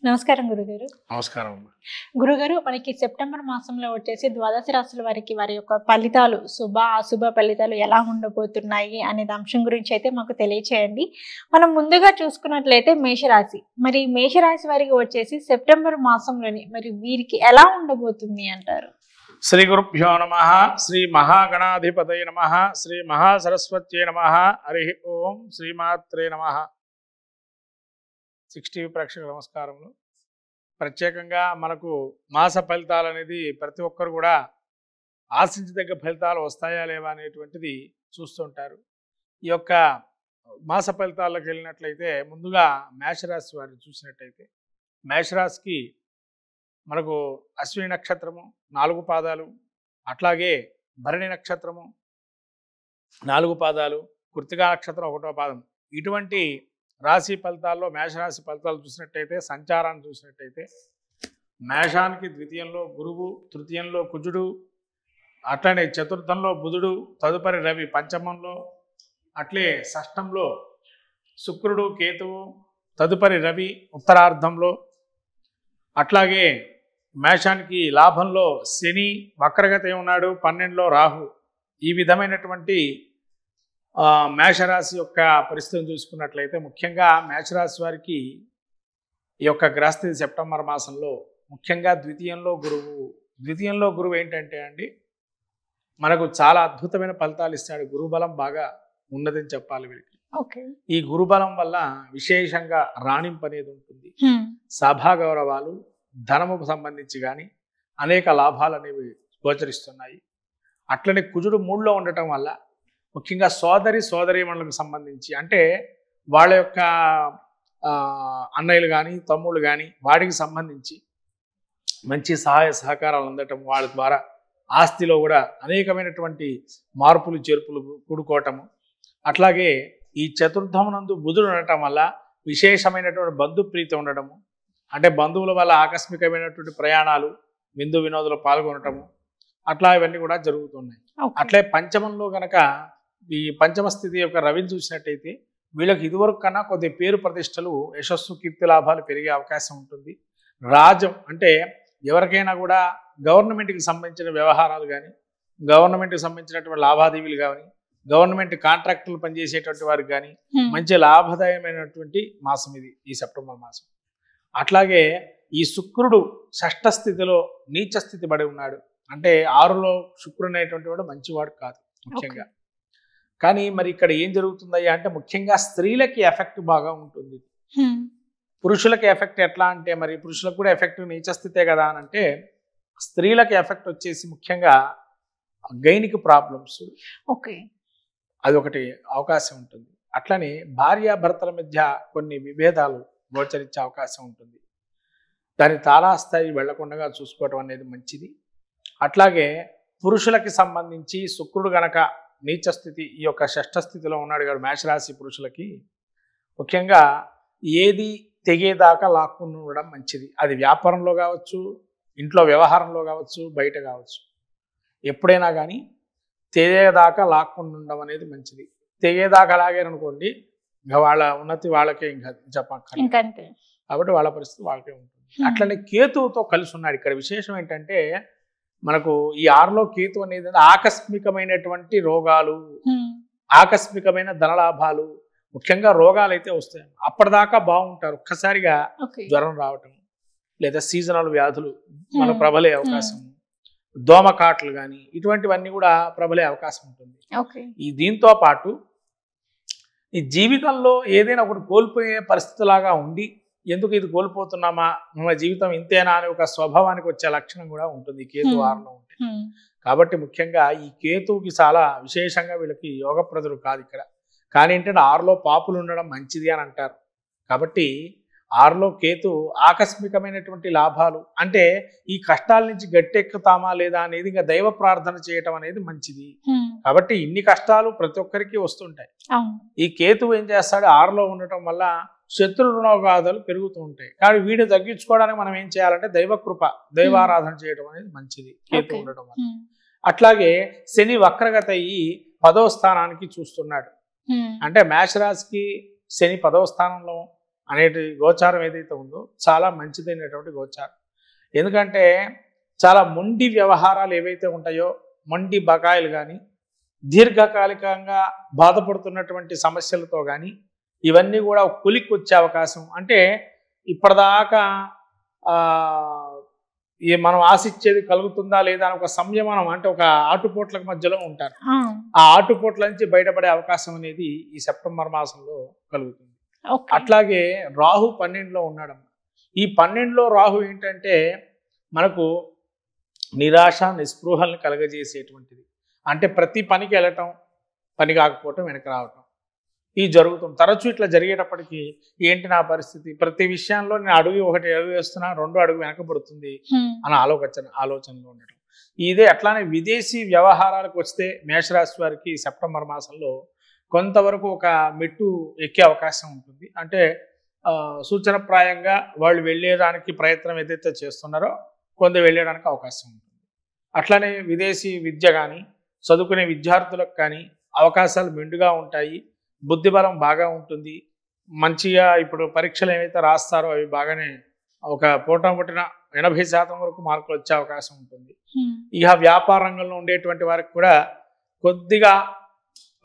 నమస్కారం గురుగారు. నమస్కారం. గురుగారు, మనకి సెప్టెంబర్ మాసంలో వచ్చేసి ద్వాదశ రాశుల వారికి వారి యొక్క ఫలితాలు, శుభ అశుభ ఫలితాలు ఎలా ఉండబోతున్నాయి అనే అంశం గురించి అయితే మాకు తెలియచేయండి. మనం ముందుగా చూసుకున్నట్లయితే మేషరాశి, మరి మేషరాశి వారికి వచ్చేసి సెప్టెంబర్ మాసంలోని మరి వీరికి ఎలా ఉండబోతుంది అంటారు? శ్రీ గురుభ్యో నమః. శ్రీ మహాగణాధిపతయ నమః. శ్రీ మహాసరస్వత్యై నమః. హరి ఓం. శ్రీమాత్రే నమః. 60 ప్రేక్షకుల నమస్కారములు. ప్రత్యేకంగా మనకు మాస ఫలితాలు అనేది ప్రతి ఒక్కరు కూడా ఆశించదగ్గ ఫలితాలు వస్తాయా లేవా అనేటువంటిది చూస్తుంటారు. ఈ యొక్క మాస ఫలితాల్లోకి వెళ్ళినట్లయితే ముందుగా మేషరాశి వారిని చూసినట్టయితే, మేషరాశికి మనకు అశ్విని నక్షత్రము 4 పాదాలు, అట్లాగే భరణి నక్షత్రము 4 పాదాలు, కృత్తికా నక్షత్రం 1వ పాదం. ఇటువంటి రాశి ఫలితాల్లో మేషరాశి ఫలితాలు చూసినట్టయితే, సంచారాన్ని చూసినట్టయితే మేషానికి ద్వితీయంలో గురువు, తృతీయంలో కుజుడు, అట్లనే చతుర్థంలో బుధుడు, తదుపరి రవి పంచమంలో, అట్లే షష్టంలో శుక్రుడు కేతువు, తదుపరి రవి ఉత్తరార్ధంలో, అట్లాగే మేషానికి లాభంలో శని వక్రగతి ఉన్నాడు, 12లో రాహు. ఈ విధమైనటువంటి మేషరాశి యొక్క పరిస్థితిని చూసుకున్నట్లయితే ముఖ్యంగా మేషరాశి వారికి ఈ యొక్క గ్రహస్థితి సెప్టెంబర్ మాసంలో ముఖ్యంగా ద్వితీయంలో గురువు ఏంటంటే అండి, మనకు చాలా అద్భుతమైన ఫలితాలు ఇస్తాడు. గురుబలం బాగా ఉన్నదని చెప్పాలి వీరికి. ఈ గురుబలం వల్ల విశేషంగా రాణింపు అనేది ఉంటుంది. సభా గౌరవాలు, ధనముకు సంబంధించి కానీ అనేక లాభాలు అనేవి గోచరిస్తున్నాయి. అట్లనే కుజుడు 3లో ఉండటం వల్ల ముఖ్యంగా సోదరీమణులకు సంబంధించి, అంటే వాళ్ళ యొక్క అన్నయ్యలు కానీ తమ్ముళ్ళు కానీ వాడికి సంబంధించి మంచి సహాయ సహకారాలు అందటం, వాళ్ళ ద్వారా ఆస్తిలో కూడా అనేకమైనటువంటి మార్పులు చేర్పులు కూడుకోవటము. అట్లాగే ఈ చతుర్థమునందు బుధుడు ఉండటం వల్ల విశేషమైనటువంటి బంధుప్రీతి ఉండడము, అంటే బంధువుల వల్ల ఆకస్మికమైనటువంటి ప్రయాణాలు, విందు వినోదాలు పాల్గొనటము, అట్లా ఇవన్నీ కూడా జరుగుతున్నాయి. అట్లే పంచమంలో గనక ఈ పంచమ స్థితి యొక్క రవిని చూసినట్టయితే వీళ్ళకి ఇదివరకు కన్నా కొద్ది పేరు ప్రతిష్టలు, యశస్సు, కీర్తి లాభాలు పెరిగే అవకాశం ఉంటుంది. రాజ్యం అంటే ఎవరికైనా కూడా గవర్నమెంట్కి సంబంధించిన వ్యవహారాలు కానీ, గవర్నమెంట్కి సంబంధించినటువంటి లావాదేవీలు కానీ, గవర్నమెంట్ కాంట్రాక్టులు పనిచేసేటువంటి వారికి కానీ మంచి లాభదాయమైనటువంటి మాసం ఇది, ఈ సెప్టెంబర్ మాసం. అట్లాగే ఈ శుక్రుడు షష్ఠ స్థితిలో నీచ స్థితి పడి ఉన్నాడు. అంటే 6లో శుక్రుడు అనేటువంటి వాడు మంచివాడు కాదు ముఖ్యంగా. కానీ మరి ఇక్కడ ఏం జరుగుతుందయ్యా అంటే ముఖ్యంగా స్త్రీలకి ఎఫెక్ట్ బాగా ఉంటుంది. పురుషులకి ఎఫెక్ట్ ఎట్లా అంటే, మరి పురుషులకు కూడా ఎఫెక్ట్ నీచ స్థితే కదా అని అంటే, స్త్రీలకి ఎఫెక్ట్ వచ్చేసి ముఖ్యంగా గైనిక్ ప్రాబ్లమ్స్, అది ఒకటి అవకాశం ఉంటుంది. అట్లనే భార్యాభర్తల మధ్య కొన్ని విభేదాలు గోచరించే అవకాశం ఉంటుంది. దాని తారాస్థాయి వెళ్లకుండా చూసుకోవటం అనేది మంచిది. అట్లాగే పురుషులకి సంబంధించి శుక్రుడు గనక నీచ స్థితి, ఈ యొక్క షష్ఠ స్థితిలో ఉన్నాడు కదా మేషరాశి పురుషులకి, ముఖ్యంగా ఏది తెగేదాకా లాక్కుని ఉండడం మంచిది. అది వ్యాపారంలో కావచ్చు, ఇంట్లో వ్యవహారంలో కావచ్చు, బయట కావచ్చు. ఎప్పుడైనా కానీ తెగేదాకా లాక్కుని ఉండడం అనేది మంచిది. తెగేదాకా లాగారనుకోండి, ఇంకా వాళ్ళ ఉన్నతి వాళ్ళకే ఇంకా చెప్పక్కర్లేదు. కాబట్టి వాళ్ళ పరిస్థితి వాళ్ళకే ఉంటుంది. అట్లనే కేతువుతో కలిసి ఉన్నాడు. ఇక్కడ విశేషం ఏంటంటే, మనకు ఈ 6లో కేతు అనేది ఆకస్మికమైనటువంటి రోగాలు, ఆకస్మికమైన ధనలాభాలు, ముఖ్యంగా రోగాలు అయితే వస్తాయి. అప్పటిదాకా బాగుంటారు, ఒక్కసారిగా జ్వరం రావటం, లేదా సీజనల్ వ్యాధులు మన ప్రబలే అవకాశం, దోమకాట్లు కానీ ఇటువంటివన్నీ కూడా ప్రబలే అవకాశం ఉంటుంది. ఈ దీంతో పాటు ఈ జీవితంలో ఏదైనా ఒకటి కోల్పోయే పరిస్థితిలాగా ఉండి, ఎందుకు ఇది కోల్పోతున్నామా, మన జీవితం ఇంతేనా అనే ఒక స్వభావానికి వచ్చే లక్షణం కూడా ఉంటుంది కేతు 6లో ఉంటే. కాబట్టి ముఖ్యంగా ఈ కేతువుకి చాలా విశేషంగా వీళ్ళకి యోగప్రదులు కాదు ఇక్కడ. కానీ ఏంటంటే 6లో పాపులు ఉండడం మంచిది అని అంటారు. కాబట్టి 6లో కేతు ఆకస్మికమైనటువంటి లాభాలు, అంటే ఈ కష్టాల నుంచి గట్టెక్కుతామా లేదా అనేది ఇంకా దైవ ప్రార్థన చేయటం అనేది మంచిది. కాబట్టి ఇన్ని కష్టాలు ప్రతి ఒక్కరికి వస్తుంటాయి. ఈ కేతువు ఏం చేస్తాడు, 6లో ఉండటం వల్ల శత్రు రుణోగాథలు పెరుగుతూ ఉంటాయి. కానీ వీడిని తగ్గించుకోవడానికి మనం ఏం చేయాలంటే దైవకృప, దైవారాధన చేయడం అనేది మంచిది కేతు ఉండటం వల్ల. అట్లాగే శని వక్రగత అయ్యి 10వ స్థానానికి చూస్తున్నాడు. అంటే మేషరాశికి శని 10వ స్థానంలో, అనేటి గోచారం ఏదైతే ఉందో చాలా మంచిదైనటువంటి గోచారం. ఎందుకంటే చాలా మొండి వ్యవహారాలు ఏవైతే ఉంటాయో, మొండి బకాయిలు కానీ, దీర్ఘకాలికంగా బాధపడుతున్నటువంటి సమస్యలతో కానీ ఇవన్నీ కూడా కొలిక్కి వచ్చే అవకాశం, అంటే ఇప్పటిదాకా మనం ఆశించేది కలుగుతుందా లేదా అని ఒక సంయమనం, అంటే ఒక ఆటుపోట్ల మధ్యలో ఉంటారు. ఆ ఆటుపోట్ల నుంచి బయటపడే అవకాశం అనేది ఈ సెప్టెంబర్ మాసంలో కలుగుతుంది. అట్లాగే రాహు 12లో ఉన్నాడమ్మా. ఈ 12లో రాహు ఏంటంటే మనకు నిరాశ నిస్పృహల్ని కలగజేసేటువంటిది. అంటే ప్రతి పనికి వెళ్ళటం, పని కాకపోవటం, వెనక రావటం, ఇది జరుగుతుంది. తరచూ ఇట్లా జరిగేటప్పటికీ ఏంటి నా పరిస్థితి, ప్రతి విషయంలో నేను ఒకటి అడుగు వేస్తున్నా, 2 అడుగు వెనకబడుతుంది అని ఆలోచనలో ఉండటం. ఇదే అట్లానే విదేశీ వ్యవహారాలకు వస్తే మేషరాశి వారికి సెప్టెంబర్ మాసంలో కొంతవరకు ఒక మెట్టు ఎక్కే అవకాశం ఉంటుంది. అంటే సూచనప్రాయంగా వాళ్ళు వెళ్ళేదానికి ప్రయత్నం ఏదైతే చేస్తున్నారో కొంత వెళ్ళడానికి అవకాశం ఉంటుంది. అట్లానే విదేశీ విద్య కానీ, చదువుకునే విద్యార్థులకు కానీ అవకాశాలు మెండుగా ఉంటాయి. బుద్ధిబలం బాగా ఉంటుంది. మంచిగా ఇప్పుడు పరీక్షలు ఏవైతే రాస్తారో అవి బాగానే ఒక పూటముట్టిన 80% వరకు మార్కులు వచ్చే అవకాశం ఉంటుంది. ఇక వ్యాపార రంగంలో ఉండేటువంటి వారికి కూడా కొద్దిగా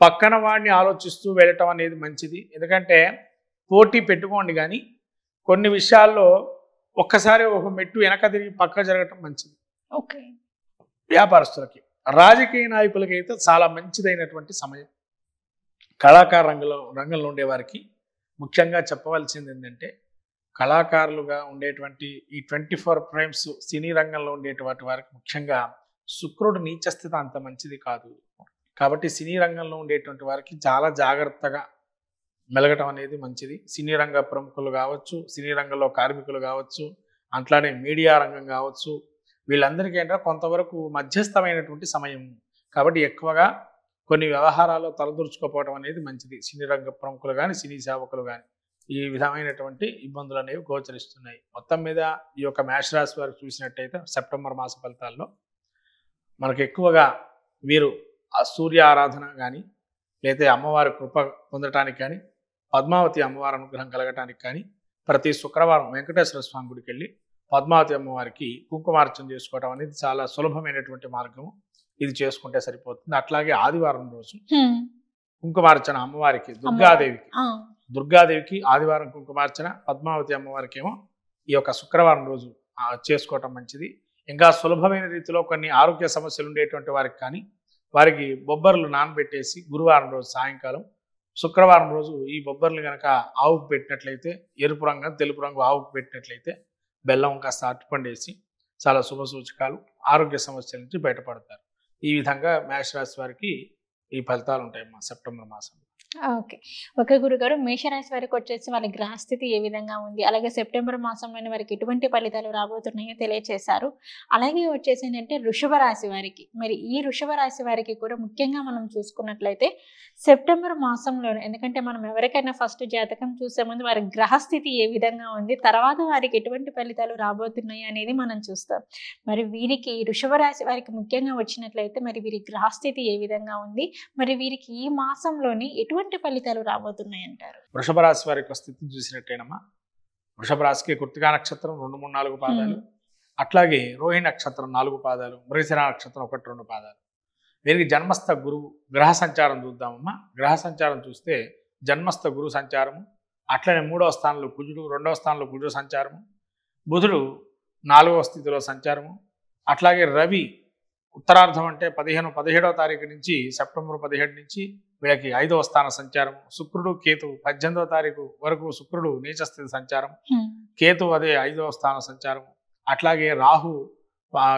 పక్కన వాడిని ఆలోచిస్తూ వెళ్ళటం అనేది మంచిది. ఎందుకంటే పోటీ పెట్టుకోండి, కానీ కొన్ని విషయాల్లో ఒక్కసారి ఒక మెట్టు వెనక తిరిగి పక్క జరగటం మంచిది. వ్యాపారస్తులకి, రాజకీయ నాయకులకి అయితే చాలా మంచిదైనటువంటి సమయం. కళాకార రంగంలో ఉండేవారికి ముఖ్యంగా చెప్పవలసింది ఏంటంటే, కళాకారులుగా ఉండేటువంటి ఈ 24 ఫ్రేమ్స్ సినీ రంగంలో ఉండేటువంటి వారికి ముఖ్యంగా శుక్రుడు నీచస్థితి అంత మంచిది కాదు. కాబట్టి సినీ రంగంలో ఉండేటువంటి వారికి చాలా జాగ్రత్తగా మెలగటం అనేది మంచిది. సినీ రంగ ప్రముఖులు కావచ్చు, సినీ రంగంలో కార్మికులు కావచ్చు, అట్లానే మీడియా రంగం కావచ్చు, వీళ్ళందరికీ ఏంటంటే కొంతవరకు మధ్యస్థమైనటువంటి సమయం. కాబట్టి ఎక్కువగా కొన్ని వ్యవహారాల్లో తలదూర్చుకోపోవడం అనేది మంచిది. సినీ రంగ ప్రముఖులు కానీ, సినీ సేవకులు కానీ ఈ విధమైనటువంటి ఇబ్బందులు అనేవి గోచరిస్తున్నాయి. మొత్తం మీద ఈ యొక్క మేషరాశి వారు చూసినట్టయితే సెప్టెంబర్ మాస ఫలితాల్లో మనకు ఎక్కువగా వీరు ఆ సూర్య ఆరాధన కానీ, లేదా అమ్మవారి కృప పొందటానికి కానీ, పద్మావతి అమ్మవారి అనుగ్రహం కలగటానికి కానీ ప్రతి శుక్రవారం వెంకటేశ్వర స్వామి గుడికి వెళ్ళి పద్మావతి అమ్మవారికి కుంకుమార్చన చేసుకోవడం అనేది చాలా సులభమైనటువంటి మార్గము. ఇది చేసుకుంటే సరిపోతుంది. అట్లాగే ఆదివారం రోజు కుంకుమార్చన అమ్మవారికి, దుర్గాదేవికి ఆదివారం కుంకుమార్చన, పద్మావతి అమ్మవారికి ఏమో ఈ యొక్క శుక్రవారం రోజు చేసుకోవటం మంచిది. ఇంకా సులభమైన రీతిలో కొన్ని ఆరోగ్య సమస్యలు ఉండేటువంటి వారికి కానీ వారికి బొబ్బర్లు నానబెట్టేసి గురువారం రోజు సాయంకాలం, శుక్రవారం రోజు ఈ బొబ్బర్లు కనుక ఆవుకు పెట్టినట్లయితే, ఎరుపు రంగు తెలుపు రంగు ఆవుకు పెట్టినట్లయితే బెల్లం కాస్త అరటిపండేసి చాలా శుభ సూచకాలు, ఆరోగ్య సమస్యల నుంచి బయటపడతారు. ఈ విధంగా మేషరాశి వారికి ఈ ఫలితాలు ఉంటాయమ్మా సెప్టెంబర్ మాసంలో. ఓకే గురుగారు, మేషరాశి వారికి వచ్చేసి వాళ్ళ గ్రహస్థితి ఏ విధంగా ఉంది, అలాగే సెప్టెంబర్ మాసంలోని వారికి ఎటువంటి ఫలితాలు రాబోతున్నాయో తెలియచేశారు. అలాగే వచ్చేసి ఏంటంటే వృషభ రాశి వారికి, మరి ఈ వృషభ రాశి వారికి కూడా ముఖ్యంగా మనం చూసుకున్నట్లయితే సెప్టెంబర్ మాసంలోనే, ఎందుకంటే మనం ఎవరికైనా ఫస్ట్ జాతకం చూసే ముందు వారి గ్రహస్థితి ఏ విధంగా ఉంది, తర్వాత వారికి ఎటువంటి ఫలితాలు రాబోతున్నాయి అనేది మనం చూస్తాం. మరి వీరికి వృషభ రాశి వారికి ముఖ్యంగా వచ్చినట్లయితే మరి వీరి గ్రహస్థితి ఏ విధంగా ఉంది, మరి వీరికి ఈ మాసంలోని ఎటువంటి ఫలితాలు రాబోతున్నాయి అంటారు? వృషభ రాశి వారికి స్థితిని చూసినట్టేనమ్మా, వృషభ రాశికి కృత్తికా నక్షత్రం 2, 3, 4 పాదాలు, అట్లాగే రోహిణి నక్షత్రం 4 పాదాలు, మృగశిర నక్షత్రం 1, 2 పాదాలు. వీరికి జన్మస్థ గురువు గ్రహ సంచారం చూద్దామమ్మా. గ్రహ సంచారం చూస్తే జన్మస్థ గురు సంచారము, అట్లనే 3వ స్థానంలో కుజుడు, 2వ స్థానంలో కుజుడు సంచారము, బుధుడు 4వ స్థితిలో సంచారము, అట్లాగే రవి ఉత్తరార్ధం అంటే 17వ తారీఖు నుంచి సెప్టెంబర్ 17 నుంచి వీళ్ళకి 5వ స్థాన సంచారం, శుక్రుడు కేతు 18వ తారీఖు వరకు శుక్రుడు నీచస్థితి సంచారం, కేతు అదే 5వ స్థాన సంచారం, అట్లాగే రాహు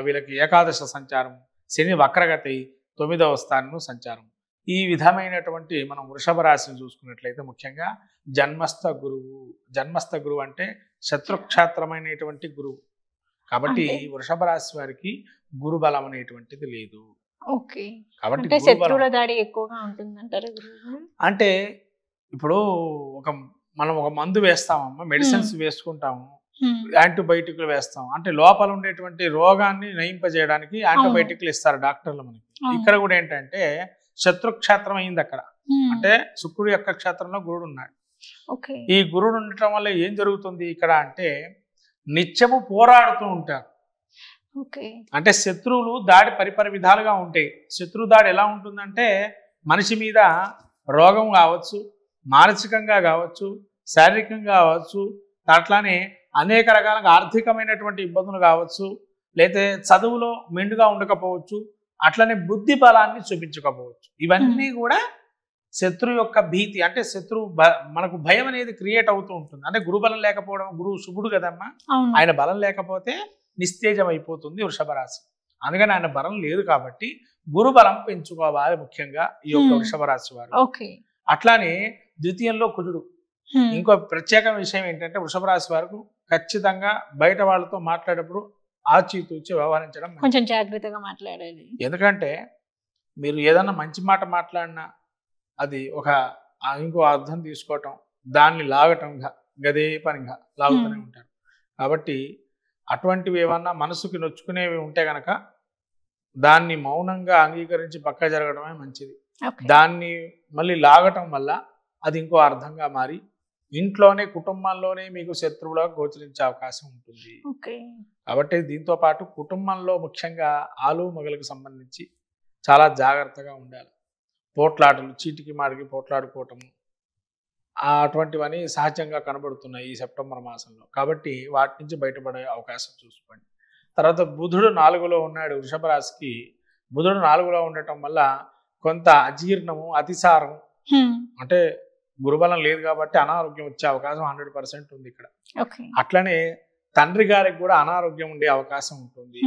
వీళ్ళకి ఏకాదశ సంచారం, శని వక్రగతి 9వ స్థానం సంచారం. ఈ విధమైనటువంటి మనం వృషభ రాశిని చూసుకున్నట్లయితే ముఖ్యంగా జన్మస్థ గురువు అంటే శత్రుక్షేత్రమైనటువంటి గురువు. కాబట్టి వృషభ రాశి వారికి గురు బలం అనేటువంటిది లేదు. కాబట్టి శత్రువుల దాడి ఎక్కువగా ఉంటుందంటారు. అంటే ఇప్పుడు మనం ఒక మందు వేస్తామమ్మా, మెడిసిన్స్ వేసుకుంటాము, యాంటీబయాటిక్లు వేస్తాం, అంటే లోపల ఉండేటువంటి రోగాన్ని నయింపజేయడానికి యాంటీబయాటిక్లు ఇస్తారు డాక్టర్లు మనకి. ఇక్కడ కూడా ఏంటంటే శత్రుక్షేత్రం అయింది అక్కడ, అంటే శుక్రుడు యొక్క క్షేత్రంలో గురుడు ఉన్నాడు. ఓకే. ఈ గురుడు ఉండటం వల్ల ఏం జరుగుతుంది ఇక్కడ అంటే నిత్యము పోరాడుతూ ఉంటారు. ఓకే. అంటే శత్రువులు దాడి పరిపరి విధాలుగా ఉంటాయి. శత్రు దాడి ఎలా ఉంటుందంటే మనిషి మీద రోగం కావచ్చు, మానసికంగా కావచ్చు, శారీరకంగా కావచ్చు, అట్లానే అనేక రకాలుగా ఆర్థికమైనటువంటి ఇబ్బందులు కావచ్చు, లేతే చదువులో మెండుగా ఉండకపోవచ్చు, అట్లనే బుద్ధి బలాన్ని చూపించకపోవచ్చు. ఇవన్నీ కూడా శత్రు యొక్క భీతి, అంటే శత్రువు మనకు భయం అనేది క్రియేట్ అవుతూ ఉంటుంది. అంటే గురు బలం లేకపోవడం, గురువు శుభుడు కదమ్మా, ఆయన బలం లేకపోతే నిస్తేజం అయిపోతుంది వృషభ రాశి. అందుకని ఆయన బలం లేదు కాబట్టి గురు బలం పెంచుకోవాలి ముఖ్యంగా ఈ యొక్క వృషభ రాశి వారు. అట్లానే ద్వితీయంలో కుజుడు. ఇంకో ప్రత్యేక విషయం ఏంటంటే వృషభ రాశి వారికి ఖచ్చితంగా బయట వాళ్ళతో మాట్లాడేటప్పుడు ఆచితూచి వ్యవహరించడం, కొంచెం జాగ్రత్తగా మాట్లాడాలి. ఎందుకంటే మీరు ఏదన్నా మంచి మాట మాట్లాడినా అది ఒక ఇంకో అర్థం తీసుకోవటం, దాన్ని లాగటం, గదే పనిగా లాగుతూనే ఉంటారు. కాబట్టి అటువంటివి ఏమన్నా మనసుకి నొచ్చుకునేవి ఉంటే గనక దాన్ని మౌనంగా అంగీకరించి పక్క జరగడమే మంచిది. దాన్ని మళ్ళీ లాగటం వల్ల అది ఇంకో అర్థంగా మారి ఇంట్లోనే కుటుంబంలోనే మీకు శత్రువులుగా గోచరించే అవకాశం ఉంటుంది. కాబట్టి దీంతో పాటు కుటుంబంలో ముఖ్యంగా ఆలు మగలకు సంబంధించి చాలా జాగ్రత్తగా ఉండాలి. పోట్లాటలు, చీటికి మాటికి పోట్లాడుకోవటము, అటువంటివన్నీ సహజంగా కనబడుతున్నాయి ఈ సెప్టెంబర్ మాసంలో. కాబట్టి వాటి నుంచి బయటపడే అవకాశం చూసుకోండి. తర్వాత బుధుడు 4లో ఉన్నాడు వృషభ రాశికి. బుధుడు 4లో ఉండటం వల్ల కొంత అజీర్ణము, అతిసారం, అంటే గురుబలం లేదు కాబట్టి అనారోగ్యం వచ్చే అవకాశం 100% ఉంది ఇక్కడ. అట్లనే తండ్రి గారికి కూడా అనారోగ్యం ఉండే అవకాశం ఉంటుంది.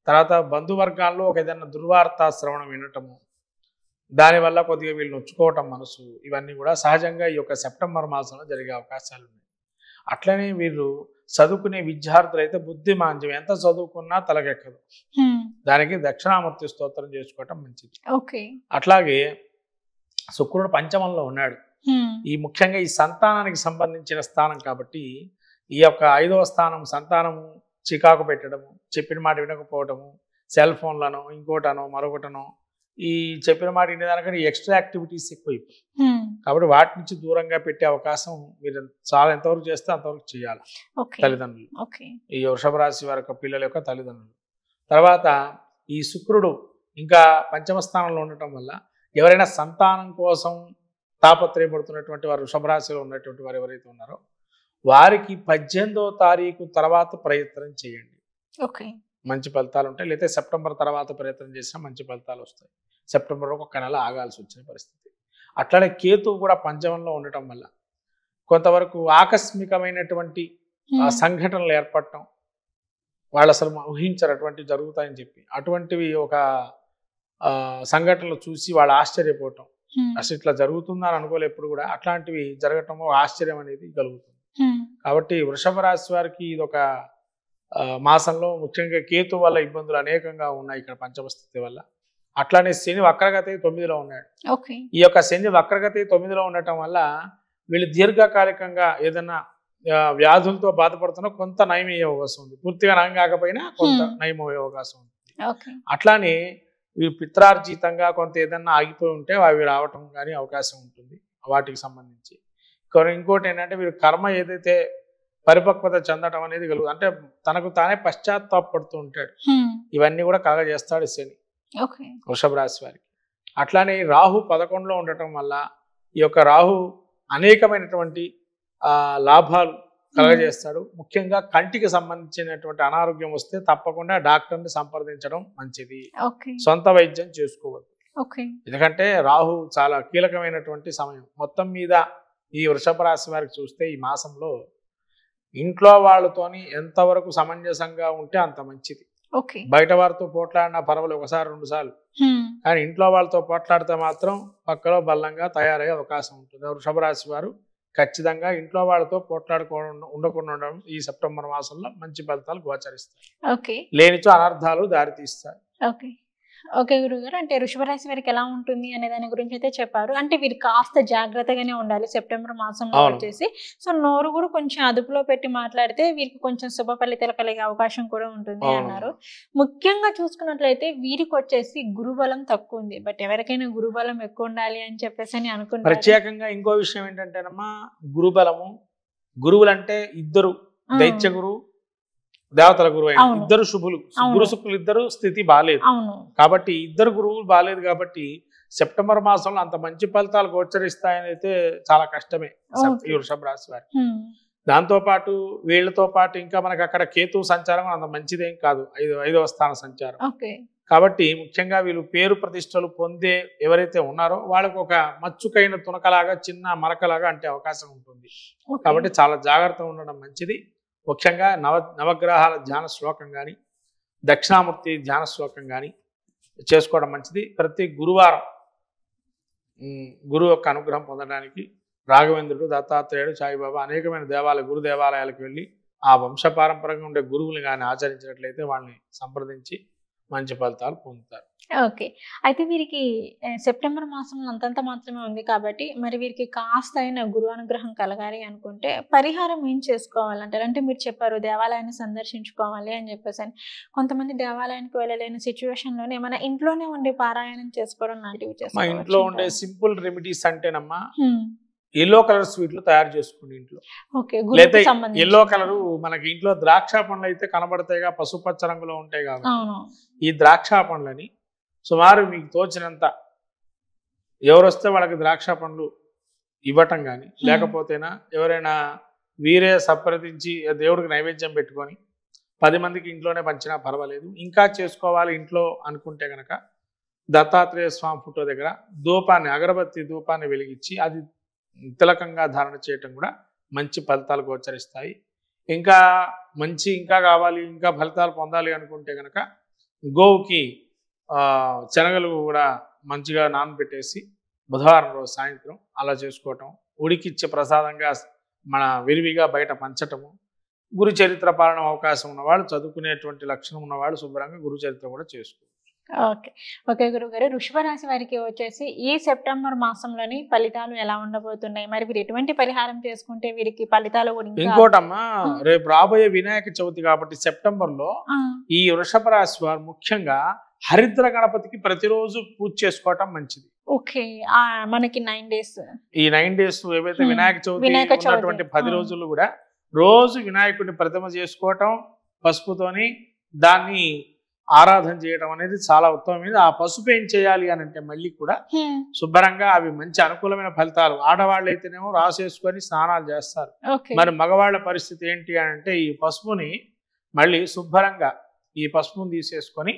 తర్వాత బంధువర్గాల్లో ఒక ఏదైనా దుర్వార్త శ్రవణం వినటము, దానివల్ల కొద్దిగా వీళ్ళు నొచ్చుకోవటం మనసు, ఇవన్నీ కూడా సహజంగా ఈ యొక్క సెప్టెంబర్ మాసంలో జరిగే అవకాశాలు ఉన్నాయి. అట్లనే వీళ్ళు చదువుకునే విద్యార్థులు అయితే బుద్ధి మాంద్యం, ఎంత చదువుకున్నా తలకెక్కదు, దానికి దక్షిణామూర్తి స్తోత్రం చేసుకోవటం మంచిది. అట్లాగే శుక్రుడు పంచమంలో ఉన్నాడు. ఈ ముఖ్యంగా ఈ సంతానానికి సంబంధించిన స్థానం కాబట్టి ఈ యొక్క 5వ స్థానం సంతానము చికాకు పెట్టడము, చెప్పిన మాట వినకపోవటము, సెల్ ఫోన్లను ఇంకోటనో మరొకటనో, ఈ చెప్పిన మాట వినేదానికంటే ఎక్స్ట్రా యాక్టివిటీస్ ఎక్కువైపోయి, కాబట్టి వాటి నుంచి దూరంగా పెట్టే అవకాశం మీరు చాలా ఎంతవరకు చేస్తే అంతవరకు చేయాలి తల్లిదండ్రులు, ఈ వృషభ రాశి వారి యొక్క పిల్లల యొక్క తల్లిదండ్రులు. తర్వాత ఈ శుక్రుడు ఇంకా పంచమ స్థానంలో ఉండటం వల్ల ఎవరైనా సంతానం కోసం తాపత్రయపడుతున్నటువంటి వారు, వృషభ రాశిలో ఉన్నటువంటి వారు ఎవరైతే ఉన్నారో వారికి 18వ తారీఖు తర్వాత ప్రయత్నం చేయండి, మంచి ఫలితాలు ఉంటాయి. లేకపోతే సెప్టెంబర్ తర్వాత ప్రయత్నం చేసినా మంచి ఫలితాలు వస్తాయి. సెప్టెంబర్లో ఒక నెల ఆగాల్సి వచ్చిన పరిస్థితి. అట్లానే కేతువు కూడా పంచమంలో ఉండటం వల్ల కొంతవరకు ఆకస్మికమైనటువంటి సంఘటనలు ఏర్పడటం, వాళ్ళు అసలు ఊహించరటువంటి జరుగుతాయని చెప్పి అటువంటివి ఒక సంఘటనలు చూసి వాళ్ళు ఆశ్చర్యపోవటం, అసలు ఇట్లా జరుగుతుందా అని అనుకోలే ఎప్పుడు కూడా, అట్లాంటివి జరగటం ఆశ్చర్యం అనేది కలుగుతుంది. కాబట్టి వృషభ రాశి వారికి ఇది ఒక మాసంలో ముఖ్యంగా కేతు వల్ల ఇబ్బందులు అనేకంగా ఉన్నాయి ఇక్కడ పంచమ స్థితి వల్ల. అట్లానే శని వక్రగతి 9లో ఉన్నాడు. ఈ యొక్క శని వక్రగతి 9లో ఉండటం వల్ల వీళ్ళు దీర్ఘకాలికంగా ఏదైనా వ్యాధులతో బాధపడుతున్నా కొంత నయం అయ్యే అవకాశం ఉంది, పూర్తిగా నయం కాకపోయినా కొంత నయం అయ్యే అవకాశం ఉంది. అట్లానే వీళ్ళు పిత్రార్జితంగా కొంత ఏదన్నా ఆగిపోయి ఉంటే అవి రావటం కానీ అవకాశం ఉంటుంది వాటికి సంబంధించి. ఇంకోటి ఏంటంటే వీరు కర్మ ఏదైతే పరిపక్వత చెందటం అనేది కలుగు, అంటే తనకు తానే పశ్చాత్తాపడుతూ ఉంటాడు, ఇవన్నీ కూడా కలగజేస్తాడు శని వృషభ రాశి వారికి. అట్లానే రాహు 11లో ఉండటం వల్ల ఈ యొక్క రాహు అనేకమైనటువంటి లాభాలు కలగజేస్తాడు. ముఖ్యంగా కంటికి సంబంధించినటువంటి అనారోగ్యం వస్తే తప్పకుండా డాక్టర్ని సంప్రదించడం మంచిది, సొంత వైద్యం చేసుకోవద్దు. ఎందుకంటే రాహు చాలా కీలకమైనటువంటి సమయం. మొత్తం మీద ఈ వృషభ రాశి వారికి చూస్తే ఈ మాసంలో ఇంట్లో వాళ్ళతోని ఎంతవరకు సమంజసంగా ఉంటే అంత మంచిది. బయట వారితో పోట్లాడినా పర్వాలేదు, ఒకసారి 2 సార్లు, కానీ ఇంట్లో వాళ్ళతో పోట్లాడితే మాత్రం పక్కలో బలంగా తయారయ్యే అవకాశం ఉంటుంది. వృషభ రాశి వారు ఖచ్చితంగా ఇంట్లో వాళ్ళతో పోట్లాడుకోవడం ఉండకుండా ఉండడం ఈ సెప్టెంబర్ మాసంలో మంచి ఫలితాలు గోచరిస్తాయి, లేనిచో అనర్థాలు దారితీస్తాయి. ఓకే గురుగారు. అంటే వృషభ రాశి వారికి ఎలా ఉంటుంది అనే దాని గురించి అయితే చెప్పారు. అంటే వీరు కాస్త జాగ్రత్తగానే ఉండాలి సెప్టెంబర్ మాసంలో అవును. వచ్చేసి. సో, నోరు కూడా కొంచెం అదుపులో పెట్టి మాట్లాడితే వీరికి కొంచెం శుభ ఫలితాలు కలిగే అవకాశం కూడా ఉంటుంది అవును. అన్నారు. ముఖ్యంగా చూసుకున్నట్లయితే వీరికొచ్చేసి గురుబలం తక్కువ ఉంది. బట్ ఎవరికైనా గురుబలం ఎక్కువ ఉండాలి అని చెప్పేసని అనుకుంటారు. ప్రత్యేకంగా ఇంకో విషయం ఏంటంటేనమ్మా, గురుబలము, గురువులంటే ఇద్దరు, దైత్య గురువు, దేవతల గురువు అయిన అవును. ఇద్దరు శుభులు, అవును. గురు శుక్రులు ఇద్దరు స్థితి బాలేదు. అవును. కాబట్టి ఇద్దరు గురువులు బాలేదు కాబట్టి సెప్టెంబర్ మాసంలో అంత మంచి ఫలితాలు గోచరిస్తాయని అయితే చాలా కష్టమే ఈ వృషభ రాశి వారికి. హ్మ్. దాంతో పాటు వీళ్ళతో పాటు ఇంకా మనకి అక్కడ కేతు సంచారం అంత మంచిదేం కాదు, ఐదవ స్థాన సంచారం. ఓకే. కాబట్టి ముఖ్యంగా వీళ్ళు పేరు ప్రతిష్టలు పొందే ఎవరైతే ఉన్నారో వాళ్ళకు ఒక మచ్చుకైన తునకలాగా, చిన్న మరకలాగా అంటే అవకాశం ఉంటుంది. ఓకే. కాబట్టి చాలా జాగ్రత్తగా ఉండడం మంచిది. ముఖ్యంగా నవగ్రహాల ధ్యాన శ్లోకం కానీ, దక్షిణామూర్తి ధ్యాన శ్లోకం కానీ చేసుకోవడం మంచిది. ప్రతి గురువారం గురువు యొక్క అనుగ్రహం పొందడానికి రాఘవేంద్రుడు, దత్తాత్రేయుడు, సాయిబాబా అనేకమైన గురు దేవాలయాలకు వెళ్ళి ఆ వంశపారంపరంగా ఉండే గురువులు కానీ ఆచరించినట్లయితే వాళ్ళని సంప్రదించి మంచి ఫలితాలు పొందుతారు. ఓకే. అయితే వీరికి సెప్టెంబర్ మాసంలో అంతంత మాత్రమే ఉంది కాబట్టి మరి వీరికి కాస్త అయిన గురువు అనుగ్రహం కలగాలి అనుకుంటే పరిహారం ఏం చేసుకోవాలంటారు? అంటే మీరు చెప్పారు దేవాలయాన్ని సందర్శించుకోవాలి అని చెప్పేసని. కొంతమంది దేవాలయానికి వెళ్ళలేని సిచ్యువేషన్‌లోనే మన ఇంట్లోనే ఉండి పారాయణం చేసుకోవడం లాంటివి మా చేసుకోవచ్చు ఇంట్లో ఉండే అంటారా? సింపుల్ రెమెడీస్ అంటేనమ్మా, హ్మ్. ఎల్లో కలర్ స్వీట్లు తయారు చేసుకోండి ఇంట్లో. ఓకే. లేదా గురువుకి ఎల్లో సంబంధించి. కలరు మనకి ఇంట్లో ద్రాక్ష పండ్లు అయితే కనబడతాయిగా, పసుపచ్చ రంగులో ఉంటాయి కాబట్టి అవును. ఈ ద్రాక్ష పండ్లని సుమారు మీకు తోచినంత ఎవరు వస్తే వాళ్ళకి ద్రాక్ష పండ్లు ఇవ్వటం కానీ, లేకపోతేనా ఎవరైనా వీరే సంప్రదించి దేవుడికి నైవేద్యం పెట్టుకొని 10 మందికి ఇంట్లోనే పంచినా పర్వాలేదు. ఇంకా చేసుకోవాలి ఇంట్లో అనుకుంటే కనుక దత్తాత్రేయ స్వామి ఫోటో దగ్గర అగరబత్తి ధూపాన్ని వెలిగించి అది తిలకంగా ధారణ చేయటం కూడా మంచి ఫలితాలు గోచరిస్తాయి. ఇంకా కావాలి, ఇంకా ఫలితాలు పొందాలి అనుకుంటే కనుక గోవుకి శనగలు కూడా మంచిగా నానబెట్టేసి బుధవారం రోజు సాయంత్రం అలా చేసుకోవటం, ఉడికిచ్చే ప్రసాదంగా మన విరివిగా బయట పంచటము, గురు చరిత్ర పాలన అవకాశం ఉన్నవాళ్ళు, చదువుకునేటువంటి లక్షణం ఉన్నవాళ్ళు శుభ్రంగా గురు చరిత్ర కూడా చేసుకోవచ్చు. ఓకే. ఓకే గురువుగారు. వృషభ రాశి వారికి వచ్చేసి ఈ సెప్టెంబర్ మాసంలోని ఫలితాలు ఎలా ఉండబోతున్నాయి? మరి వీరు ఎటువంటి పరిహారం చేసుకుంటే వీరికి ఫలితాలు కూడా ఇంకా ఇంకోటమ్మా, రేపు రాబోయే వినాయక చవితి కాబట్టి సెప్టెంబర్లో ఆ! ఈ వృషభ రాశి వారు ముఖ్యంగా హరిద్ర గణపతికి ప్రతిరోజు పూజ చేసుకోవటం మంచిది. ఓకే. మనకి 9 డేస్. ఈ 9 డేస్ ఏవైతే వినాయక చవితి ఉన్నటువంటి 10 ఆ! రోజులు కూడా రోజు వినాయకుడిని ప్రతిమ చేసుకోవటం, పసుపుతోని దాన్ని ఆరాధన చేయడం అనేది చాలా ఉత్తమమైనది. ఆ పసుపు ఏం చేయాలి అని అంటే మళ్ళీ కూడా శుభ్రంగా అవి మంచి అనుకూలమైన ఫలితాలు. ఆడవాళ్ళు అయితేనేమో రాసేసుకొని స్నానాలు చేస్తారు. ఓకే. మరి మగవాళ్ళ పరిస్థితి ఏంటి అని అంటే ఈ పసుపుని మళ్ళీ శుభ్రంగా ఈ పసుపుని తీసేసుకొని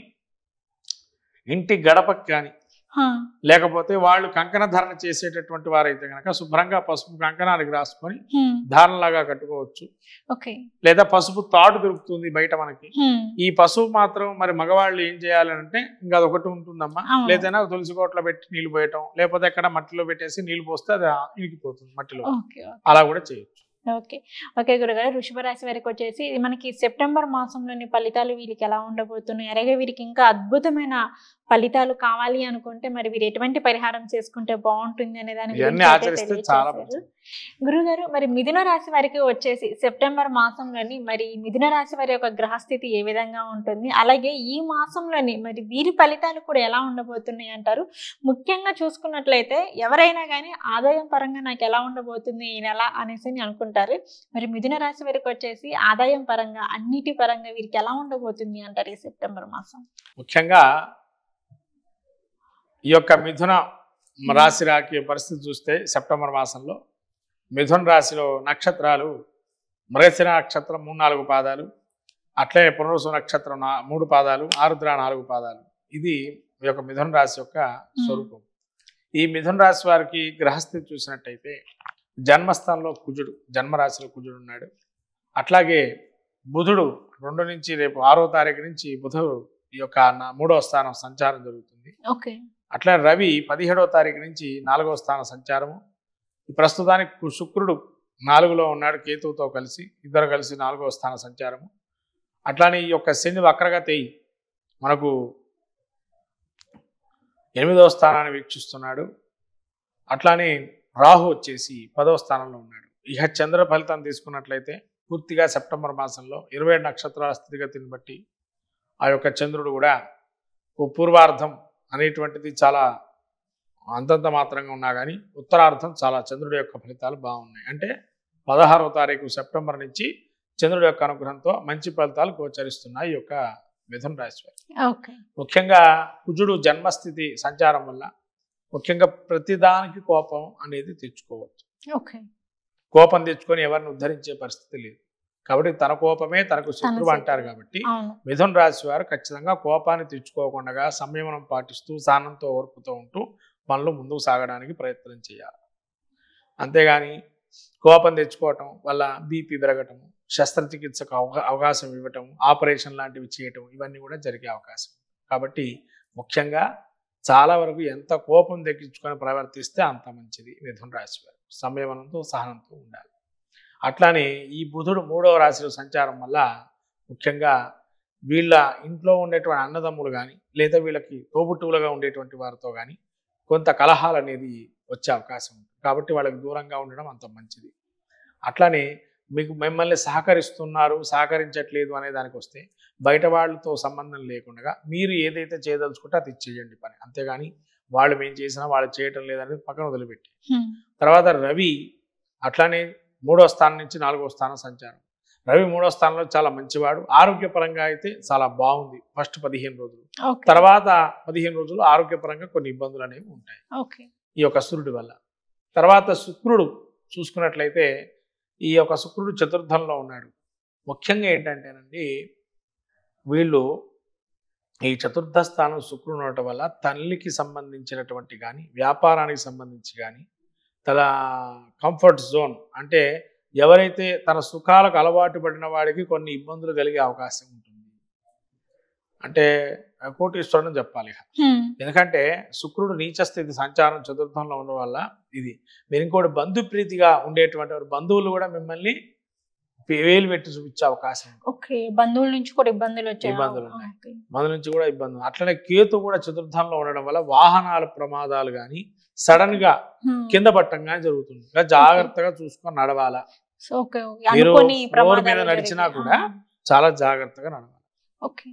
ఇంటి గడపకి కానీ, ఆ! లేకపోతే వాళ్ళు కంకణ ధారణ చేసేటటువంటి వారైతే కనుక శుభ్రంగా పసుపు కంకణానికి రాసుకొని హ్మ్. ధారణలాగా కట్టుకోవచ్చు. ఓకే. లేదా పసుపు తాడు దొరుకుతుంది బయట మనకి. హ్మ్. ఈ పసుపు మాత్రం మరి మగవాళ్ళు ఏం చేయాలి అంటే ఇంకా అదొకటి ఉంటుందమ్మా, అవును. లేదైనా తులసి కోటలో పెట్టి నీళ్లు పోయటం, లేకపోతే ఎక్కడ మట్టిలో పెట్టేసి నీళ్లు పోస్తే అది ఇనికిపోతుంది మట్టిలో, ఓకే. అలా కూడా చేయొచ్చు. ఓకే. ఓకే గురుగారు. వృషభ రాశి వారికి వచ్చేసి మనకి సెప్టెంబర్ మాసంలోని ఫలితాలు వీరికి ఎలా ఉండబోతున్నాయి? అలాగే వీరికి ఇంకా అద్భుతమైన ఫలితాలు కావాలి అనుకుంటే మరి వీరు ఎటువంటి పరిహారం చేసుకుంటే బాగుంటుంది అనే దాని ఇవన్నీ గురించి అయితే ఆచరిస్తే చాలా తెలియజేశారు. మంచిది. గురుగారు, మరి మిథున రాశి వారికి వచ్చేసి సెప్టెంబర్ మాసంలోని మరి మిథున రాశి వారి యొక్క గ్రహస్థితి ఏ విధంగా ఉంటుంది? అలాగే ఈ మాసంలోని మరి వీరి ఫలితాలు కూడా ఎలా ఉండబోతున్నాయి అంటారు? ముఖ్యంగా చూసుకున్నట్లయితే ఎవరైనా కానీ ఆదాయం పరంగా నాకు ఎలా ఉండబోతుంది ఈ నెల అనేసి అనుకుంటారు. మరి మిథున రాశి వారికి వచ్చేసి ఆదాయం పరంగా అన్నిటి పరంగా వీరికి ఎలా ఉండబోతుంది అంటారు ఈ సెప్టెంబర్ మాసం? ముఖ్యంగా ఈ యొక్క మిథున రాశి రాకి పరిస్థితి చూస్తే సెప్టెంబర్ మాసంలో మిథున రాశిలో నక్షత్రాలు మృగశిర నక్షత్రం 3-4 పాదాలు, అట్లే పునర్వసు నక్షత్రం 3 పాదాలు, ఆరుద్ర 4 పాదాలు. ఇది ఈ యొక్క మిథున రాశి యొక్క స్వరూపం. ఈ మిథున రాశి వారికి గ్రహస్థితి చూసినట్టయితే జన్మస్థానంలో కుజుడు, జన్మరాశిలో కుజుడు ఉన్నాడు. అట్లాగే బుధుడు 2 నుంచి రేపు 6వ తారీఖు నుంచి బుధుడు ఈ యొక్క 3వ స్థానం సంచారం జరుగుతుంది. ఓకే. అట్లా రవి 17వ తారీఖు నుంచి 4వ స్థాన సంచారము. ప్రస్తుతానికి శుక్రుడు 4లో ఉన్నాడు కేతువుతో కలిసి, ఇద్దరు కలిసి 4వ స్థాన సంచారము. అట్లానే ఈ యొక్క శని వక్రగతి మనకు 8వ స్థానాన్ని వీక్షిస్తున్నాడు. అట్లానే రాహు వచ్చేసి 10వ స్థానంలో ఉన్నాడు. ఇక చంద్ర ఫలితం తీసుకున్నట్లయితే పూర్తిగా సెప్టెంబర్ మాసంలో 27 నక్షత్రాల స్థితిగతిని బట్టి ఆ యొక్క చంద్రుడు కూడా పూర్వార్ధం అనేటువంటిది చాలా అంతంత మాత్రంగా ఉన్నా కానీ ఉత్తరార్ధం చాలా చంద్రుడి యొక్క ఫలితాలు బాగున్నాయి. అంటే 16వ తారీఖు సెప్టెంబర్ నుంచి చంద్రుడి యొక్క అనుగ్రహంతో మంచి ఫలితాలు గోచరిస్తున్నాయి ఈ యొక్క మిథున రాశి వారికి. ముఖ్యంగా కుజుడు జన్మస్థితి సంచారం వల్ల ముఖ్యంగా ప్రతిదానికి కోపం అనేది తెచ్చుకోవచ్చు. కోపం తెచ్చుకొని ఎవరిని ఉద్ధరించే పరిస్థితి లేదు. కాబట్టి తన కోపమే తనకు శత్రువు అంటారు. కాబట్టి మిథున రాశి వారు ఖచ్చితంగా కోపాన్ని తెచ్చుకోకుండా సంయమనం పాటిస్తూ సహనంతో ఓర్పుతో ఉంటూ పనులు ముందుకు సాగడానికి ప్రయత్నం చేయాలి. అంతేగాని కోపం తెచ్చుకోవటం వల్ల బీపీ పెరగటం, శస్త్రచికిత్సకు అవకాశం ఇవ్వటం, ఆపరేషన్ లాంటివి చేయటం ఇవన్నీ కూడా జరిగే అవకాశం. కాబట్టి ముఖ్యంగా చాలా వరకు ఎంత కోపం దక్కించుకొని ప్రవర్తిస్తే అంత మంచిది. మిథున రాశి వారు సంయమనంతో సహనంతో ఉండాలి. అట్లానే ఈ బుధుడు 3వ రాశిలో సంచారం వల్ల ముఖ్యంగా వీళ్ళ ఇంట్లో ఉండేటువంటి అన్నదమ్ములు కానీ లేదా వీళ్ళకి తోబుట్టువులుగా ఉండేటువంటి వారితో కానీ కొంత కలహాలు అనేది వచ్చే అవకాశం ఉంది. కాబట్టి వాళ్ళకి దూరంగా ఉండడం అంత మంచిది. అట్లానే మీకు మిమ్మల్ని సహకరిస్తున్నారు సహకరించట్లేదు అనే దానికి వస్తే బయట వాళ్ళతో సంబంధం లేకుండా మీరు ఏదైతే చేయదలుచుకుంటే అది చేయండి పని. అంతేగాని వాళ్ళు మేము చేసినా వాళ్ళు చేయటం లేదని పక్కన వదిలిపెట్టి. తర్వాత రవి అట్లానే 3వ స్థానం నుంచి 4వ స్థానం సంచారం. రవి 3వ స్థానంలో చాలా మంచివాడు. ఆరోగ్యపరంగా అయితే చాలా బాగుంది ఫస్ట్ 15 రోజులు. తర్వాత 15 రోజులు ఆరోగ్యపరంగా కొన్ని ఇబ్బందులు అనేవి ఉంటాయి ఈ యొక్క సూర్యుడి వల్ల. తర్వాత శుక్రుడు చూసుకున్నట్లయితే ఈ యొక్క శుక్రుడు చతుర్థంలో ఉన్నాడు. ముఖ్యంగా ఏంటంటేనండి వీళ్ళు ఈ చతుర్థ స్థానం శుక్రుడు ఉండటం వల్ల తల్లికి సంబంధించినటువంటి కానీ వ్యాపారానికి సంబంధించి కానీ తన కంఫర్ట్ జోన్ అంటే ఎవరైతే తన సుఖాలకు అలవాటు పడిన వాడికి కొన్ని ఇబ్బందులు కలిగే అవకాశం ఉంటుంది. అంటే కోటీశ్వరుడు చెప్పాలి. ఎందుకంటే శుక్రుడు నీచ స్థితి సంచారం చతుర్థంలో ఉండడం వల్ల ఇది. మీరు ఇంకోటి బంధుప్రీతిగా ఉండేటువంటి వారు బంధువులు కూడా మిమ్మల్ని వేలు పెట్టి చూపించే అవకాశం. బంధువుల నుంచి కూడా ఇబ్బందులు ఉన్నాయి. బంధువుల నుంచి కూడా ఇబ్బందులు. అట్లనే కేతు కూడా చతుర్థంలో ఉండడం వల్ల వాహనాల ప్రమాదాలు కానీ సడన్ గా కింద పట్టం కానీ జరుగుతుంది. జాగ్రత్తగా చూసుకొని నడవాలా. మీరు రోడ్డు మీద నడిచినా కూడా చాలా జాగ్రత్తగా నడవాలి.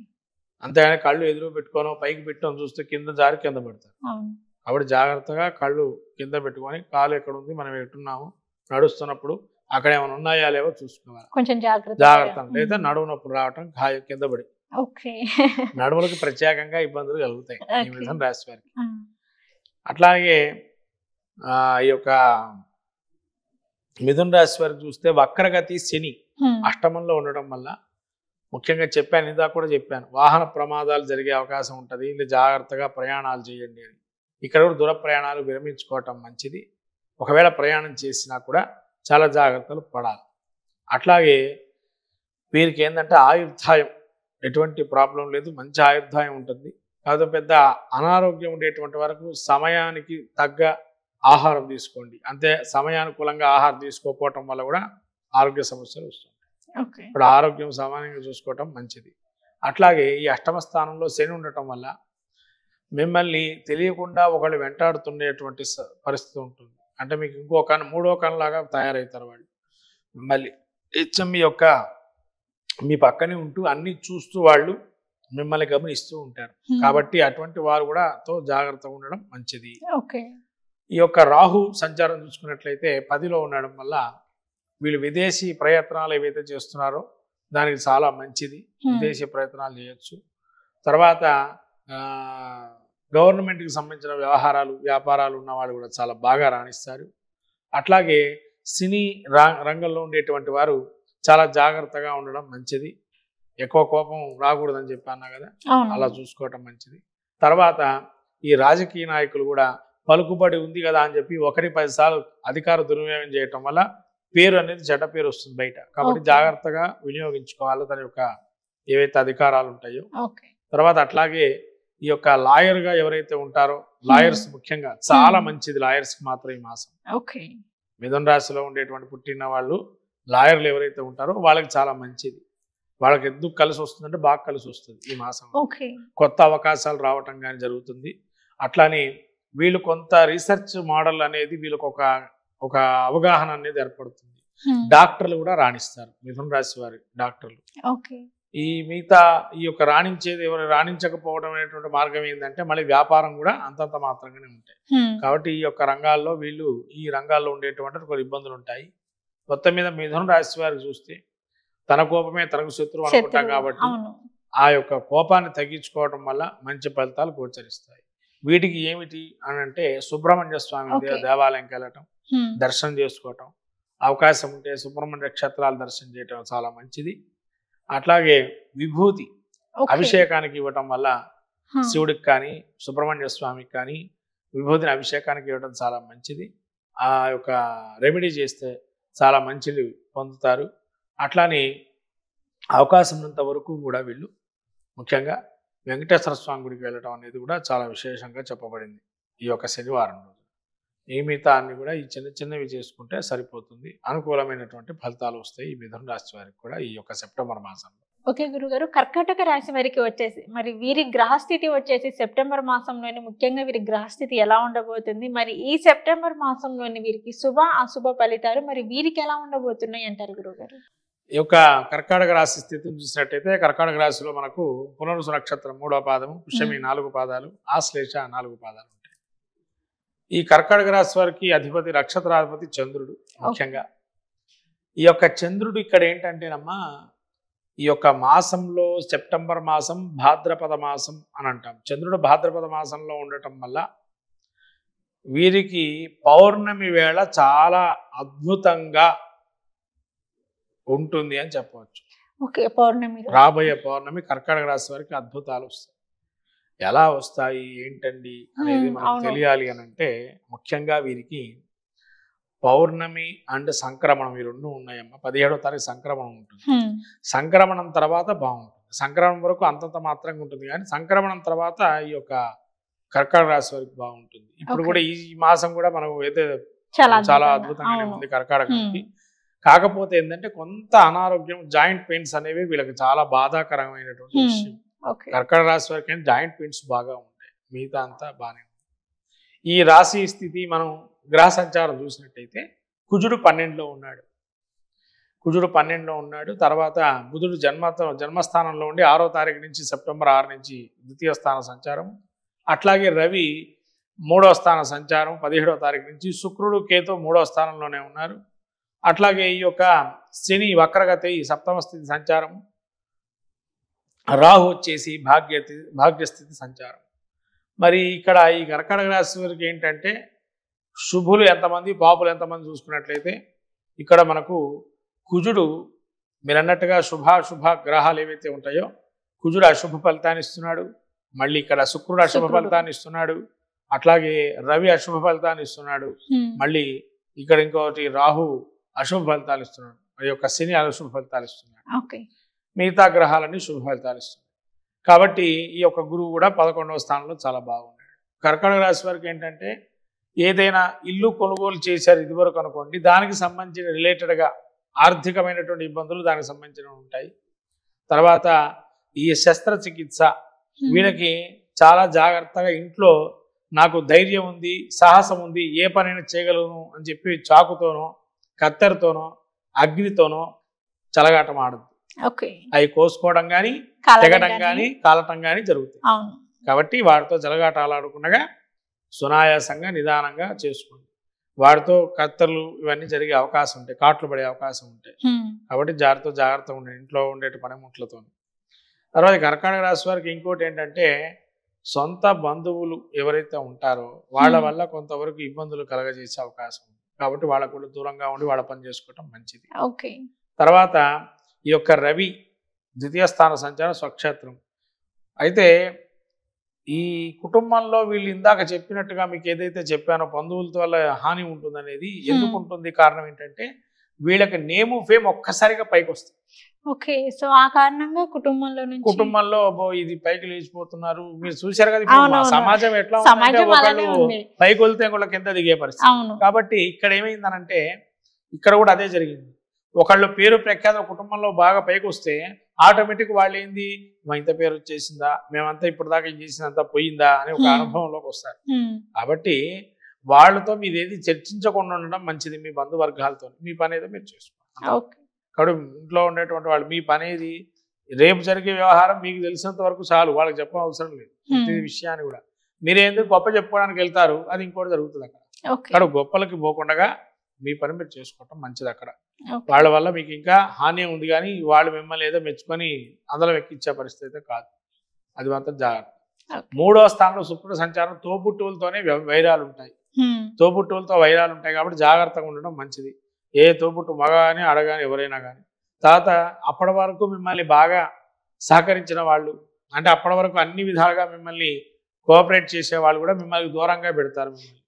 అంతేగాని కళ్ళు ఎదురు పెట్టుకోనో పైకి పెట్టుకొని చూస్తే కింద జారి కింద పడతారు. కాబట్టి జాగ్రత్తగా కళ్ళు కింద పెట్టుకొని కాలు ఎక్కడ ఉంది మనం ఎట్టున్నాము నడుస్తున్నప్పుడు అక్కడ ఏమైనా ఉన్నాయా లేవో చూసుకోవాలి. కొంచెం జాగ్రత్త. లేదా నడుము నొప్పులు రావటం కింద పడి నడుములకు ప్రత్యేకంగా ఇబ్బందులు కలుగుతాయి ఈ మిథున రాశి వారికి. అట్లాగే ఈ యొక్క మిథున రాశి వారికి చూస్తే వక్రగతి శని అష్టమంలో ఉండడం వల్ల ముఖ్యంగా చెప్పాను, ఇందా కూడా చెప్పాను, వాహన ప్రమాదాలు జరిగే అవకాశం ఉంటుంది. ఇలా జాగ్రత్తగా ప్రయాణాలు చేయండి అని. ఇక్కడ కూడా దూర ప్రయాణాలు విరమించుకోవటం మంచిది. ఒకవేళ ప్రయాణం చేసినా కూడా చాలా జాగ్రత్తలు పడాలి. అట్లాగే వీరికి ఏంటంటే ఆయుర్దాయం ఎటువంటి ప్రాబ్లం లేదు, మంచి ఆయుర్దాయం ఉంటుంది. కాదు పెద్ద అనారోగ్యం ఉండేటువంటి వరకు సమయానికి తగ్గ ఆహారం తీసుకోండి. అంతే సమయానుకూలంగా ఆహారం తీసుకోకపోవటం వల్ల కూడా ఆరోగ్య సమస్యలు వస్తుంది. ఇప్పుడు ఆరోగ్యం సామాన్యంగా చూసుకోవటం మంచిది. అట్లాగే ఈ అష్టమ స్థానంలో శని ఉండటం వల్ల మిమ్మల్ని తెలియకుండా ఒకళ్ళు వెంటాడుతుండేటువంటి పరిస్థితి ఉంటుంది. అంటే మీకు ఇంకో కన్ను మూడో కన్నులాగా తయారవుతారు వాళ్ళు. మిమ్మల్ని మీ పక్కనే ఉంటూ అన్ని చూస్తూ వాళ్ళు మిమ్మల్ని గమనిస్తూ ఉంటారు. కాబట్టి అటువంటి వారు కూడా జాగ్రత్తగా ఉండడం మంచిది. ఈ యొక్క రాహు సంచారం చూసుకున్నట్లయితే 10లో ఉండడం వల్ల వీళ్ళు విదేశీ ప్రయత్నాలు ఏవైతే చేస్తున్నారో దానికి చాలా మంచిది. విదేశీ ప్రయత్నాలు చేయొచ్చు. తర్వాత గవర్నమెంట్కి సంబంధించిన వ్యవహారాలు వ్యాపారాలు ఉన్న వాళ్ళు కూడా చాలా బాగా రాణిస్తారు. అట్లాగే సినీ రంగంలో ఉండేటువంటి వారు చాలా జాగ్రత్తగా ఉండడం మంచిది. ఎక్కువ కోపం రాకూడదని చెప్పి అన్నా కదా, అలా చూసుకోవటం మంచిది. తర్వాత ఈ రాజకీయ నాయకులు కూడా పలుకుబడి ఉంది కదా అని చెప్పి 1-10 సార్లు అధికార దుర్వినియోగం చేయటం వల్ల పేరు అనేది చెడ్డ పేరు వస్తుంది బయట. కాబట్టి జాగ్రత్తగా వినియోగించుకోవాలి తన యొక్క ఏవైతే అధికారాలు ఉంటాయో. తర్వాత అట్లాగే ఈ యొక్క లాయర్గా ఎవరైతే ఉంటారో లాయర్స్ ముఖ్యంగా చాలా మంచిది. లాయర్స్కి మాత్రం ఈ మాసం మిథున రాశిలో ఉండేటువంటి పుట్టిన వాళ్ళు లాయర్లు ఎవరైతే ఉంటారో వాళ్ళకి చాలా మంచిది. వాళ్ళకి ఎందుకు కలిసి వస్తుందంటే బాగా కలిసి వస్తుంది ఈ మాసం. కొత్త అవకాశాలు రావటం కానీ జరుగుతుంది. అట్లానే వీళ్ళు కొంత రీసెర్చ్ మోడల్ అనేది వీళ్ళకి ఒక అవగాహన అనేది ఏర్పడుతుంది. డాక్టర్లు కూడా రాణిస్తారు మిథున రాశి వారి డాక్టర్లు. ఓకే. ఈ మిగతా ఈ యొక్క రాణించేది ఎవరు రాణించకపోవడం అనేటువంటి మార్గం ఏంటంటే మళ్ళీ వ్యాపారం కూడా అంతంత మాత్రంగానే ఉంటాయి. కాబట్టి ఈ యొక్క రంగాల్లో వీళ్ళు ఈ రంగాల్లో ఉండేటువంటి కొన్ని ఇబ్బందులు ఉంటాయి. మొత్తం మీద మిథున రాశి వారికి చూస్తే తన కోపమే తనకు శత్రువు అనుకుంటాం కాబట్టి ఆ యొక్క కోపాన్ని తగ్గించుకోవడం వల్ల మంచి ఫలితాలు గోచరిస్తాయి. వీటికి ఏమిటి అని అంటే సుబ్రహ్మణ్య స్వామి దేవాలయంకి వెళ్ళటం, దర్శనం చేసుకోవటం, అవకాశం ఉంటే సుబ్రహ్మణ్య క్షేత్రాలు దర్శనం చేయటం చాలా మంచిది. అట్లాగే విభూతి అభిషేకానికి ఇవ్వటం వల్ల శివుడికి కానీ సుబ్రహ్మణ్య స్వామికి కానీ విభూతిని అభిషేకానికి ఇవ్వడం చాలా మంచిది. ఆ యొక్క రెమెడీ చేస్తే చాలా మంచిది పొందుతారు. అట్లానే అవకాశం ఉన్నంత వరకు కూడా వీళ్ళు ముఖ్యంగా వెంకటేశ్వర స్వామి గుడికి వెళ్ళటం అనేది కూడా చాలా విశేషంగా చెప్పబడింది ఈ యొక్క శనివారం రోజు. ఈ మిగతా అన్ని కూడా ఈ చిన్న చిన్నవి చేసుకుంటే సరిపోతుంది. అనుకూలమైనటువంటి ఫలితాలు వస్తాయి ఈ మిథున రాశి వారికి కూడా ఈ యొక్క సెప్టెంబర్ మాసంలో. ఓకే గురుగారు, కర్కాటక రాశి వారికి వచ్చేసి మరి వీరి గ్రహస్థితి వచ్చేసి సెప్టెంబర్ మాసంలోని ముఖ్యంగా వీరి గ్రహస్థితి ఎలా ఉండబోతుంది, మరి ఈ సెప్టెంబర్ మాసంలోని వీరికి శుభ అశుభ ఫలితాలు మరి వీరికి ఎలా ఉండబోతున్నాయి అంటారు గురుగారు? ఈ యొక్క కర్కాటక రాశి స్థితిని చూసినట్టయితే కర్కాటక రాశిలో మనకు పునరుసు నక్షత్రం 3వ పాదము, పుష్యమి 4 పాదాలు, ఆశ్లేష 4 పాదాలు ఉంటాయి. ఈ కర్కాటక రాశి వారికి అధిపతి నక్షత్రాధిపతి చంద్రుడు. ముఖ్యంగా ఈ యొక్క చంద్రుడు ఇక్కడ ఏంటంటేనమ్మా ఈ యొక్క మాసంలో సెప్టెంబర్ మాసం భాద్రపద మాసం అని అంటాం. చంద్రుడు భాద్రపద మాసంలో ఉండటం వల్ల వీరికి పౌర్ణమి వేళ చాలా అద్భుతంగా ఉంటుంది అని చెప్పవచ్చు. ఓకే, పౌర్ణమి రాబోయే పౌర్ణమి కర్కాటక రాశి వారికి అద్భుతాలు వస్తాయి. ఎలా వస్తాయి ఏంటండి అనేది మనకు తెలియాలి అని అంటే ముఖ్యంగా వీరికి పౌర్ణమి అండ్ సంక్రమణం ఈ రెండు ఉన్నాయమ్మా. 17వ తారీఖు సంక్రమణం ఉంటుంది. సంక్రమణం తర్వాత బాగుంటుంది. సంక్రమణం వరకు అంతంత మాత్రంగా ఉంటుంది, కానీ సంక్రమణం తర్వాత ఈ యొక్క కర్కాటక రాశి వారికి బాగుంటుంది. ఇప్పుడు కూడా ఈ మాసం కూడా మనకు అయితే చాలా అద్భుతంగానే ఉంది కర్కాటకానికి. కాకపోతే ఏంటంటే కొంత అనారోగ్యం, జాయింట్ పెయిన్స్ అనేవి వీళ్ళకి చాలా బాధాకరమైనటువంటి విషయం. కర్కాటక రాశి వారికి జాయింట్ పెయిన్స్ బాగా ఉంటాయి, మిగతా అంతా బాగానే ఉంది. ఈ రాశి స్థితి మనం గ్రహ సంచారం చూసినట్టయితే కుజుడు 12లో ఉన్నాడు. కుజుడు 12లో ఉన్నాడు. తర్వాత బుధుడు జన్మస్థానంలో ఉండి 6వ తారీఖు నుంచి సెప్టెంబర్ 6 నుంచి ద్వితీయ స్థాన సంచారం. అట్లాగే రవి 3వ స్థాన సంచారం 17వ తారీఖు నుంచి. శుక్రుడు కేతు 3వ స్థానంలోనే ఉన్నారు. అట్లాగే ఈ యొక్క శని వక్రగతి 7వ స్థితి సంచారం. రాహు వచ్చేసి భాగ్యస్థితి సంచారం. మరి ఇక్కడ ఈ కర్కాటక రాశి వారికి ఏంటంటే శుభులు ఎంతమంది పాపులు ఎంతమంది చూసుకున్నట్లయితే ఇక్కడ మనకు కుజుడు మీరు అన్నట్టుగా శుభాశుభ గ్రహాలు ఏవైతే ఉంటాయో కుజుడు అశుభ ఫలితాన్ని ఇస్తున్నాడు. మళ్ళీ ఇక్కడ శుక్రుడు అశుభ ఫలితాన్ని ఇస్తున్నాడు. అట్లాగే రవి అశుభ ఫలితాన్ని ఇస్తున్నాడు. మళ్ళీ ఇక్కడ ఇంకోటి రాహు అశుభ ఫలితాలు ఇస్తున్నాడు. ఈ యొక్క శని అశుభ ఫలితాలు ఇస్తున్నాడు. మిగతా గ్రహాలన్నీ శుభ ఫలితాలు ఇస్తున్నాయి. కాబట్టి ఈ యొక్క గురువు కూడా 11వ స్థానంలో చాలా బాగున్నాడు. కర్కాటక రాశి వారికి ఏంటంటే ఏదైనా ఇల్లు కొనుగోలు చేశారు ఇదివరకు అనుకోండి, దానికి సంబంధించిన రిలేటెడ్గా ఆర్థికమైనటువంటి ఇబ్బందులు దానికి సంబంధించినవి ఉంటాయి. తర్వాత ఈ శస్త్రచికిత్స వీళ్ళకి చాలా జాగ్రత్తగా ఇంట్లో నాకు ధైర్యం ఉంది, సాహసం ఉంది, ఏ పనైనా చేయగలను అని చెప్పి చాకుతోనో కత్తెరతోనో అగ్నితోనో చలగాటం ఆడదు. అవి కోసుకోవడం కానీ తెగడం కానీ కాలటం కానీ జరుగుతాయి. కాబట్టి వాటితో జలగాటాలు ఆడుకుండగా సునాయాసంగా నిదానంగా చేసుకోండి. వాటితో కత్తెరలు ఇవన్నీ జరిగే అవకాశం ఉంటాయి, కాట్లు పడే అవకాశం ఉంటాయి. కాబట్టి జాగ్రత్త ఉండే ఇంట్లో ఉండే పనిముట్లతో. తర్వాత కర్కాటక రాశి వారికి ఇంకోటి ఏంటంటే సొంత బంధువులు ఎవరైతే ఉంటారో వాళ్ళ వల్ల కొంతవరకు ఇబ్బందులు కలగజేసే అవకాశం ఉంది. కాబట్టి వాళ్ళకు కూడా దూరంగా ఉండి వాళ్ళ పని చేసుకోవటం మంచిది. తర్వాత ఈ యొక్క రవి ద్వితీయ స్థాన సంచారం స్వక్షేత్రం. అయితే ఈ కుటుంబంలో వీళ్ళు ఇందాక చెప్పినట్టుగా మీకు ఏదైతే చెప్పానో బంధువులతో వల్ల హాని ఉంటుందనేది ఎందుకు ఉంటుంది, కారణం ఏంటంటే వీళ్ళకి నేము ఫేమ్ ఒక్కసారిగా పైకి వస్తుంది. ఓకే, సో ఆ కారణంగా కుటుంబంలో ఇది పైకి లేచిపోతున్నారు. మీరు చూశారు కదా ఇప్పుడు సమాజం ఎట్లా ఉందంటే ఒకళ్ళు పైకి వెళ్తే ఒకళ్ళ కింద దిగే పరిస్థితి. కాబట్టి ఇక్కడ ఏమైందనంటే ఇక్కడ కూడా అదే జరిగింది. ఒకళ్ళు పేరు ప్రఖ్యాత కుటుంబంలో బాగా పైకి వస్తే ఆటోమేటిక్ వాళ్ళు ఏంది మా ఇంత పేరు వచ్చేసిందా, మేమంతా ఇప్పటిదాకా చేసినంత పోయిందా అని ఒక అనుభవంలోకి వస్తారు. కాబట్టి వాళ్ళతో మీరు ఏది చర్చించకుండా ఉండడం మంచిది. మీ బంధువర్గాలతో మీ పని ఏదో మీరు చేసుకోండి. కాబట్టి ఇంట్లో ఉండేటువంటి వాళ్ళు మీ పని ఏది, రేపు జరిగే వ్యవహారం మీకు తెలిసినంత వరకు చాలు, వాళ్ళకి చెప్పడం అవసరం లేదు. ప్రతి విషయాన్ని కూడా మీరేందుకు గొప్ప చెప్పుకోవడానికి వెళ్తారు, అది ఇంకోటి జరుగుతుంది అక్కడ. అక్కడ గొప్పలకి పోకుండా మీ పని మీరు చేసుకోవటం మంచిది. అక్కడ వాళ్ళ వల్ల మీకు ఇంకా హాని ఉంది, కానీ వాళ్ళు మిమ్మల్ని ఏదో మెచ్చుకొని అందులో ఎక్కించే పరిస్థితి అయితే కాదు. అది మాత్రం జాగ్రత్త. 3వ స్థానంలో శుక్రుడు సంచారం, తోబుట్టువులతోనే వైరాలు ఉంటాయి. తోబుట్టువులతో వైరాలు ఉంటాయి కాబట్టి జాగ్రత్తగా ఉండడం మంచిది. ఏ తోబుట్టు మగ కానీ అడగాని ఎవరైనా కానీ. తర్వాత అప్పటి వరకు మిమ్మల్ని బాగా సహకరించిన వాళ్ళు, అంటే అప్పటి వరకు అన్ని విధాలుగా మిమ్మల్ని కోఆపరేట్ చేసే వాళ్ళు కూడా మిమ్మల్ని దూరంగా పెడతారు. మిమ్మల్ని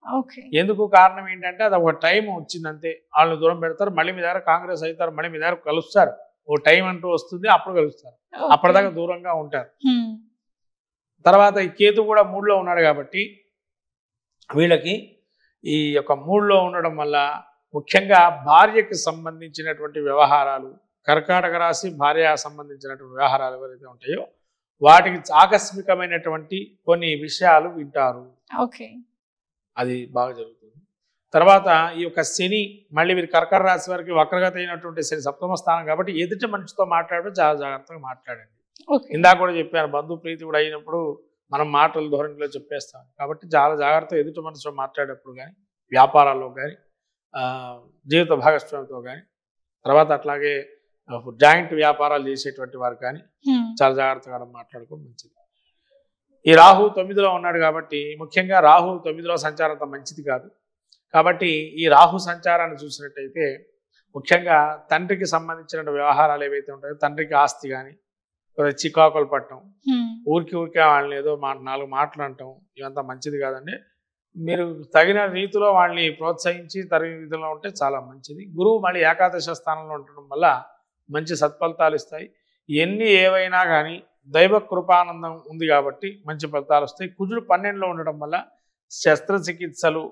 ఎందుకు కారణం ఏంటంటే అది ఒక టైం వచ్చిందంతే, వాళ్ళని దూరం పెడతారు. మళ్ళీ మీ దగ్గర కాంగ్రెస్ అవుతారు, మళ్ళీ మీ దగ్గర కలుస్తారు. ఓ టైం అంటూ వస్తుంది, అప్పుడు కలుస్తారు. అప్పటిదాకా దూరంగా ఉంటారు. తర్వాత ఈ కేతు కూడా 3లో ఉన్నాడు కాబట్టి వీళ్ళకి ఈ యొక్క 3లో ఉండడం వల్ల ముఖ్యంగా భార్యకి సంబంధించినటువంటి వ్యవహారాలు, కర్కాటక రాశి భార్య సంబంధించినటువంటి వ్యవహారాలు ఎవరైతే ఉంటాయో వాటికి ఆకస్మికమైనటువంటి కొన్ని విషయాలు వింటారు. అది బాగా జరుగుతుంది. తర్వాత ఈ యొక్క శని మళ్ళీ మీరు కర్కాటక రాశి వారికి వక్రగతి అయినటువంటి శని 7వ స్థానం కాబట్టి ఎదుటి మనిషితో మాట్లాడడం చాలా జాగ్రత్తగా మాట్లాడండి. ఇందాక కూడా చెప్పాను, బంధు ప్రీతి కూడా అయినప్పుడు మనం మాటల ధోరణిలో చెప్పేస్తాం. కాబట్టి చాలా జాగ్రత్తగా ఎదుటి మనిషితో మాట్లాడేటప్పుడు కానీ, వ్యాపారాల్లో కానీ, జీవిత భాగస్వామితో కానీ, తర్వాత అట్లాగే జాయింట్ వ్యాపారాలు చేసేటువంటి వారు కానీ చాలా జాగ్రత్తగా మాట్లాడుకోవడం మంచిది. ఈ రాహు 9లో ఉన్నాడు కాబట్టి ముఖ్యంగా రాహు 9లో సంచారం అంత మంచిది కాదు. కాబట్టి ఈ రాహు సంచారాన్ని చూసినట్టయితే ముఖ్యంగా తండ్రికి సంబంధించిన వ్యవహారాలు ఏవైతే ఉంటాయో, తండ్రికి ఆస్తి కానీ చికాకులు పట్టడం, ఊరికే వాళ్ళని ఏదో 4 మాటలు అంటాం, ఇవంతా మంచిది కాదండి. మీరు తగిన రీతిలో వాళ్ళని ప్రోత్సహించి తగిన రీతిలో ఉంటే చాలా మంచిది. గురువు మళ్ళీ ఏకాదశ స్థానంలో ఉండడం వల్ల మంచి సత్ఫలితాలు ఇస్తాయి. ఎన్ని ఏవైనా కానీ దైవ కృపానందం ఉంది కాబట్టి మంచి ఫలితాలు వస్తాయి. కుజుడు 12లో ఉండడం వల్ల శస్త్రచికిత్సలు,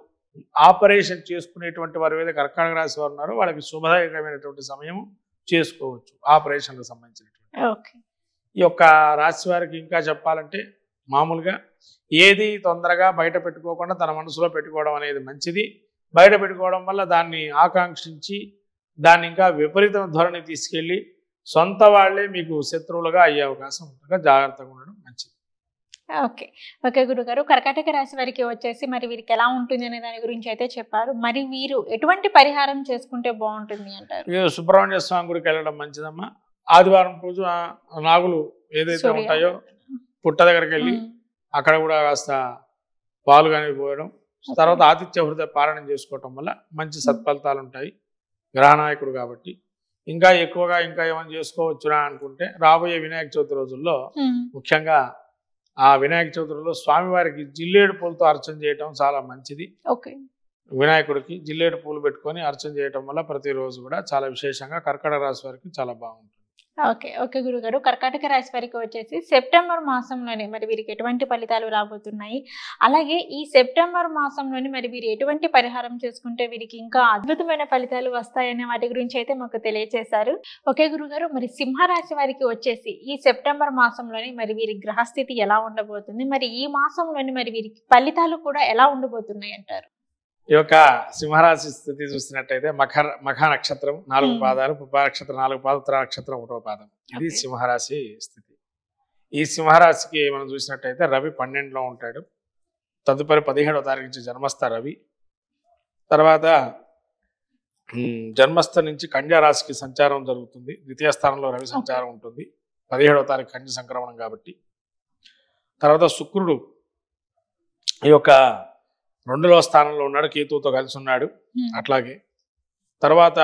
ఆపరేషన్ చేసుకునేటువంటి వారు ఏదైతే కర్కాటక రాశి వారు ఉన్నారో వాళ్ళకి శుభదాయకమైనటువంటి సమయం చేసుకోవచ్చు ఆపరేషన్లకు సంబంధించినటువంటి. ఈ యొక్క రాశి వారికి ఇంకా చెప్పాలంటే మామూలుగా ఏది తొందరగా బయట పెట్టుకోకుండా తన మనసులో పెట్టుకోవడం అనేది మంచిది. బయట పెట్టుకోవడం వల్ల దాన్ని ఆకాంక్షించి దాన్ని ఇంకా విపరీత ధోరణి తీసుకెళ్ళి సొంత వాళ్ళే మీకు శత్రువులుగా అయ్యే అవకాశం ఉంటుంది. జాగ్రత్తగా ఉండడం మంచిది. ఓకే గురుగారు, కర్కాటక రాశి వారికి వచ్చేసి మరి వీరికి ఎలా ఉంటుంది అనే దాని గురించి అయితే చెప్పారు. మరి వీరు ఎటువంటి పరిహారం చేసుకుంటే బాగుంటుంది అంటారు? సుబ్రహ్మణ్య స్వామి గుడికి వెళ్ళడం మంచిదమ్మా. ఆదివారం పూజ నాగులు ఏదైతే ఉంటాయో పుట్ట దగ్గరికి వెళ్ళి అక్కడ కూడా కాస్త పాలు కానీ పోయడం, తర్వాత ఆతిథ్య హృదయ పారాయణం చేసుకోవటం వల్ల మంచి సత్ఫలితాలు ఉంటాయి. గ్రహనాయకుడు కాబట్టి ఇంకా ఎక్కువగా ఇంకా ఏమైనా చేసుకోవచ్చునా అనుకుంటే రాబోయే వినాయక చవితి రోజుల్లో ముఖ్యంగా ఆ వినాయక చవితి రోజుల్లో స్వామివారికి జిల్లేడు పూలతో అర్చన చేయటం చాలా మంచిది. వినాయకుడికి జిల్లేడు పూలు పెట్టుకొని అర్చన చేయటం వల్ల ప్రతిరోజు కూడా చాలా విశేషంగా కర్కాటక రాశి వారికి చాలా బాగుంటుంది. ఓకే గురుగారు, కర్కాటక రాశి వారికి వచ్చేసి సెప్టెంబర్ మాసంలోనే మరి వీరికి ఎటువంటి ఫలితాలు రాబోతున్నాయి, అలాగే ఈ సెప్టెంబర్ మాసంలోని మరి వీరు ఎటువంటి పరిహారం చేసుకుంటే వీరికి ఇంకా అద్భుతమైన ఫలితాలు వస్తాయనే వాటి గురించి అయితే మాకు తెలియజేశారు. ఓకే గురుగారు, మరి సింహరాశి వారికి వచ్చేసి ఈ సెప్టెంబర్ మాసంలోని మరి వీరి గ్రహస్థితి ఎలా ఉండబోతుంది, మరి ఈ మాసంలోని మరి వీరికి ఫలితాలు కూడా ఎలా ఉండబోతున్నాయి అంటారు? ఈ యొక్క సింహరాశి స్థితి చూసినట్టయితే మఖ నక్షత్రం 4 పాదాలు, పుబ్బ నక్షత్రం 4 పాదాలు, ఉత్తర నక్షత్రం 1వ పాదం. ఇది సింహరాశి స్థితి. ఈ సింహరాశికి మనం చూసినట్టయితే రవి 12లో ఉంటాడు. తదుపరి 17వ తారీఖు నుంచి జన్మస్థ రవి, తర్వాత జన్మస్థ నుంచి కన్యా రాశికి సంచారం జరుగుతుంది. ద్వితీయ స్థానంలో రవి సంచారం ఉంటుంది. 17వ తారీఖు కన్య సంక్రమణం కాబట్టి. తర్వాత శుక్రుడు ఈ యొక్క 2వ స్థానంలో ఉన్నాడు, కేతువుతో కలిసి ఉన్నాడు. అట్లాగే తర్వాత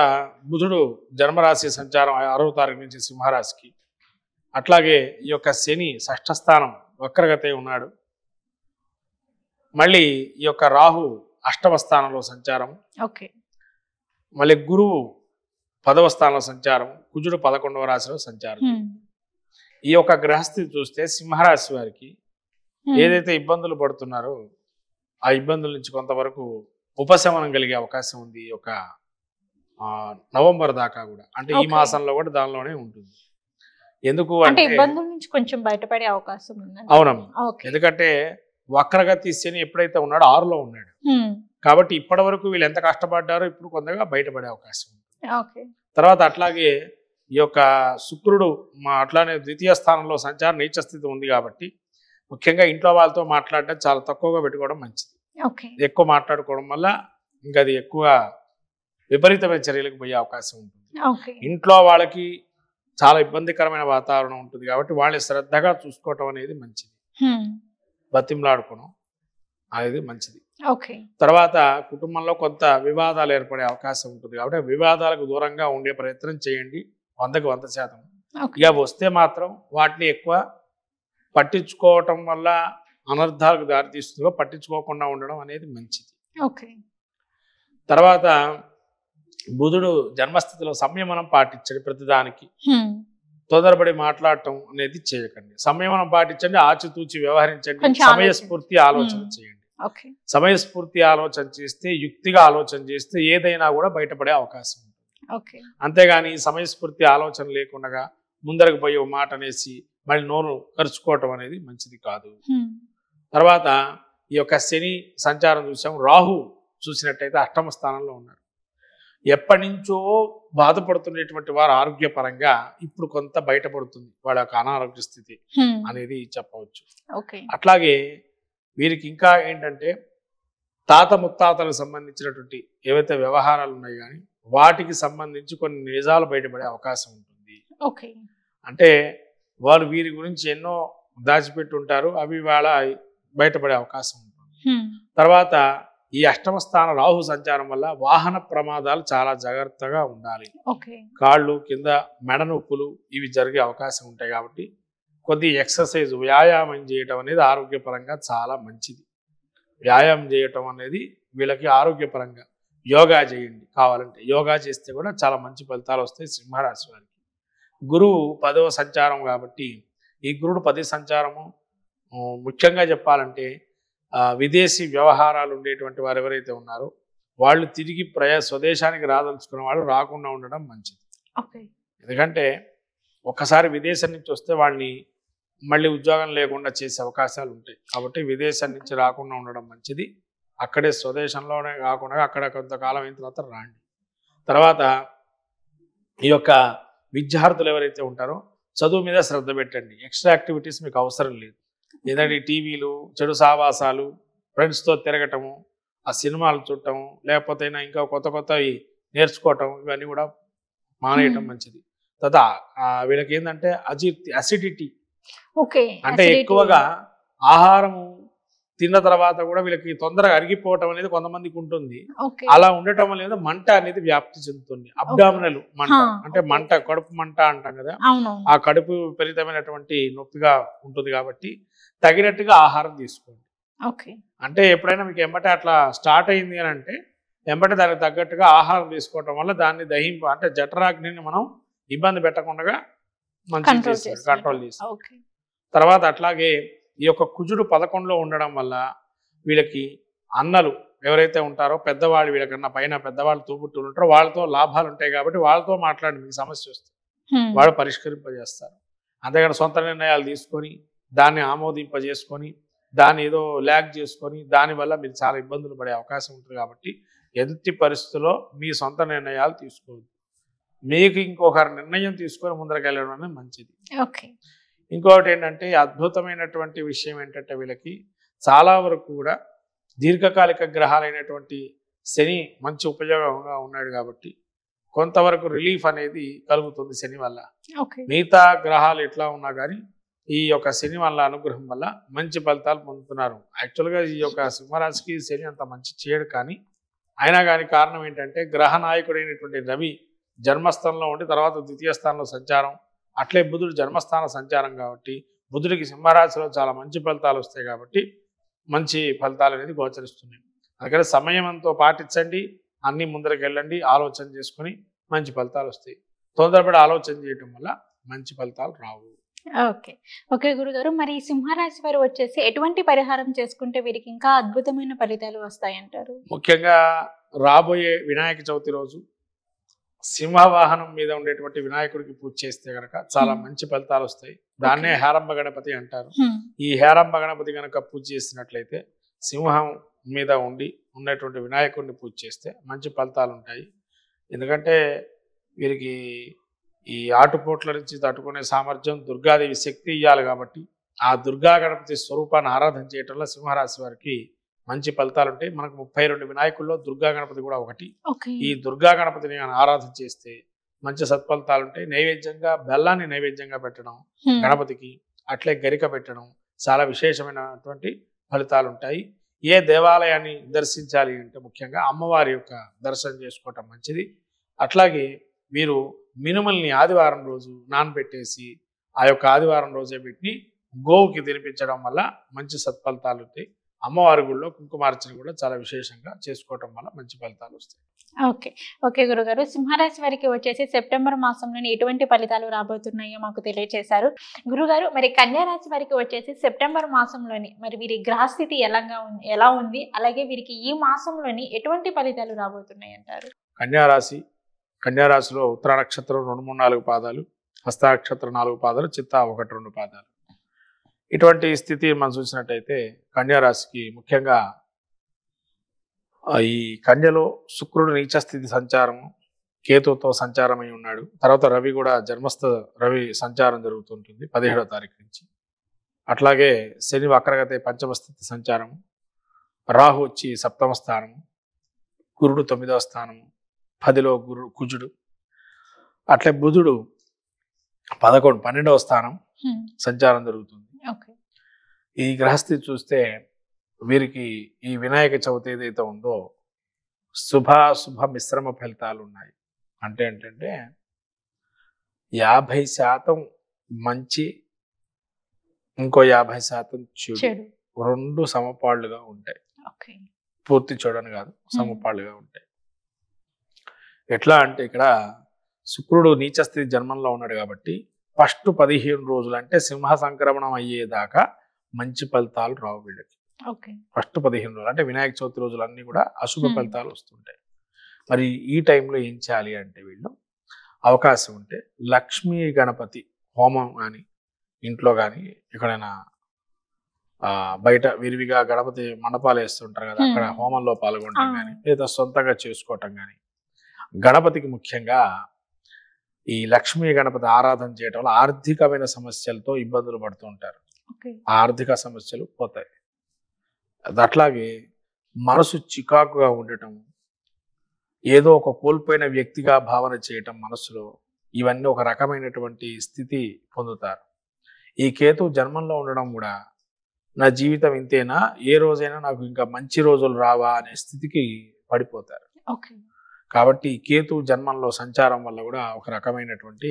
బుధుడు జన్మరాశి సంచారం 6వ తారీఖు నుంచి సింహరాశికి. అట్లాగే ఈ యొక్క శని 6వ స్థానం వక్రగతే ఉన్నాడు. మళ్ళీ ఈ యొక్క రాహు 8వ స్థానంలో సంచారం. మళ్ళీ గురువు 10వ స్థానంలో సంచారం, కుజుడు 11వ రాశిలో సంచారం. ఈ యొక్క గ్రహస్థితి చూస్తే సింహరాశి వారికి ఏదైతే ఇబ్బందులు పడుతున్నారో ఆ ఇబ్బందుల నుంచి కొంతవరకు ఉపశమనం కలిగే అవకాశం ఉంది. ఒక నవంబర్ దాకా కూడా, అంటే ఈ మాసంలో కూడా దానిలోనే ఉంటుంది. ఎందుకు అంటే అంటే ఇబ్బందుల నుంచి కొంచెం బయటపడే అవకాశం ఉందండి. అవునమ్మా, ఓకే. ఎందుకంటే వక్రగతి శని ఎప్పుడైతే ఉన్నాడో 6లో ఉన్నాడు కాబట్టి ఇప్పటి వరకు వీళ్ళు ఎంత కష్టపడ్డారో ఇప్పుడు కొంతగా బయటపడే అవకాశం ఉంది. ఓకే. తర్వాత అట్లాగే ఈ యొక్క శుక్రుడు అట్లానే ద్వితీయ స్థానంలో సంచారం నీచ స్థితి ఉంది కాబట్టి ముఖ్యంగా ఇంట్లో వాళ్ళతో మాట్లాడడం చాలా తక్కువగా పెట్టుకోవడం మంచిది. ఓకే. ఎక్కువ మాట్లాడుకోవడం వల్ల ఇంకా అది ఎక్కువ విపరీతమైన చర్యలకు పోయే అవకాశం ఉంటుంది. ఓకే. ఇంట్లో వాళ్ళకి చాలా ఇబ్బందికరమైన వాతావరణం ఉంటుంది కాబట్టి వాళ్ళని శ్రద్ధగా చూసుకోవటం అనేది మంచిది. బతిమలాడుకోవడం అనేది మంచిది. ఓకే. తర్వాత కుటుంబంలో కొంత వివాదాలు ఏర్పడే అవకాశం ఉంటుంది కాబట్టి వివాదాలకు దూరంగా ఉండే ప్రయత్నం చేయండి 100%. ఓకే. ఇక వస్తే మాత్రం వాటిని ఎక్కువ పట్టించుకోవటం వల్ల అనర్థాలకు దారితీస్తుందో పట్టించుకోకుండా ఉండడం అనేది మంచిది. ఓకే. తర్వాత బుధుడు జన్మస్థితిలో సంయమనం పాటించండి. ప్రతిదానికి తొందరపడి మాట్లాడటం అనేది చేయకండి. సంయమనం పాటించండి, ఆచితూచి వ్యవహరించండి, కొంచెం సమయస్ఫూర్తి ఆలోచన చేయండి. ఓకే. సమయస్ఫూర్తి ఆలోచన చేస్తే, యుక్తిగా ఆలోచన చేస్తే ఏదైనా కూడా బయటపడే అవకాశం ఉంటుంది. ఓకే. అంతేగాని సమయస్ఫూర్తి ఆలోచన లేకుండా ముందరకు పోయి ఒక మాట అనేసి మళ్ళీ నోరు ఖర్చుకోవటం అనేది మంచిది కాదు. తర్వాత ఈ యొక్క శని సంచారం చూసాం. రాహు చూసినట్టయితే 8వ స్థానంలో ఉన్నారు. ఎప్పటి నుంచో బాధపడుతున్నటువంటి వారు ఆరోగ్యపరంగా ఇప్పుడు కొంత బయటపడుతుంది వాళ్ళ యొక్క అనారోగ్య స్థితి అనేది చెప్పవచ్చు. ఓకే. అట్లాగే వీరికి ఇంకా ఏంటంటే తాత ముత్తాతలకు సంబంధించినటువంటి ఏవైతే వ్యవహారాలు ఉన్నాయి కానీ వాటికి సంబంధించి కొన్ని నిజాలు బయటపడే అవకాశం ఉంటుంది. ఓకే. అంటే వాళ్ళు వీరి గురించి ఎన్నో దాచిపెట్టి ఉంటారు, అవి వాళ్ళ బయటపడే అవకాశం ఉంటుంది. తర్వాత ఈ 8వ స్థానం రాహు సంచారం వల్ల వాహన ప్రమాదాలు చాలా జాగ్రత్తగా ఉండాలి. కాళ్ళు కింద మెడ నొప్పులు ఇవి జరిగే అవకాశం ఉంటాయి కాబట్టి కొద్ది ఎక్సర్సైజ్ వ్యాయామం చేయటం అనేది ఆరోగ్యపరంగా చాలా మంచిది. వ్యాయామం చేయటం అనేది వీళ్ళకి ఆరోగ్యపరంగా యోగా చేయండి. కావాలంటే యోగా చేస్తే కూడా చాలా మంచి ఫలితాలు వస్తాయి సింహరాశి వారికి. గురువు 10వ సంచారం కాబట్టి ఈ గురుడు 10 సంచారము ముఖ్యంగా చెప్పాలంటే విదేశీ వ్యవహారాలు ఉండేటువంటి వారు ఎవరైతే ఉన్నారో వాళ్ళు తిరిగి స్వదేశానికి రాదలుచుకున్న వాళ్ళు రాకుండా ఉండడం మంచిది. ఎందుకంటే ఒక్కసారి విదేశం నుంచి వస్తే వాళ్ళని మళ్ళీ ఉద్యోగం లేకుండా చేసే అవకాశాలు ఉంటాయి కాబట్టి విదేశం నుంచి రాకుండా ఉండడం మంచిది. అక్కడే స్వదేశంలోనే కాకుండా అక్కడ కొంతకాలం అయిన తర్వాత రాండి. తర్వాత ఈ యొక్క విద్యార్థులు ఎవరైతే ఉంటారో చదువు మీద శ్రద్ధ పెట్టండి. ఎక్స్ట్రా యాక్టివిటీస్ మీకు అవసరం లేదు. ఏదంటే టీవీలు, చెడు సావాసాలు, ఫ్రెండ్స్తో తిరగటము, ఆ సినిమాలు చూడటము, లేకపోతే ఇంకా కొత్తవి నేర్చుకోవటం ఇవన్నీ కూడా మానేయటం మంచిది. తర్వాత వీళ్ళకి ఏంటంటే అసిడిటీ అంటే ఎక్కువగా ఆహారము తిన్న తర్వాత కూడా వీళ్ళకి తొందరగా అరిగిపోవటం అనేది కొంతమందికి ఉంటుంది. అలా ఉండటం వల్ల మంట అనేది వ్యాప్తి చెందుతుంది. అబ్డామినల్ మంట అంటే మంట, కడుపు మంట అంటాం కదా, ఆ కడుపు విపరీతమైనటువంటి నొప్పిగా ఉంటుంది కాబట్టి తగినట్టుగా ఆహారం తీసుకోండి. అంటే ఎప్పుడైనా మీకు ఎంబటే అట్లా స్టార్ట్ అయింది అని అంటే ఎంబటే దానికి తగ్గట్టుగా ఆహారం తీసుకోవటం వల్ల దాన్ని అంటే జఠరాగ్నిని మనం ఇబ్బంది పెట్టకుండా మంచి కంట్రోల్ చేస్తాం. తర్వాత అట్లాగే ఈ యొక్క కుజుడు 11లో ఉండడం వల్ల వీళ్ళకి అన్నలు ఎవరైతే ఉంటారో పెద్దవాళ్ళు, వీళ్ళకన్నా పైన పెద్దవాళ్ళు తోబుట్టులు ఉంటారో వాళ్ళతో లాభాలు ఉంటాయి కాబట్టి వాళ్ళతో మాట్లాడి మీకు సమస్య వస్తుంది, వాళ్ళు పరిష్కరింపజేస్తారు. అంతేగాని సొంత నిర్ణయాలు తీసుకొని దాన్ని ఆమోదింపజేసుకొని దాన్ని ఏదో ల్యాగ్ చేసుకొని దానివల్ల మీరు చాలా ఇబ్బందులు పడే అవకాశం ఉంటుంది. కాబట్టి ఎట్టి పరిస్థితుల్లో మీ సొంత నిర్ణయాలు తీసుకోవద్దు. మీకు ఇంకొకరి నిర్ణయం తీసుకొని ముందరకు వెళ్ళడం అనేది మంచిది. ఇంకొకటి ఏంటంటే అద్భుతమైనటువంటి విషయం ఏంటంటే వీళ్ళకి చాలా వరకు కూడా దీర్ఘకాలిక గ్రహాలైనటువంటి శని మంచి ఉపయోగంగా ఉన్నాడు కాబట్టి కొంతవరకు రిలీఫ్ అనేది కలుగుతుంది శని వల్ల. మిగతా గ్రహాలు ఎట్లా ఉన్నా కానీ ఈ యొక్క శని వల్ల అనుగ్రహం వల్ల మంచి ఫలితాలు పొందుతున్నారు. యాక్చువల్గా ఈ యొక్క సింహరాశికి శని అంత మంచి చేయడు, కానీ అయినా కానీ కారణం ఏంటంటే గ్రహ నాయకుడైనటువంటి రవి జన్మస్థానంలో ఉండి తర్వాత ద్వితీయ స్థానంలో సంచారం, అట్లే బుధుడు జన్మస్థాన సంచారం కాబట్టి బుధుడికి సింహరాశిలో చాలా మంచి ఫలితాలు వస్తాయి కాబట్టి మంచి ఫలితాలు అనేది గోచరిస్తున్నాయి. అందుకని సమయంతో పాటించండి, అన్ని ముందరికి వెళ్ళండి, ఆలోచన చేసుకుని మంచి ఫలితాలు వస్తాయి. తొందరపడి ఆలోచన చేయటం వల్ల మంచి ఫలితాలు రావు. ఓకే గురుగారు, మరి సింహరాశి వారు వచ్చేసి ఎటువంటి పరిహారం చేసుకుంటే వీరికి ఇంకా అద్భుతమైన ఫలితాలు వస్తాయంటారు? ముఖ్యంగా రాబోయే వినాయక చవితి రోజు సింహవాహనం మీద ఉండేటువంటి వినాయకుడికి పూజ చేస్తే గనక చాలా మంచి ఫలితాలు వస్తాయి. దాన్నే హేరంబ గణపతి అంటారు. ఈ హేరంబ గణపతి గనక పూజ చేసినట్లయితే సింహం మీద ఉన్నటువంటి వినాయకుడిని పూజ చేస్తే మంచి ఫలితాలు ఉంటాయి. ఎందుకంటే వీరికి ఈ ఆటుపోట్ల నుంచి తట్టుకునే సామర్థ్యం దుర్గాదేవి శక్తి ఇవ్వాలి కాబట్టి ఆ దుర్గా గణపతి స్వరూపాన్ని ఆరాధన చేయటంలో సింహరాశి వారికి మంచి ఫలితాలు ఉంటాయి. మనకు 32 వినాయకుల్లో దుర్గా గణపతి కూడా ఒకటి. ఈ దుర్గా గణపతిని ఆరాధన చేస్తే మంచి సత్ఫలితాలు ఉంటాయి. నైవేద్యంగా బెల్లాన్ని నైవేద్యంగా పెట్టడం గణపతికి, అట్లే గరిక పెట్టడం చాలా విశేషమైనటువంటి ఫలితాలు ఉంటాయి. ఏ దేవాలయాన్ని దర్శించాలి అంటే ముఖ్యంగా అమ్మవారి యొక్క దర్శనం చేసుకోవటం మంచిది. అట్లాగే మీరు మినుముల్ని ఆదివారం రోజు నానబెట్టేసి ఆ యొక్క ఆదివారం రోజే పెట్టి గోవుకి తినిపించడం వల్ల మంచి సత్ఫలితాలు ఉంటాయి. అమ్మవారి గుడిలో కుంకుమార్చన కూడా చాలా విశేషంగా చేసుకోవటం వల్ల మంచి ఫలితాలు వస్తాయి. ఓకే గురుగారు, సింహరాశి వారికి వచ్చేసి సెప్టెంబర్ మాసంలోని ఎటువంటి ఫలితాలు రాబోతున్నాయో మాకు తెలియజేశారు. గురుగారు, మరి కన్యా రాశి వారికి వచ్చేసి సెప్టెంబర్ మాసంలోని మరి వీరి గ్రహస్థితి ఎలా ఉంది, అలాగే వీరికి ఈ మాసంలోని ఎటువంటి ఫలితాలు రాబోతున్నాయి అంటారు? కన్యారాశిలో ఉత్తర నక్షత్రం 2, 3, 4 పాదాలు, హస్త నక్షత్రం 4 పాదాలు, చిత్త 1, 2 పాదాలు. ఇటువంటి స్థితి మనం చూసినట్టయితే కన్యారాశికి ముఖ్యంగా ఈ కన్యలో శుక్రుడు నీచ స్థితి సంచారము, కేతుతో సంచారమై ఉన్నాడు. తర్వాత రవి కూడా జన్మస్థ రవి సంచారం జరుగుతుంటుంది 17వ తారీఖు నుంచి. అట్లాగే శని వక్రగతే పంచమ స్థితి సంచారము, రాహు వచ్చి 7వ స్థానము, గురుడు 9వ స్థానము, 10లో కుజుడు, అట్లే బుధుడు 12వ స్థానం సంచారం జరుగుతుంది. ఈ గ్రహస్థితి చూస్తే వీరికి ఈ వినాయక చవితి ఏదైతే ఉందో శుభ మిశ్రమ ఫలితాలు ఉన్నాయి. అంటే ఏంటంటే 50% మంచి, ఇంకో 50% చెడు, రెండు సమపాళ్ళుగా ఉంటాయి. పూర్తి చెడని కాదు, సమపాళ్ళుగా ఉంటాయి. ఎట్లా అంటే ఇక్కడ శుక్రుడు నీచస్థితి జన్మంలో ఉన్నాడు కాబట్టి ఫస్ట్ 15 రోజులు అంటే సింహ సంక్రమణం అయ్యేదాకా మంచి ఫలితాలు రావు వీళ్ళకి. ఫస్ట్ 15 రోజులు అంటే వినాయక చవితి రోజులు అన్నీ కూడా అశుభ ఫలితాలు వస్తుంటాయి. మరి ఈ టైంలో ఏం చేయాలి అంటే వీళ్ళు అవకాశం ఉంటే లక్ష్మీ గణపతి హోమం కానీ ఇంట్లో కానీ ఎక్కడైనా బయట విరివిగా గణపతి మండపాలు వేస్తుంటారు కదా, అక్కడ హోమంలో పాల్గొనడం కానీ లేదా సొంతంగా చేసుకోవటం కానీ, గణపతికి ముఖ్యంగా ఈ లక్ష్మీ గణపతి ఆరాధన చేయటం వల్ల ఆర్థికమైన సమస్యలతో ఇబ్బందులు పడుతూ ఉంటారు. ఆర్థిక సమస్యలు పోతాయి. అట్లాగే మనసు చికాకుగా ఉండటం, ఏదో ఒక కోల్పోయిన వ్యక్తిగా భావన చేయటం మనసులో, ఇవన్నీ ఒక రకమైనటువంటి స్థితి పొందుతారు. ఈ కేతు జన్మంలో ఉండడం కూడా నా జీవితం ఇంతేనా, ఏ రోజైనా నాకు ఇంకా మంచి రోజులు రావా అనే స్థితికి పడిపోతారు. కాబట్టి కేతు జన్మంలో సంచారం వల్ల కూడా ఒక రకమైనటువంటి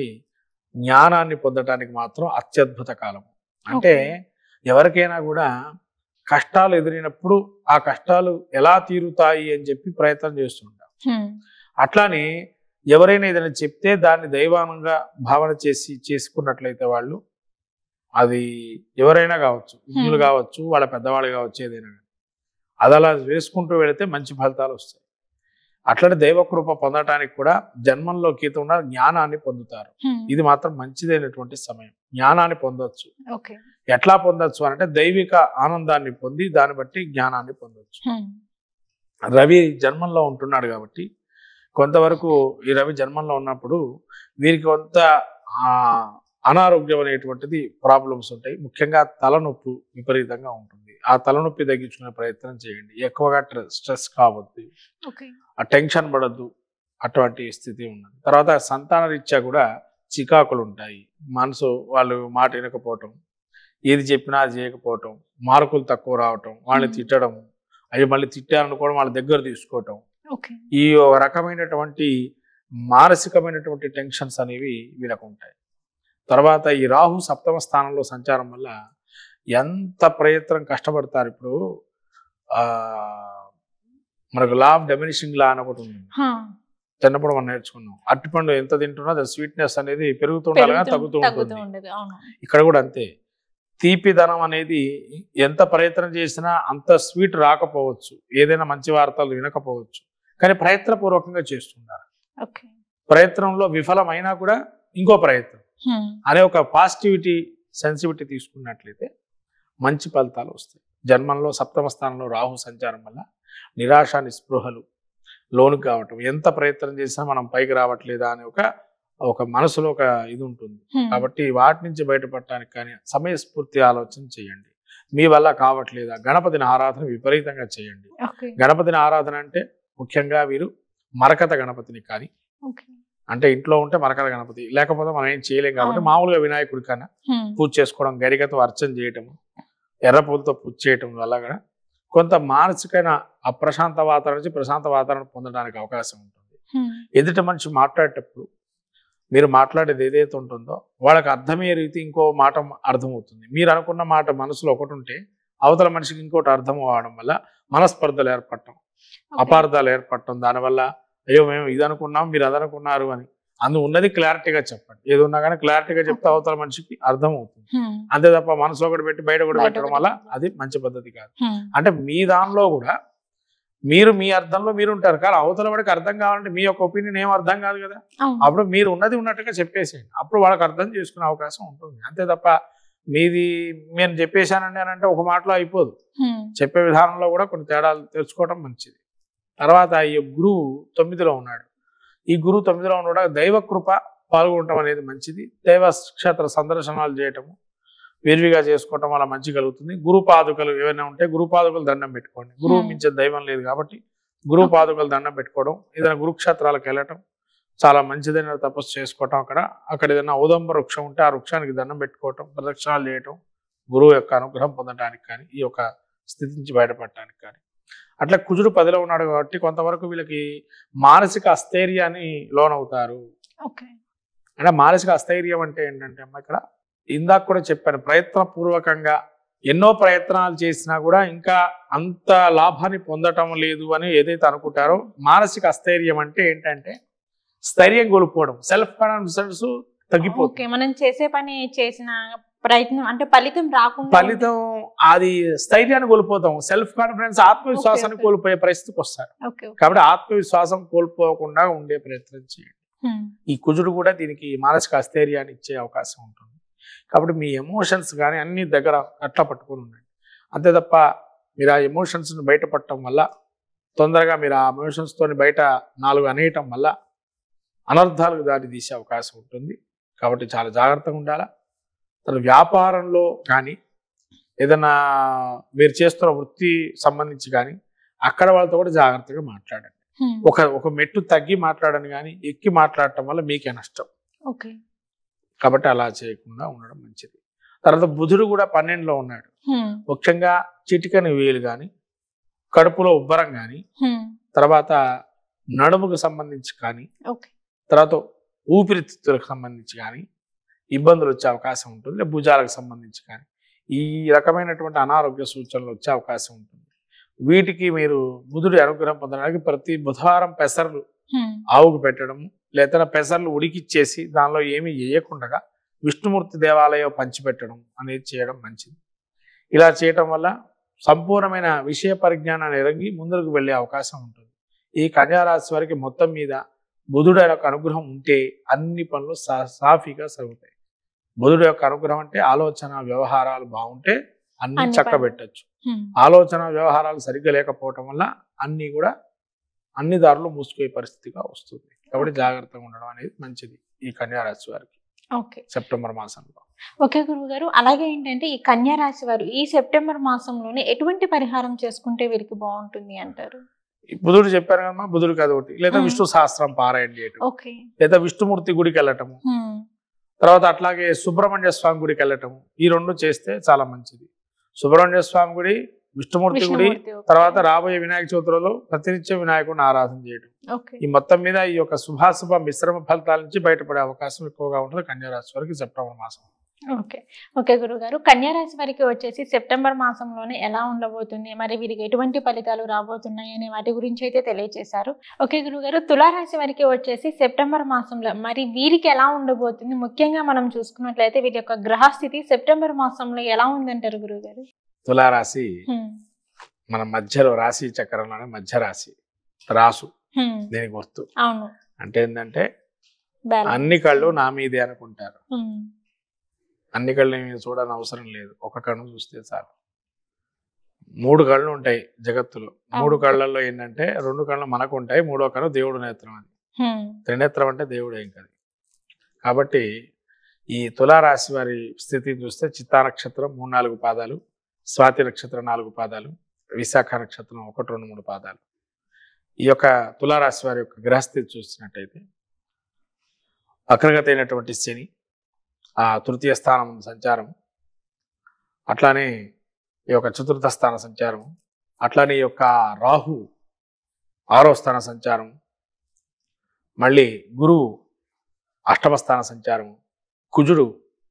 జ్ఞానాన్ని పొందటానికి మాత్రం అత్యద్భుత కాలం. అంటే ఎవరికైనా కూడా కష్టాలు ఎదురైనప్పుడు ఆ కష్టాలు ఎలా తీరుతాయి అని చెప్పి ప్రయత్నం చేస్తుంటాం. అట్లానే ఎవరైనా ఏదైనా చెప్తే దాన్ని దైవానంగా భావన చేసుకున్నట్లయితే వాళ్ళు, అది ఎవరైనా కావచ్చు, విజ్ఞులు కావచ్చు, వాళ్ళ పెద్దవాళ్ళు కావచ్చు, ఏదైనా అది అలా వేసుకుంటూ వెళితే మంచి ఫలితాలు వస్తాయి. అట్లనే దైవకృప పొందటానికి కూడా జన్మంలో కేతు ఉన్న జ్ఞానాన్ని పొందుతారు. ఇది మాత్రం మంచిదైనటువంటి సమయం. జ్ఞానాన్ని పొందొచ్చు. ఎట్లా పొందొచ్చు అంటే దైవిక ఆనందాన్ని పొంది దాన్ని బట్టి జ్ఞానాన్ని పొందొచ్చు. రవి జన్మంలో ఉంటున్నాడు కాబట్టి కొంతవరకు ఈ రవి జన్మంలో ఉన్నప్పుడు వీరికి కొంత అనారోగ్యం అనేటువంటిది ప్రాబ్లమ్స్ ఉంటాయి. ముఖ్యంగా తలనొప్పి విపరీతంగా ఉంటుంది. ఆ తలనొప్పి తగ్గించుకునే ప్రయత్నం చేయండి. ఎక్కువగా స్ట్రెస్ కావద్దు, ఆ టెన్షన్ పడద్దు, అటువంటి స్థితి ఉన్నది. తర్వాత సంతాన రీత్యా కూడా చికాకులు ఉంటాయి. మనసు వాళ్ళు మాట వినకపోవటం, ఏది చెప్పినా అది చేయకపోవటం, మార్కులు తక్కువ రావటం, వాళ్ళని తిట్టడం, అవి మళ్ళీ తిట్టారనుకోవడం, వాళ్ళ దగ్గర తీసుకోవటం, ఈ ఒక రకమైనటువంటి మానసికమైనటువంటి టెన్షన్స్ అనేవి వీళ్ళకు ఉంటాయి. తర్వాత ఈ రాహు 7వ స్థానంలో సంచారం వల్ల ఎంత ప్రయత్నం కష్టపడతారు. ఇప్పుడు మనకు లా ఆఫ్ డెమినిషింగ్ లా అని ఒకటి ఉంది, చిన్నప్పుడు మనం నేర్చుకున్నాం. అరటిపండు ఎంత తింటున్నా దాని స్వీట్నెస్ అనేది పెరుగుతుండాలి కానీ తగ్గుతూ ఉంటుంది. ఇక్కడ కూడా అంతే. తీపిదనం అనేది ఎంత ప్రయత్నం చేసినా అంత స్వీట్ రాకపోవచ్చు, ఏదైనా మంచి వార్తలు వినకపోవచ్చు, కానీ ప్రయత్నపూర్వకంగా చేస్తున్నారు. ప్రయత్నంలో విఫలమైనా కూడా ఇంకో ప్రయత్నం అనే ఒక పాజిటివిటీ సెన్సిటివిటీ తీసుకున్నట్లయితే మంచి ఫలితాలు వస్తాయి. జన్మంలో సప్తమ స్థానంలో రాహు సంచారం వల్ల నిరాశ నిస్పృహలు లోనుకు కావటం, ఎంత ప్రయత్నం చేసినా మనం పైకి రావట్లేదా అనే ఒక మనసులో ఒక ఇది ఉంటుంది. కాబట్టి వాటి నుంచి బయటపడటానికి కానీ సమయస్ఫూర్తి ఆలోచన చేయండి. మీ వల్ల కావట్లేదా, గణపతిని ఆరాధన విపరీతంగా చేయండి. గణపతిని ఆరాధన అంటే ముఖ్యంగా వీరు మరకత గణపతిని కానీ, అంటే ఇంట్లో ఉంటే మరకత గణపతి, లేకపోతే మనం ఏం చేయలేం కాబట్టి మామూలుగా వినాయకుడి కన్నా పూజ చేసుకోవడం, గరికతో అర్చన చేయటము, ఎర్ర పూలతో పూజ చేయటం వల్ల కూడా కొంత మానసికమైన అప్రశాంత వాతావరణం నుంచి ప్రశాంత వాతావరణం పొందడానికి అవకాశం ఉంటుంది. ఎదుటి మనిషి మాట్లాడేటప్పుడు మీరు మాట్లాడేది ఏదైతే ఉంటుందో వాళ్ళకి అర్థమయ్యే రీతి ఇంకో మాట అర్థమవుతుంది. మీరు అనుకున్న మాట మనసులో ఒకటి ఉంటే అవతల మనిషికి ఇంకోటి అర్థం అవ్వడం వల్ల మనస్పర్ధలు ఏర్పడటం, అపార్థాలు ఏర్పడటం, దానివల్ల అయ్యో మేము ఇది అనుకున్నాం మీరు అది అనుకున్నారు అని ఉన్నది క్లారిటీగా చెప్పండి. ఏది ఉన్నా కానీ క్లారిటీగా చెప్తే అవతల మనిషికి అర్థం అవుతుంది. అంతే తప్ప మనసులో ఒకటి పెట్టి బయట కూడా పెట్టడం వల్ల అది మంచి పద్ధతి కాదు. అంటే మీ దానిలో కూడా మీరు మీ అర్థంలో మీరు ఉంటారు, కానీ అవతల వాడికి అర్థం కావాలంటే మీ యొక్క ఒపీనియన్ ఏం అర్థం కాదు కదా. అప్పుడు మీరు ఉన్నది ఉన్నట్టుగా చెప్పేసేయండి, అప్పుడు వాళ్ళకి అర్థం చేసుకునే అవకాశం ఉంటుంది. అంతే తప్ప మీది నేను చెప్పేశానండి అని అంటే ఒక మాటలో అయిపోదు. చెప్పే విధానంలో కూడా కొన్ని తేడాలు తెలుసుకోవడం మంచిది. తర్వాత ఈ గురువు 9లో ఉన్నాడు. ఈ గురువు 9లో ఉన్న దైవ కృప పాల్గొనడం అనేది మంచిది. దైవ క్షేత్ర సందర్శనాలు చేయటము విరివిగా చేసుకోవటం వల్ల మంచి కలుగుతుంది. గురు పాదుకలు ఏమైనా ఉంటే గురు పాదుకలు దండం పెట్టుకోండి. గురువు మించే దైవం లేదు కాబట్టి గురు పాదుకలు దండం పెట్టుకోవడం, ఏదైనా గురుక్షేత్రాలకు వెళ్ళటం చాలా మంచిదైన తపస్సు చేసుకోవటం, అక్కడ ఏదైనా ఔదంబ వృక్షం ఉంటే ఆ వృక్షానికి దండం పెట్టుకోవటం, ప్రదక్షిణాలు చేయటం, గురువు యొక్క అనుగ్రహం పొందడానికి కానీ ఈ యొక్క స్థితి నుంచి బయటపడటానికి కానీ. అట్లా కుజుడు 10లో ఉన్నాడు కాబట్టి కొంతవరకు వీళ్ళకి మానసిక అస్థైర్యాన్ని లోనవుతారు. అంటే మానసిక అస్థైర్యం అంటే ఏంటంటే అమ్మ, ఇక్కడ ఇందాక కూడా చెప్పాను, ప్రయత్నపూర్వకంగా ఎన్నో ప్రయత్నాలు చేసినా కూడా ఇంకా అంత లాభాన్ని పొందటం లేదు అని ఏదైతే అనుకుంటారో, మానసిక అస్థైర్యం అంటే ఏంటంటే స్థైర్యం కోల్పోవడం, సెల్ఫ్ కాన్ఫిడెన్స్ తగ్గిపోతుంది. మనం చేసే పని చేసిన ప్రయత్నం అంటే ఫలితం అది స్థైర్యాన్ని కోల్పోతాం, సెల్ఫ్ కాన్ఫిడెన్స్ ఆత్మవిశ్వాసాన్ని కోల్పోయే పరిస్థితికి వస్తారు. కాబట్టి ఆత్మవిశ్వాసం కోల్పోకుండా ఉండే ప్రయత్నం చేయండి. ఈ కుజుడు కూడా దీనికి మానసిక అస్థైర్యాన్ని ఇచ్చే అవకాశం ఉంటుంది. కాబట్టి మీ ఎమోషన్స్ కానీ అన్ని దగ్గర అట్లా పట్టుకొని ఉండండి. అంతే తప్ప మీరు ఆ ఎమోషన్స్ని బయటపడటం వల్ల, తొందరగా మీరు ఆ ఎమోషన్స్తో బయట 4 అనేయటం వల్ల అనర్థాలకు దారి తీసే అవకాశం ఉంటుంది. కాబట్టి చాలా జాగ్రత్తగా ఉండాలా. వ్యాపారంలో కానీ ఏదైనా మీరు చేస్తున్న వృత్తి సంబంధించి కానీ అక్కడ వాళ్ళతో కూడా జాగ్రత్తగా మాట్లాడండి. ఒక మెట్టు తగ్గి మాట్లాడండి, కానీ ఎక్కి మాట్లాడటం వల్ల మీకే నష్టం. కాబట్టి అలా చేయకుండా ఉండడం మంచిది. తర్వాత బుధుడు కూడా 12లో ఉన్నాడు. ముఖ్యంగా చిటికని వేలు కానీ, కడుపులో ఉబ్బరం కానీ, తర్వాత నడుముకు సంబంధించి కానీ, తర్వాత ఊపిరితిత్తులకు సంబంధించి కానీ ఇబ్బందులు వచ్చే అవకాశం ఉంటుంది. భుజాలకు సంబంధించి కానీ ఈ రకమైనటువంటి అనారోగ్య సూచనలు వచ్చే అవకాశం ఉంటుంది. వీటికి మీరు బుధుడి అనుగ్రహం పొందడానికి ప్రతి బుధవారం పెసర్లు ఆవుకు పెట్టడం, లేదా పెసర్లు ఉడికిచ్చేసి దానిలో ఏమీ వేయకుండా విష్ణుమూర్తి దేవాలయం పంచిపెట్టడం అనేది చేయడం మంచిది. ఇలా చేయటం వల్ల సంపూర్ణమైన విషయ పరిజ్ఞానాన్ని ఎరంగి ముందుకు వెళ్ళే అవకాశం ఉంటుంది. ఈ కన్యారాశి వారికి మొత్తం మీద బుధుడు యొక్క అనుగ్రహం ఉంటే అన్ని పనులు సాఫీగా సాగుతాయి. బుధుడు యొక్క అనుగ్రహం అంటే ఆలోచన వ్యవహారాలు బాగుంటే అన్ని చక్కబెట్టచ్చు. ఆలోచన వ్యవహారాలు సరిగ్గా లేకపోవటం వల్ల అన్ని దారులు మూసుకునే పరిస్థితిగా వస్తుంది. కాబట్టి జాగ్రత్తగా ఉండడం అనేది మంచిది ఈ కన్యారాశి వారికి సెప్టెంబర్ మాసంలో. ఓకే గురువు గారు, అలాగే ఏంటంటే ఈ కన్యారాశి వారు ఈ సెప్టెంబర్ మాసంలోనే ఎటువంటి పరిహారం చేసుకుంటే వీరికి బాగుంటుంది అంటారు? బుధుడు చెప్పారు కదమ్మా, బుధుడికి అదొకటి, లేదా విష్ణు సహస్రం పారాయణ చేయటం, లేదా విష్ణుమూర్తి గుడికి వెళ్ళటము, తర్వాత అట్లాగే సుబ్రహ్మణ్య స్వామి గుడికి వెళ్ళటము, ఈ 2 చేస్తే చాలా మంచిది. సుబ్రహ్మణ్య స్వామి గుడి, విష్ణుమూర్తి గుడి, తర్వాత రాబోయే వినాయక చవితిలో ప్రతినిత్యం వినాయకుడిని ఆరాధన చేయడం. ఈ మొత్తం మీద ఈ యొక్క శుభాశుభ మిశ్రమ ఫలితాల నుంచి బయటపడే అవకాశం ఎక్కువగా ఉంటుంది కన్యారాశి వారికి సెప్టెంబర్ మాసం. ఓకే గురువు గారు, కన్యారాశి వారికి వచ్చేసి సెప్టెంబర్ మాసంలోనే ఎలా ఉండబోతుంది, మరి వీరికి ఎటువంటి ఫలితాలు రాబోతున్నాయి అనే వాటి గురించి అయితే తెలియజేశారు. ఓకే గురువు గారు, తులారాశి వారికి వచ్చేసి సెప్టెంబర్ మాసంలో మరి వీరికి ఎలా ఉండబోతుంది, ముఖ్యంగా మనం చూసుకున్నట్లయితే వీరి యొక్క గ్రహస్థితి సెప్టెంబర్ మాసంలో ఎలా ఉందంటారు గురువు గారు? తులారాశి మన మధ్యలో రాశి చక్రంలోనే మధ్య రాశి, రాసు దీనికి గుర్తు. అవును, అంటే ఏంటంటే Balance. అన్ని కళ్ళు నా మీదే అనుకుంటారు. అన్ని కళ్ళు నేను చూడని అవసరం లేదు, ఒక కన్ను చూస్తే చాలు. 3 కళ్ళు ఉంటాయి జగత్తులో. 3 కళ్ళల్లో ఏంటంటే 2 కళ్ళు మనకు ఉంటాయి, 3వ కన్ను దేవుడు నేత్రం. అది త్రినేత్రం అంటే దేవుడే ఇంకది. కాబట్టి ఈ తులారాశి వారి స్థితిని చూస్తే చిత్తా నక్షత్రం 3-4 పాదాలు, స్వాతి నక్షత్రం 4 పాదాలు, విశాఖ నక్షత్రం 1-2-3 పాదాలు. ఈ యొక్క తులారాశి వారి యొక్క గ్రహస్థితి చూసినట్టయితే అగ్రగతి అయినటువంటి శని ఆ తృతీయ స్థానం సంచారం, అట్లానే ఈ యొక్క చతుర్థ స్థాన సంచారం, అట్లానే ఈ యొక్క రాహు 6వ స్థాన సంచారం, మళ్ళీ గురువు 8వ స్థాన సంచారము, కుజుడు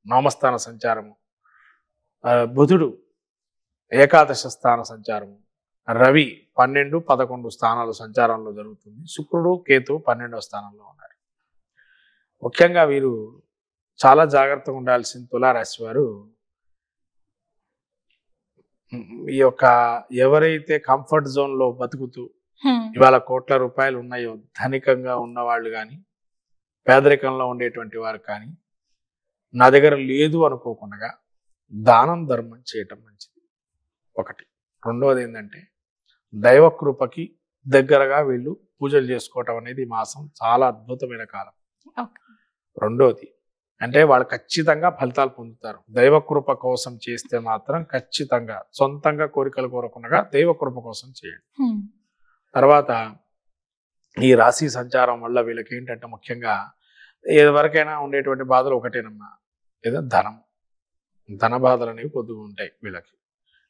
9వ స్థాన సంచారము, బుధుడు ఏకాదశ స్థాన సంచారము, రవి 12-11 స్థానాలు సంచారంలో జరుగుతుంది, శుక్రుడు కేతు 12వ స్థానంలో ఉన్నారు. ముఖ్యంగా వీరు చాలా జాగ్రత్తగా ఉండాల్సిన తులారాశి వారు ఈ యొక్క ఎవరైతే కంఫర్ట్ జోన్లో బతుకుతూ ఇవాళ కోట్ల రూపాయలు ఉన్నాయో, ధనికంగా ఉన్నవాళ్ళు కానీ పేదరికంలో ఉండేటువంటి వారు కానీ నా దగ్గర లేదు అనుకోకుండా దానం ధర్మం చేయటం మంచిది ఒకటి. రెండవది ఏంటంటే దైవకృపకి దగ్గరగా వీళ్ళు పూజలు చేసుకోవటం అనేది ఈ మాసం చాలా అద్భుతమైన కాలం. రెండోది అంటే వాళ్ళు ఖచ్చితంగా ఫలితాలు పొందుతారు. దైవకృప కోసం చేస్తే మాత్రం ఖచ్చితంగా, సొంతంగా కోరికలు కోరకుండా దైవకృప కోసం చేయండి. తర్వాత ఈ రాశి సంచారం వల్ల వీళ్ళకి ఏంటంటే ముఖ్యంగా ఎవరికైనా ఉండేటువంటి బాధలు ఒకటేనమ్మా, ఏదో ధన బాధలు అనేవి కొద్దిగా ఉంటాయి వీళ్ళకి.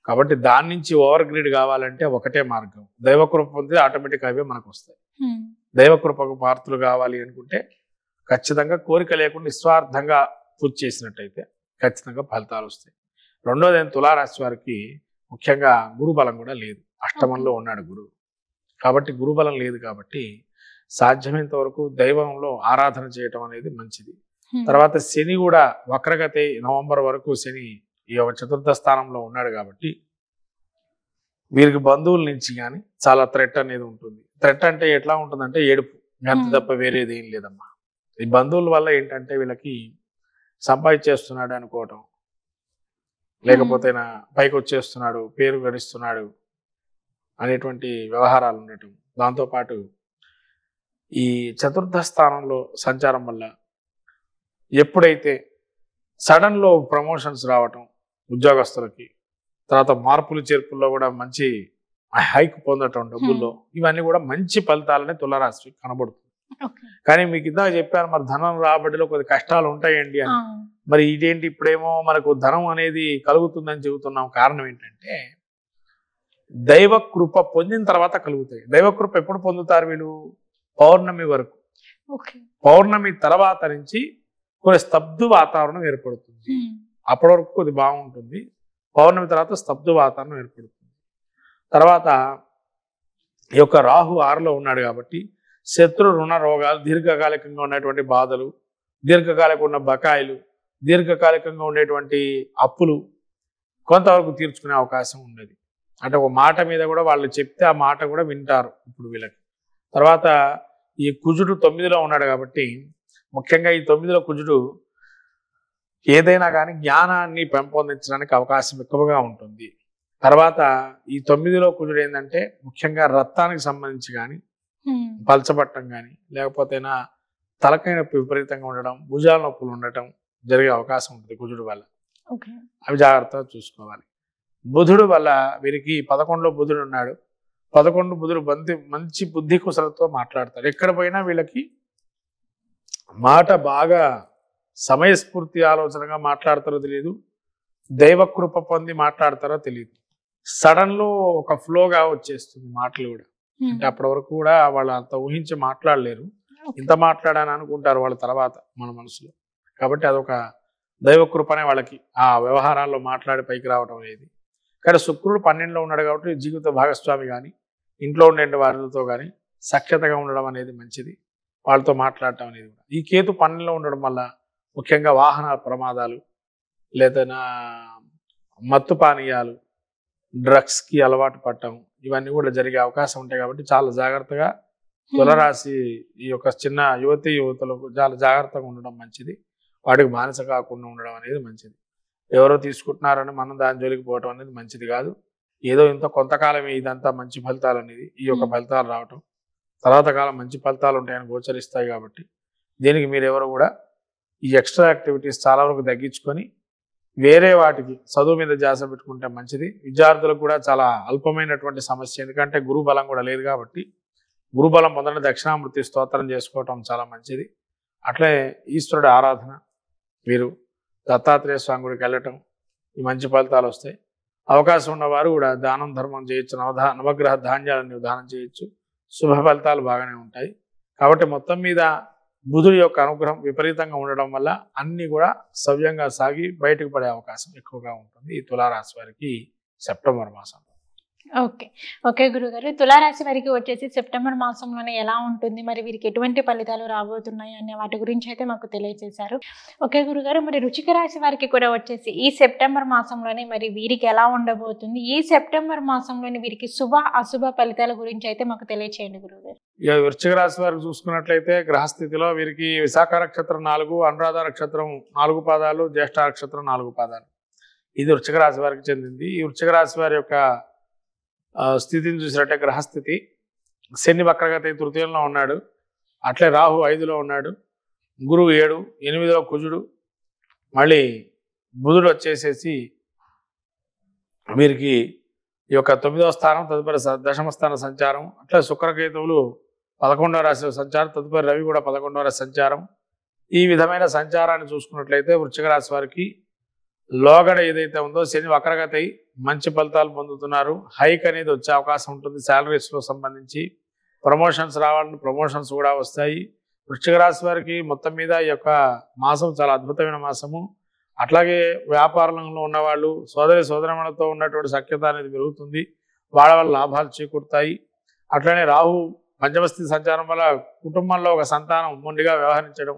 కాబట్టి దాని నుంచి ఓవర్ గ్రీడ్ కావాలంటే ఒకటే మార్గం, దైవకృప పొందితే ఆటోమేటిక్ అవే మనకు వస్తాయి. దైవకృపకు పాత్రలు కావాలి అనుకుంటే ఖచ్చితంగా కోరిక లేకుండా నిస్వార్థంగా పూజ చేసినట్టయితే ఖచ్చితంగా ఫలితాలు వస్తాయి. రెండోది తులారాశి వారికి ముఖ్యంగా గురుబలం కూడా లేదు, అష్టమంలో ఉన్నాడు గురువు. కాబట్టి గురుబలం లేదు కాబట్టి సాధ్యమైనంత వరకు దైవంలో ఆరాధన చేయటం అనేది మంచిది. తర్వాత శని కూడా వక్రగతి నవంబర్ వరకు శని ఈ చతుర్థ స్థానంలో ఉన్నాడు కాబట్టి వీరికి బంధువుల నుంచి కానీ చాలా థ్రెట్ అనేది ఉంటుంది. థ్రెట్ అంటే ఎట్లా ఉంటుందంటే ఏడుపు, అంత తప్ప వేరేది ఏం లేదమ్మా. ఈ బంధువుల వల్ల ఏంటంటే వీళ్ళకి సంపాదించేస్తున్నాడు అనుకోవటం, లేకపోతే పైకి వచ్చేస్తున్నాడు, పేరు గడిస్తున్నాడు అనేటువంటి వ్యవహారాలు ఉండటం. దాంతోపాటు ఈ చతుర్థ స్థానంలో సంచారం వల్ల ఎప్పుడైతే సడన్లో ప్రమోషన్స్ రావటం ఉద్యోగస్తులకి, తర్వాత మార్పులు చేర్పుల్లో కూడా మంచి హైక్ పొందటం డబ్బుల్లో, ఇవన్నీ కూడా మంచి ఫలితాలని తులారాశి కనబడుతుంది. కానీ మీకు ఇందాక చెప్పాను మరి ధనం రాబడిలో కొద్ది కష్టాలు ఉంటాయండి అని. మరి ఇదేంటి ఇప్పుడేమో మనకు ధనం అనేది కలుగుతుందని చెబుతున్నాం. కారణం ఏంటంటే దైవకృప పొందిన తర్వాత కలుగుతాయి. దైవకృప ఎప్పుడు పొందుతారు వీళ్ళు? పౌర్ణమి వరకు. పౌర్ణమి తర్వాత నుంచి కొన్ని స్తబ్దు వాతావరణం ఏర్పడుతుంది. అప్పటి వరకు కొద్ది బాగుంటుంది, పౌర్ణమి తర్వాత స్తబ్దు వాతావరణం ఏర్పడుతుంది. తర్వాత ఈ యొక్క రాహు 6లో ఉన్నాడు కాబట్టి శత్రు రుణ రోగాలు, దీర్ఘకాలికంగా ఉన్నటువంటి బాధలు, దీర్ఘకాలిక ఉన్న బకాయిలు, దీర్ఘకాలికంగా ఉండేటువంటి అప్పులు కొంతవరకు తీర్చుకునే అవకాశం ఉండేది. అంటే ఒక మాట మీద కూడా వాళ్ళు చెప్తే ఆ మాట కూడా వింటారు ఇప్పుడు వీళ్ళకి. తర్వాత ఈ కుజుడు 9లో ఉన్నాడు కాబట్టి ముఖ్యంగా ఈ 9లో కుజుడు ఏదైనా కానీ జ్ఞానాన్ని పెంపొందించడానికి అవకాశం ఎక్కువగా ఉంటుంది. తర్వాత ఈ 9లో కుజుడు ఏంటంటే ముఖ్యంగా రక్తానికి సంబంధించి కానీ పలచబట్టం కానీ, లేకపోతే తలకాయ నొప్పి విపరీతంగా ఉండడం, భుజాల నొప్పులు ఉండటం జరిగే అవకాశం ఉంటుంది కుజుడు వల్ల. అవి జాగ్రత్తగా చూసుకోవాలి. బుధుడు వల్ల వీరికి 11లో బుధుడు ఉన్నాడు. 11 బుధుడు మంచి బుద్ధి కుశలతో మాట్లాడతారు. ఎక్కడ పోయినా వీళ్ళకి మాట బాగా సమయస్ఫూర్తి ఆలోచనగా మాట్లాడతారో తెలియదు, దైవకృప పొంది మాట్లాడతారో తెలియదు. సడన్లో ఒక ఫ్లోగా వచ్చేస్తుంది మాటలు కూడా. అంటే అప్పటి వరకు కూడా వాళ్ళు అంత ఊహించి మాట్లాడలేరు, ఇంత మాట్లాడాలని అనుకుంటారు వాళ్ళ తర్వాత మన మనసులో. కాబట్టి అదొక దైవకృపనే వాళ్ళకి ఆ వ్యవహారాల్లో మాట్లాడి పైకి రావడం అనేది. కానీ శుక్రుడు 12లో ఉన్నాడు కాబట్టి జీవిత భాగస్వామి కానీ ఇంట్లో ఉండే వారితో కానీ సఖ్యతగా ఉండడం అనేది మంచిది, వాళ్ళతో మాట్లాడటం అనేది కూడా. ఈ కేతు 12లో ఉండడం వల్ల ముఖ్యంగా వాహన ప్రమాదాలు, లేదా మత్తు పానీయాలు, డ్రగ్స్కి అలవాటు పడటం, ఇవన్నీ కూడా జరిగే అవకాశం ఉంటాయి. కాబట్టి చాలా జాగ్రత్తగా తులరాశి ఈ యొక్క చిన్న యువతి యువతులకు చాలా జాగ్రత్తగా ఉండడం మంచిది. వాటికి బానిస కాకుండా ఉండడం అనేది మంచిది. ఎవరో తీసుకుంటున్నారని మనం దాని జోలికి పోవడం అనేది మంచిది కాదు. ఏదో ఇంత కొంతకాలమే ఇదంతా మంచి ఫలితాలు అనేది ఈ యొక్క ఫలితాలు రావటం, తర్వాత కాలం మంచి ఫలితాలు ఉంటాయని గోచరిస్తాయి. కాబట్టి దీనికి మీరు ఎవరు కూడా ఈ ఎక్స్ట్రా యాక్టివిటీస్ చాలా వరకు తగ్గించుకొని వేరే వాటికి చదువు మీద ధ్యాస పెట్టుకుంటే మంచిది. విద్యార్థులకు కూడా చాలా అల్పమైనటువంటి సమస్య, ఎందుకంటే గురు బలం కూడా లేదు. కాబట్టి గురుబలం పొందడం దక్షిణామూర్తి స్తోత్రం చేసుకోవటం చాలా మంచిది. అట్లే ఈశ్వరుడి ఆరాధన, మీరు దత్తాత్రేయ స్వామి గుడికి వెళ్ళటం, ఈ మంచి ఫలితాలు వస్తాయి. అవకాశం ఉన్నవారు కూడా దానం ధర్మం చేయొచ్చు, నవగ్రహ ధాన్యాలను దానం చేయొచ్చు, శుభ ఫలితాలు బాగానే ఉంటాయి. కాబట్టి మొత్తం మీద బుధుడి యొక్క అనుగ్రహం విపరీతంగా ఉండడం వల్ల అన్నీ కూడా సవ్యంగా సాగి బయటకు పడే అవకాశం ఎక్కువగా ఉంటుంది ఈ తులారాశి వారికి సెప్టెంబర్ మాసం. ఓకే గురుగారు, తులారాశి వారికి వచ్చేసి సెప్టెంబర్ మాసంలోనే ఎలా ఉంటుంది, మరి వీరికి ఎటువంటి ఫలితాలు రాబోతున్నాయి అనే వాటి గురించి అయితే మాకు తెలియజేశారు. ఓకే గురుగారు, మరి వృశ్చిక రాశి వారికి కూడా వచ్చేసి ఈ సెప్టెంబర్ మాసంలోనే మరి వీరికి ఎలా ఉండబోతుంది, ఈ సెప్టెంబర్ మాసంలోని వీరికి శుభ అశుభ ఫలితాల గురించి అయితే మాకు తెలియచేయండి గురుగారు. ఇక వృశ్చిక రాశి వారికి చూసుకున్నట్లయితే గ్రహస్థితిలో వీరికి విశాఖ నక్షత్రం 4, అనురాధ నక్షత్రం 4 పాదాలు, జ్యేష్ఠ నక్షత్రం 4 పాదాలు, ఇది వృశ్చిక రాశి వారికి చెందింది. ఈ వృశ్చిక రాశి వారి యొక్క స్థితిని చూసినట్టే గ్రహస్థితి, శని వక్రగతి తృతీయంలో ఉన్నాడు, అట్లే రాహు 5లో ఉన్నాడు, గురువు 7, 8లో కుజుడు, మళ్ళీ బుధుడు వచ్చేసేసి వీరికి ఈ యొక్క 9వ స్థానం, తదుపరి దశమ స్థాన సంచారం, అట్లా శుక్రకేతువులు 11వ రాశిలో సంచారం, తదుపరి రవి కూడా 11వ రాశి సంచారం. ఈ విధమైన సంచారాన్ని చూసుకున్నట్లయితే వృశ్చిక రాశి వారికి లోగడ ఏదైతే ఉందో శని వక్రగతి మంచి ఫలితాలు పొందుతున్నారు. హైక్ అనేది వచ్చే అవకాశం ఉంటుంది. శాలరీస్లో సంబంధించి ప్రమోషన్స్ రావాలని ప్రమోషన్స్ కూడా వస్తాయి. వృశ్చిక రాశి వారికి మొత్తం మీద ఈ యొక్క మాసం చాలా అద్భుతమైన మాసము. అట్లాగే వ్యాపార రంగంలో ఉన్నవాళ్ళు సోదరమణులతో ఉన్నటువంటి సఖ్యత అనేది పెరుగుతుంది, వాళ్ళ వల్ల లాభాలు చేకూరుతాయి. అట్లనే రాహు పంచమస్థితి సంచారం వల్ల కుటుంబంలో ఒక సంతానం మొండిగా వ్యవహరించడం,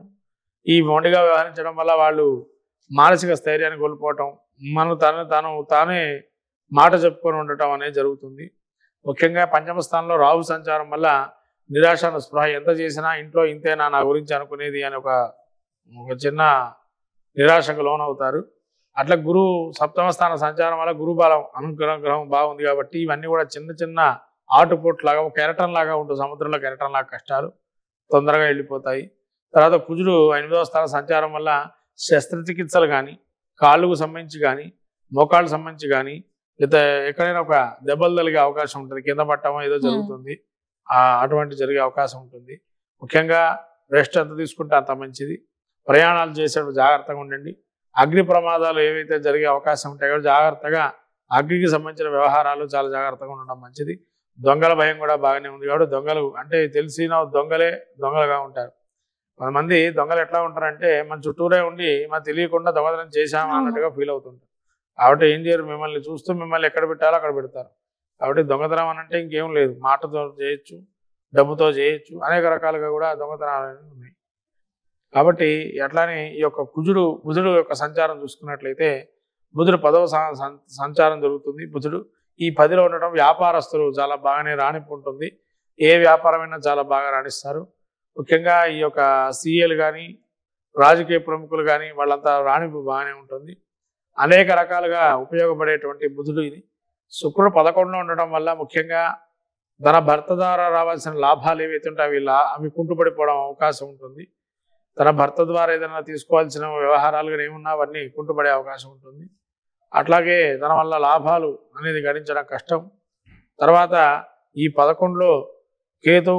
ఈ మొండిగా వ్యవహరించడం వల్ల వాళ్ళు మానసిక స్థైర్యాన్ని కోల్పోవటం, తానే మాట చెప్పుకొని ఉండటం అనేది జరుగుతుంది. ముఖ్యంగా పంచమ స్థానంలో రాహు సంచారం వల్ల నిరాశ స్పృహ, ఎంత చేసినా ఇంట్లో ఇంతేనా నా గురించి అనుకునేది అని ఒక చిన్న నిరాశకు లోనవుతారు. అట్లా గురువు సప్తమ స్థాన సంచారం వల్ల గురుబలం అనుగ్రహం బాగుంది. కాబట్టి ఇవన్నీ కూడా చిన్న చిన్న ఆటుపోట్ లాగా, ఒక కెరటం లాగా ఉంటుంది, సముద్రంలో కెరటం లాగా కష్టాలు తొందరగా వెళ్ళిపోతాయి. తర్వాత కుజుడు 8వ స్థాన సంచారం వల్ల శస్త్రచికిత్సలు కానీ, కాళ్ళకు సంబంధించి కానీ, మోకాళ్ళకు సంబంధించి కానీ, లేదా ఎక్కడైనా ఒక దెబ్బలు తగిలే అవకాశం ఉంటుంది, కింద పట్టమో ఏదో జరుగుతుంది, అటువంటి జరిగే అవకాశం ఉంటుంది. ముఖ్యంగా రెస్ట్ ఎంత తీసుకుంటే అంత మంచిది. ప్రయాణాలు చేసేటప్పుడు జాగ్రత్తగా ఉండండి. అగ్ని ప్రమాదాలు ఏవైతే జరిగే అవకాశం ఉంటాయో జాగ్రత్తగా, అగ్నికి సంబంధించిన వ్యవహారాలు చాలా జాగ్రత్తగా ఉండడం మంచిది. దొంగల భయం కూడా బాగానే ఉంది. కాబట్టి దొంగలు అంటే తెలిసిన దొంగలుగా ఉంటారు. కొంతమంది దొంగలు ఎట్లా ఉంటారంటే మన చుట్టూరే ఉండి మనం తెలియకుండా దొంగతనం చేశామా అన్నట్టుగా ఫీల్ అవుతుంటారు. కాబట్టి ఏం చేయరు, మిమ్మల్ని చూస్తూ మిమ్మల్ని ఎక్కడ పెట్టాలో అక్కడ పెడతారు. కాబట్టి దొంగతనం అని అంటే ఇంకేం లేదు, మాటతో చేయొచ్చు, డబ్బుతో చేయొచ్చు, అనేక రకాలుగా కూడా దొంగతనాలు అనేవి ఉన్నాయి. కాబట్టి అట్లానే ఈ యొక్క బుధుడు యొక్క సంచారం చూసుకున్నట్లయితే బుధుడు 10వ సంచారం జరుగుతుంది. బుధుడు ఈ 10లో ఉండటం వ్యాపారస్తులు చాలా బాగానే రాణింపు ఉంటుంది. ఏ వ్యాపారమైనా చాలా బాగా రాణిస్తారు. ముఖ్యంగా ఈ యొక్క సీఏలు కానీ, రాజకీయ ప్రముఖులు కానీ వాళ్ళంతా రాణింపు బాగానే ఉంటుంది. అనేక రకాలుగా ఉపయోగపడేటువంటి బుధుడు ఇది. శుక్రుడు 11లో ఉండడం వల్ల ముఖ్యంగా తన భర్త ద్వారా రావాల్సిన లాభాలు ఏవైతే ఉంటాయో అవి కుంటుపడిపోవడం అవకాశం ఉంటుంది. తన భర్త ద్వారా ఏదైనా తీసుకోవాల్సిన వ్యవహారాలు కానీ ఏమున్నా అవన్నీ కుంటుపడే అవకాశం ఉంటుంది. అట్లాగే తన వల్ల లాభాలు అనేది గణించడం కష్టం. తర్వాత ఈ 11లో కేతు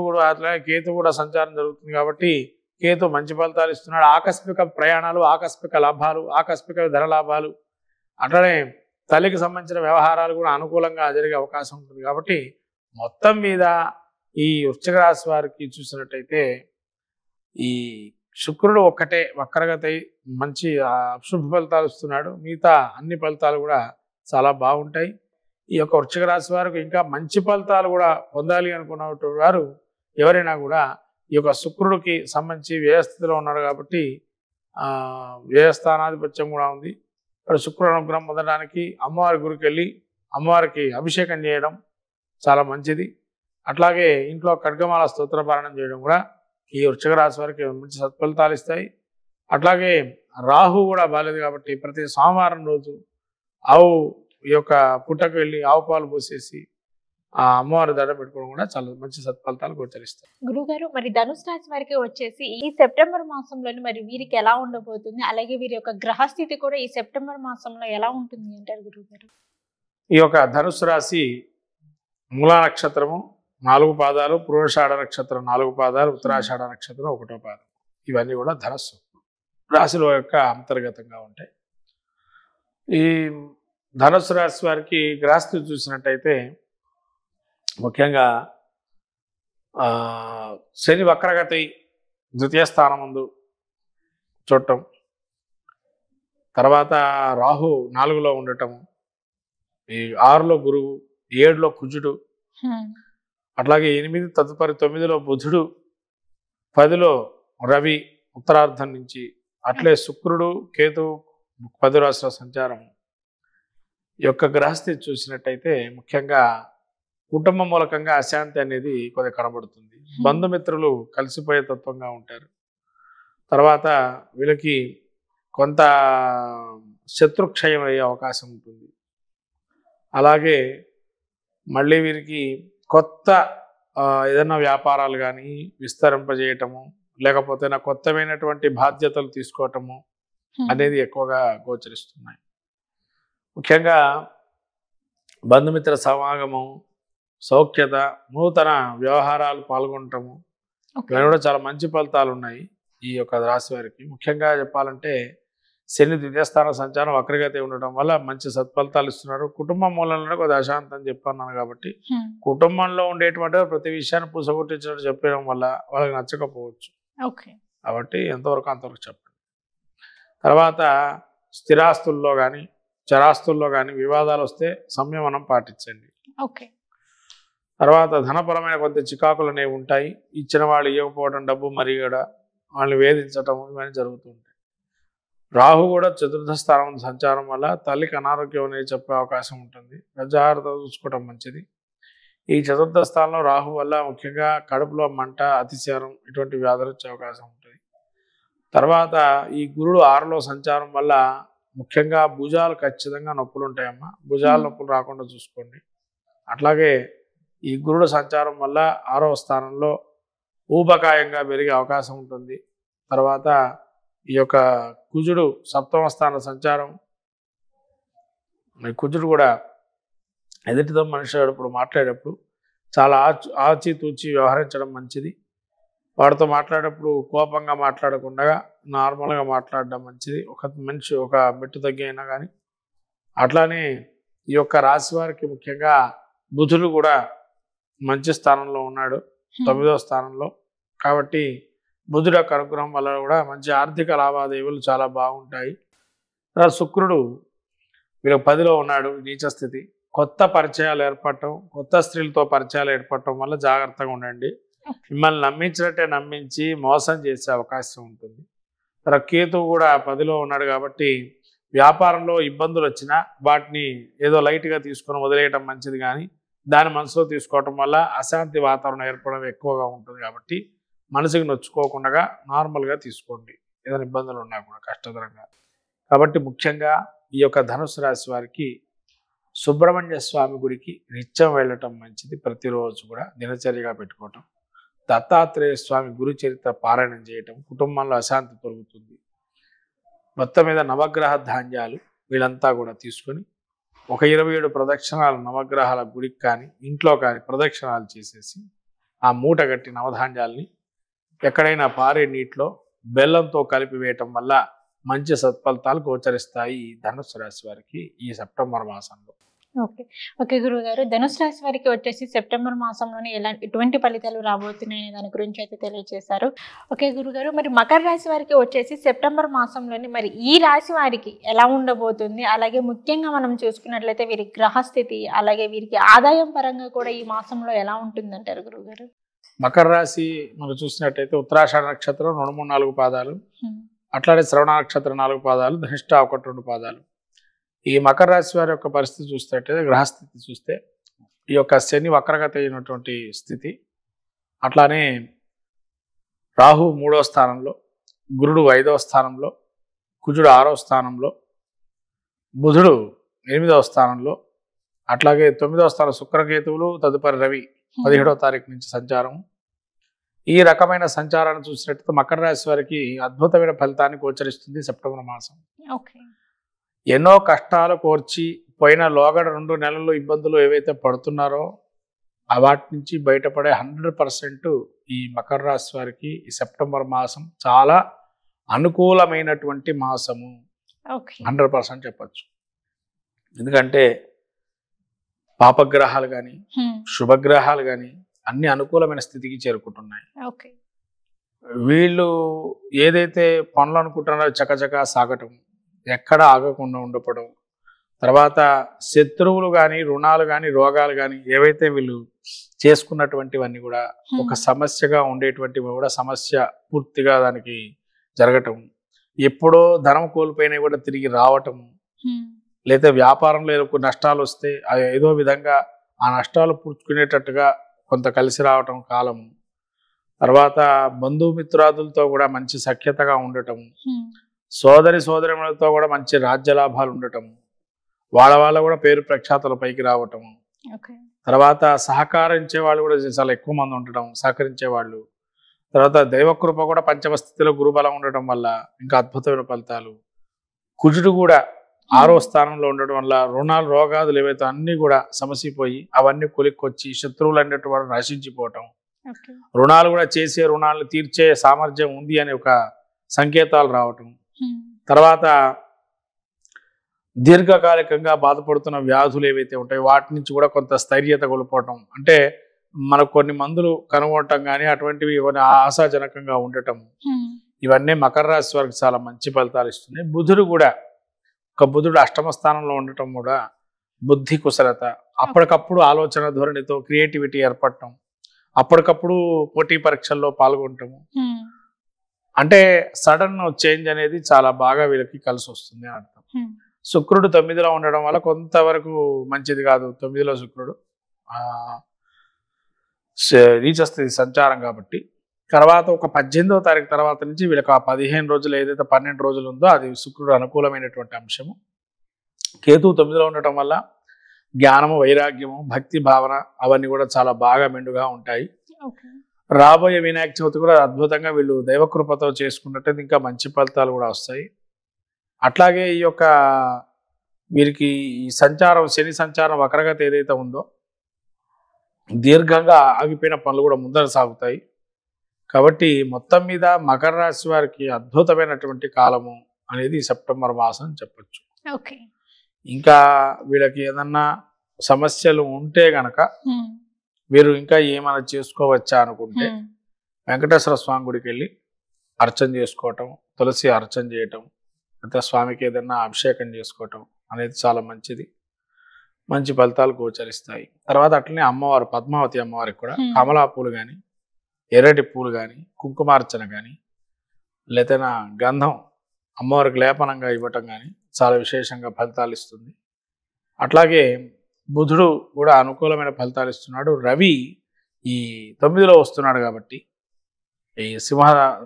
కూడా సంచారం జరుగుతుంది. కాబట్టి కేతు మంచి ఫలితాలు ఇస్తున్నాడు. ఆకస్మిక ప్రయాణాలు, ఆకస్మిక లాభాలు, ఆకస్మిక ధన లాభాలు, అట్లనే తల్లికి సంబంధించిన వ్యవహారాలు కూడా అనుకూలంగా జరిగే అవకాశం ఉంటుంది. కాబట్టి మొత్తం మీద ఈ వృశ్చిక రాశి వారికి చూసినట్టయితే ఈ శుక్రుడు ఒక్కటే వక్రగతి మంచి అశుభ ఫలితాలు ఇస్తున్నాడు. మిగతా అన్ని ఫలితాలు కూడా చాలా బాగుంటాయి. ఈ యొక్క వృశ్చిక రాశి వారికి ఇంకా మంచి ఫలితాలు కూడా పొందాలి అనుకున్నటువంటి వారు ఎవరైనా కూడా ఈ యొక్క శుక్రుడికి సంబంధించి వ్యయస్థితిలో ఉన్నాడు. కాబట్టి వ్యయస్థానాధిపత్యం కూడా ఉంది. శుక్రుడు అనుగ్రహం పొందడానికి అమ్మవారి గురికి వెళ్ళి అమ్మవారికి అభిషేకం చేయడం చాలా మంచిది. అట్లాగే ఇంట్లో ఖడ్గమాల స్తోత్ర పారాయణం చేయడం కూడా ఈ వృశ్చిక రాశి వారికి మంచి సత్ఫలితాలు ఇస్తాయి. అట్లాగే రాహు కూడా బాలేదు కాబట్టి ప్రతి సోమవారం రోజు ఆవు ఈ యొక్క పుట్టకు వెళ్ళి ఆవు పాలు పోసేసి ఆ అమ్మవారి దండం పెట్టుకోవడం కూడా చాలా మంచి సత్ఫలితాలు గోచరిస్తాయి. గురుగారు, మరి ధనుసు రాశి వారికి వచ్చేసి ఈ సెప్టెంబర్ మాసంలోని మరి వీరికి ఎలా ఉండబోతుంది, అలాగే వీరి యొక్క గ్రహస్థితి కూడా ఈ సెప్టెంబర్ మాసంలో ఎలా ఉంటుంది అంటారు గురుగారు? ఈ యొక్క ధనుసు రాశి మూలా నక్షత్రము 4 పాదాలు, పురుషాఢ నక్షత్రం 4 పాదాలు, ఉత్తరాషాఢ నక్షత్రం 1వ పాదం, ఇవన్నీ కూడా ధనస్సు రాశిలో యొక్క అంతర్గతంగా ఉంటాయి. ఈ ధనుసు రాశి వారికి గ్రహస్థితి చూసినట్టయితే ముఖ్యంగా శని వక్రగతి ద్వితీయ స్థానం ముందు చూడటం, తర్వాత రాహు 4లో ఉండటము, ఈ 6లో గురువు, 7లో కుజుడు, అట్లాగే 8 తదుపరి 9లో బుధుడు, 10లో రవి ఉత్తరార్ధం నుంచి, అట్లే శుక్రుడు కేతు 10 రాశిలో సంచారం. ఈ యొక్క గ్రహస్థితి చూసినట్టయితే ముఖ్యంగా కుటుంబం మూలకంగా అశాంతి అనేది కొద్దిగా కనబడుతుంది. బంధుమిత్రులు కలిసిపోయే తత్వంగా ఉంటారు. తర్వాత వీళ్ళకి కొంత శత్రుక్షయం అయ్యే అవకాశం ఉంటుంది. అలాగే మళ్ళీ వీరికి కొత్త ఏదైనా వ్యాపారాలు కానీ విస్తరింపజేయటము, లేకపోతే నా కొత్తమైనటువంటి బాధ్యతలు తీసుకోవటము అనేది ఎక్కువగా గోచరిస్తున్నాయి. ముఖ్యంగా బంధుమిత్ర సమాగమం, సౌఖ్యత, నూతన వ్యవహారాలు పాల్గొనటము, ఇవన్నీ కూడా చాలా మంచి ఫలితాలు ఉన్నాయి ఈ యొక్క రాశి వారికి. ముఖ్యంగా చెప్పాలంటే శని ద్వితీయ స్థాన సంచారం వక్రగతి ఉండటం వల్ల మంచి సత్ఫలితాలు ఇస్తున్నారు. కుటుంబం మూలంలో కొద్దిగా అశాంతి అని చెప్పన్నాను కాబట్టి కుటుంబంలో ఉండేటువంటి ప్రతి విషయాన్ని పూసగొట్టించినట్టు చెప్పడం వల్ల వాళ్ళకి నచ్చకపోవచ్చు. కాబట్టి ఎంతవరకు అంతవరకు చెప్పండి. తర్వాత స్థిరాస్తుల్లో కానీ చరాస్తుల్లో కానీ వివాదాలు వస్తే సంయమనం పాటించండి. తర్వాత ధనపరమైన కొంత చికాకులు అనేవి ఉంటాయి. ఇచ్చిన వాళ్ళు ఇవ్వకపోవడం, డబ్బు మరిగడ, వాళ్ళని వేధించటం, ఇవన్నీ జరుగుతుంటాయి. రాహు కూడా చతుర్థ స్థానం సంచారం వల్ల తల్లికి అనారోగ్యం అనేది చెప్పే అవకాశం ఉంటుంది. జాగ్రత్తగా చూసుకోవడం మంచిది. ఈ చతుర్థ స్థానంలో రాహు వల్ల ముఖ్యంగా కడుపులో మంట, అతిశారం ఇటువంటి వ్యాధులు వచ్చే అవకాశం ఉంటుంది. తర్వాత ఈ గురుడు 6లో సంచారం వల్ల ముఖ్యంగా భుజాలు ఖచ్చితంగా నొప్పులు ఉంటాయమ్మా. భుజాల నొప్పులు రాకుండా చూసుకోండి. అట్లాగే ఈ గురుడు సంచారం వల్ల 6వ స్థానంలో ఊబకాయంగా పెరిగే అవకాశం ఉంటుంది. తర్వాత ఈ యొక్క కుజుడు 7వ స్థాన సంచారం, కుజుడు కూడా ఎదుటితో మనిషి మాట్లాడేటప్పుడు చాలా ఆచితూచి వ్యవహరించడం మంచిది. వాడితో మాట్లాడేటప్పుడు కోపంగా మాట్లాడకుండా నార్మల్గా మాట్లాడడం మంచిది. ఒక మనిషి ఒక మెట్టు తగ్గి అయినా కానీ. అట్లానే ఈ యొక్క రాశి వారికి ముఖ్యంగా బుధుడు కూడా మంచి స్థానంలో ఉన్నాడు, 9వ స్థానంలో. కాబట్టి బుధుడు యొక్క అనుగ్రహం వల్ల కూడా మంచి ఆర్థిక లావాదేవీలు చాలా బాగుంటాయి. తర్వాత శుక్రుడు వీళ్ళకి 10లో ఉన్నాడు, నీచ స్థితి. కొత్త పరిచయాలు ఏర్పడటం, కొత్త స్త్రీలతో పరిచయాలు ఏర్పడటం వల్ల జాగ్రత్తగా ఉండండి. మిమ్మల్ని నమ్మించినట్టే నమ్మించి మోసం చేసే అవకాశం ఉంటుంది. తర్వాత కేతువు కూడా 10లో ఉన్నాడు కాబట్టి వ్యాపారంలో ఇబ్బందులు వచ్చినా వాటిని ఏదో లైట్గా తీసుకొని వదిలేయటం మంచిది, కానీ దాన్ని మనసులో తీసుకోవటం వల్ల అశాంతి వాతావరణం ఏర్పడడం ఎక్కువగా ఉంటుంది. కాబట్టి మనసుకి నొచ్చుకోకుండా నార్మల్గా తీసుకోండి, ఏదైనా ఇబ్బందులు ఉన్నా కూడా కష్టతరంగా. కాబట్టి ముఖ్యంగా ఈ యొక్క ధనుసు రాశి వారికి సుబ్రహ్మణ్య స్వామి గుడికి నిత్యం వెళ్ళటం మంచిది. ప్రతిరోజు కూడా దినచర్యగా పెట్టుకోవటం. దత్తాత్రేయ స్వామి గురు చరిత్ర పారాయణం చేయటం, కుటుంబంలో అశాంతి తొలుగుతుంది. మొత్తం మీద నవగ్రహ ధాన్యాలు వీళ్ళంతా కూడా తీసుకొని ఒక 27 ప్రదక్షిణాలు నవగ్రహాల గుడికి కానీ ఇంట్లో కానీ ప్రదక్షిణాలు చేసేసి ఆ మూట గట్టి నవధాన్యాల్ని ఎక్కడైనా పారే నీటిలో బెల్లంతో కలిపి వేయటం వల్ల మంచి సత్ఫలితాలు గోచరిస్తాయి ధనుసు రాశి వారికి ఈ సెప్టెంబర్ మాసంలో. ఓకే గురుగారు, ధనుసు రాశి వారికి వచ్చేసి సెప్టెంబర్ మాసంలోనే ఎటువంటి ఫలితాలు రాబోతున్నాయి అనే దాని గురించి అయితే తెలియజేశారు. ఓకే గురుగారు, మరి మకర రాశి వారికి వచ్చేసి సెప్టెంబర్ మాసంలోని మరి ఈ రాశి వారికి ఎలా ఉండబోతుంది, అలాగే ముఖ్యంగా మనం చూసుకున్నట్లయితే వీరి గ్రహస్థితి, అలాగే వీరికి ఆదాయం పరంగా కూడా ఈ మాసంలో ఎలా ఉంటుంది అంటారు గురుగారు? మకర రాశి మనం చూసినట్టయితే ఉత్తరాషాఢ నక్షత్రం 2, 3, 4 పాదాలు, అట్లానే శ్రవణ నక్షత్రం 4 పాదాలు, ధనిష్ట 1, 2 పాదాలు. ఈ మకర రాశి వారి యొక్క పరిస్థితి చూస్తే గ్రహస్థితి చూస్తే ఈ యొక్క శని వక్రగతి అయినటువంటి స్థితి. అట్లానే రాహు 3వ స్థానంలో, గురుడు 5వ స్థానంలో, కుజుడు 6వ స్థానంలో, బుధుడు 8వ స్థానంలో, అట్లాగే 9వ స్థానం శుక్రకేతువులు, తదుపరి రవి 17వ తారీఖు నుంచి సంచారం. ఈ రకమైన సంచారాన్ని చూసినట్టు మకర రాశి వారికి అద్భుతమైన ఫలితాన్ని గోచరిస్తుంది సెప్టెంబర్ మాసం. ఎన్నో కష్టాలు కోర్చి పోయిన లోగడ 2 నెలలు ఇబ్బందులు ఏవైతే పడుతున్నారో వాటి నుంచి బయటపడే 100% ఈ మకర రాశి వారికి ఈ సెప్టెంబర్ మాసం చాలా అనుకూలమైనటువంటి మాసము. 100% చెప్పచ్చు. ఎందుకంటే పాపగ్రహాలు కానీ శుభగ్రహాలు కానీ అన్ని అనుకూలమైన స్థితికి చేరుకుంటున్నాయి. వీళ్ళు ఏదైతే పనులు అనుకుంటున్నారో చకచకా సాగటం, ఎక్కడ ఆగకుండా ఉండపడం, తర్వాత శత్రువులు కానీ రుణాలు కానీ రోగాలు కానీ ఏవైతే వీళ్ళు చేసుకున్నటువంటివన్నీ కూడా ఒక సమస్యగా ఉండేటువంటివి కూడా సమస్య పూర్తిగా దానికి జరగటం, ఎప్పుడో ధనం కోల్పోయినవి కూడా తిరిగి రావటం, లేదా వ్యాపారంలో ఏదో నష్టాలు వస్తే ఏదో విధంగా ఆ నష్టాలు పూడ్చుకునేటట్టుగా కొంత కలిసి రావటం కాలము, తర్వాత బంధుమిత్రాదులతో కూడా మంచి సఖ్యతగా ఉండటం, సోదరిమణులతో కూడా మంచి రాజ్య లాభాలు ఉండటం, వాళ్ళ కూడా పేరు ప్రఖ్యాతల పైకి రావటం, తర్వాత సహకరించే వాళ్ళు కూడా చాలా ఎక్కువ మంది ఉండటం, సహకరించే వాళ్ళు, తర్వాత దైవకృప కూడా పంచమ స్థితిలో గురుబలం ఉండటం వల్ల ఇంకా అద్భుతమైన ఫలితాలు. కుజుడు కూడా 6వ స్థానంలో ఉండడం వల్ల రుణాలు రోగాదులు ఏవైతే అన్నీ కూడా సమసిపోయి అవన్నీ కొలిక్కొచ్చి శత్రువులు అనేటువంటి నశించిపోవటం, రుణాలు కూడా చేసే రుణాలను తీర్చే సామర్థ్యం ఉంది అనే ఒక సంకేతాలు రావటం, తర్వాత దీర్ఘకాలికంగా బాధపడుతున్న వ్యాధులు ఏవైతే ఉంటాయో వాటి నుంచి కూడా కొంత స్థైర్యత కోల్పోవటం, అంటే మనకు కొన్ని మందులు కనుగొనటం కానీ అటువంటివి కొన్ని ఆశాజనకంగా ఉండటం, ఇవన్నీ మకర రాశి వారికి చాలా మంచి ఫలితాలు ఇస్తున్నాయి. బుధుడు కూడా బుధుడు 8వ స్థానంలో ఉండటం కూడా బుద్ధి కుశలత, అప్పటికప్పుడు ఆలోచన ధోరణితో క్రియేటివిటీ ఏర్పడటం, అప్పటికప్పుడు పోటీ పరీక్షల్లో పాల్గొనటము, అంటే సడన్ చేంజ్ అనేది చాలా బాగా వీళ్ళకి కలిసి వస్తుంది అని అర్థం. శుక్రుడు 9లో ఉండడం వల్ల కొంతవరకు మంచిది కాదు. 9లో శుక్రుడు నీచస్థితి సంచారం కాబట్టి తర్వాత ఒక 18వ తారీఖు తర్వాత నుంచి వీళ్ళకి ఆ 15 రోజులు ఏదైతే 12 రోజులు ఉందో అది శుక్రుడు అనుకూలమైనటువంటి అంశము. కేతువు 9లో ఉండటం వల్ల జ్ఞానము, వైరాగ్యము, భక్తి భావన అవన్నీ కూడా చాలా బాగా మెండుగా ఉంటాయి. రాబోయే వినాయక చవితి కూడా అద్భుతంగా వీళ్ళు దైవకృపతో చేసుకున్నట్టు ఇంకా మంచి ఫలితాలు కూడా వస్తాయి. అట్లాగే ఈ యొక్క వీరికి ఈ సంచారం, శని సంచారం వక్రగతి ఏదైతే ఉందో దీర్ఘంగా ఆగిపోయిన పనులు కూడా ముందర సాగుతాయి. కాబట్టి మొత్తం మీద మకర రాశి వారికి అద్భుతమైనటువంటి కాలము అనేది సెప్టెంబర్ మాసం చెప్పచ్చు. ఇంకా వీళ్ళకి ఏదన్నా సమస్యలు ఉంటే గనక వీరు ఇంకా ఏమైనా చేసుకోవచ్చా అనుకుంటే వెంకటేశ్వర స్వామి గుడికి వెళ్ళి అర్చన చేసుకోవటం, తులసి అర్చన చేయటం, లేదా స్వామికి ఏదైనా అభిషేకం చేసుకోవటం అనేది చాలా మంచిది. మంచి ఫలితాలు గోచరిస్తాయి. తర్వాత అట్లనే అమ్మవారు పద్మావతి అమ్మవారికి కూడా కమలా పూలు కానీ, ఎర్రటి పూలు కానీ, కుంకుమార్చన కానీ, లేదా గంధం అమ్మవారికి లేపనంగా ఇవ్వటం కానీ చాలా విశేషంగా ఫలితాలు ఇస్తుంది. అట్లాగే బుధుడు కూడా అనుకూలమైన ఫలితాలు ఇస్తున్నాడు. రవి ఈ 9లో వస్తున్నాడు కాబట్టి ఈ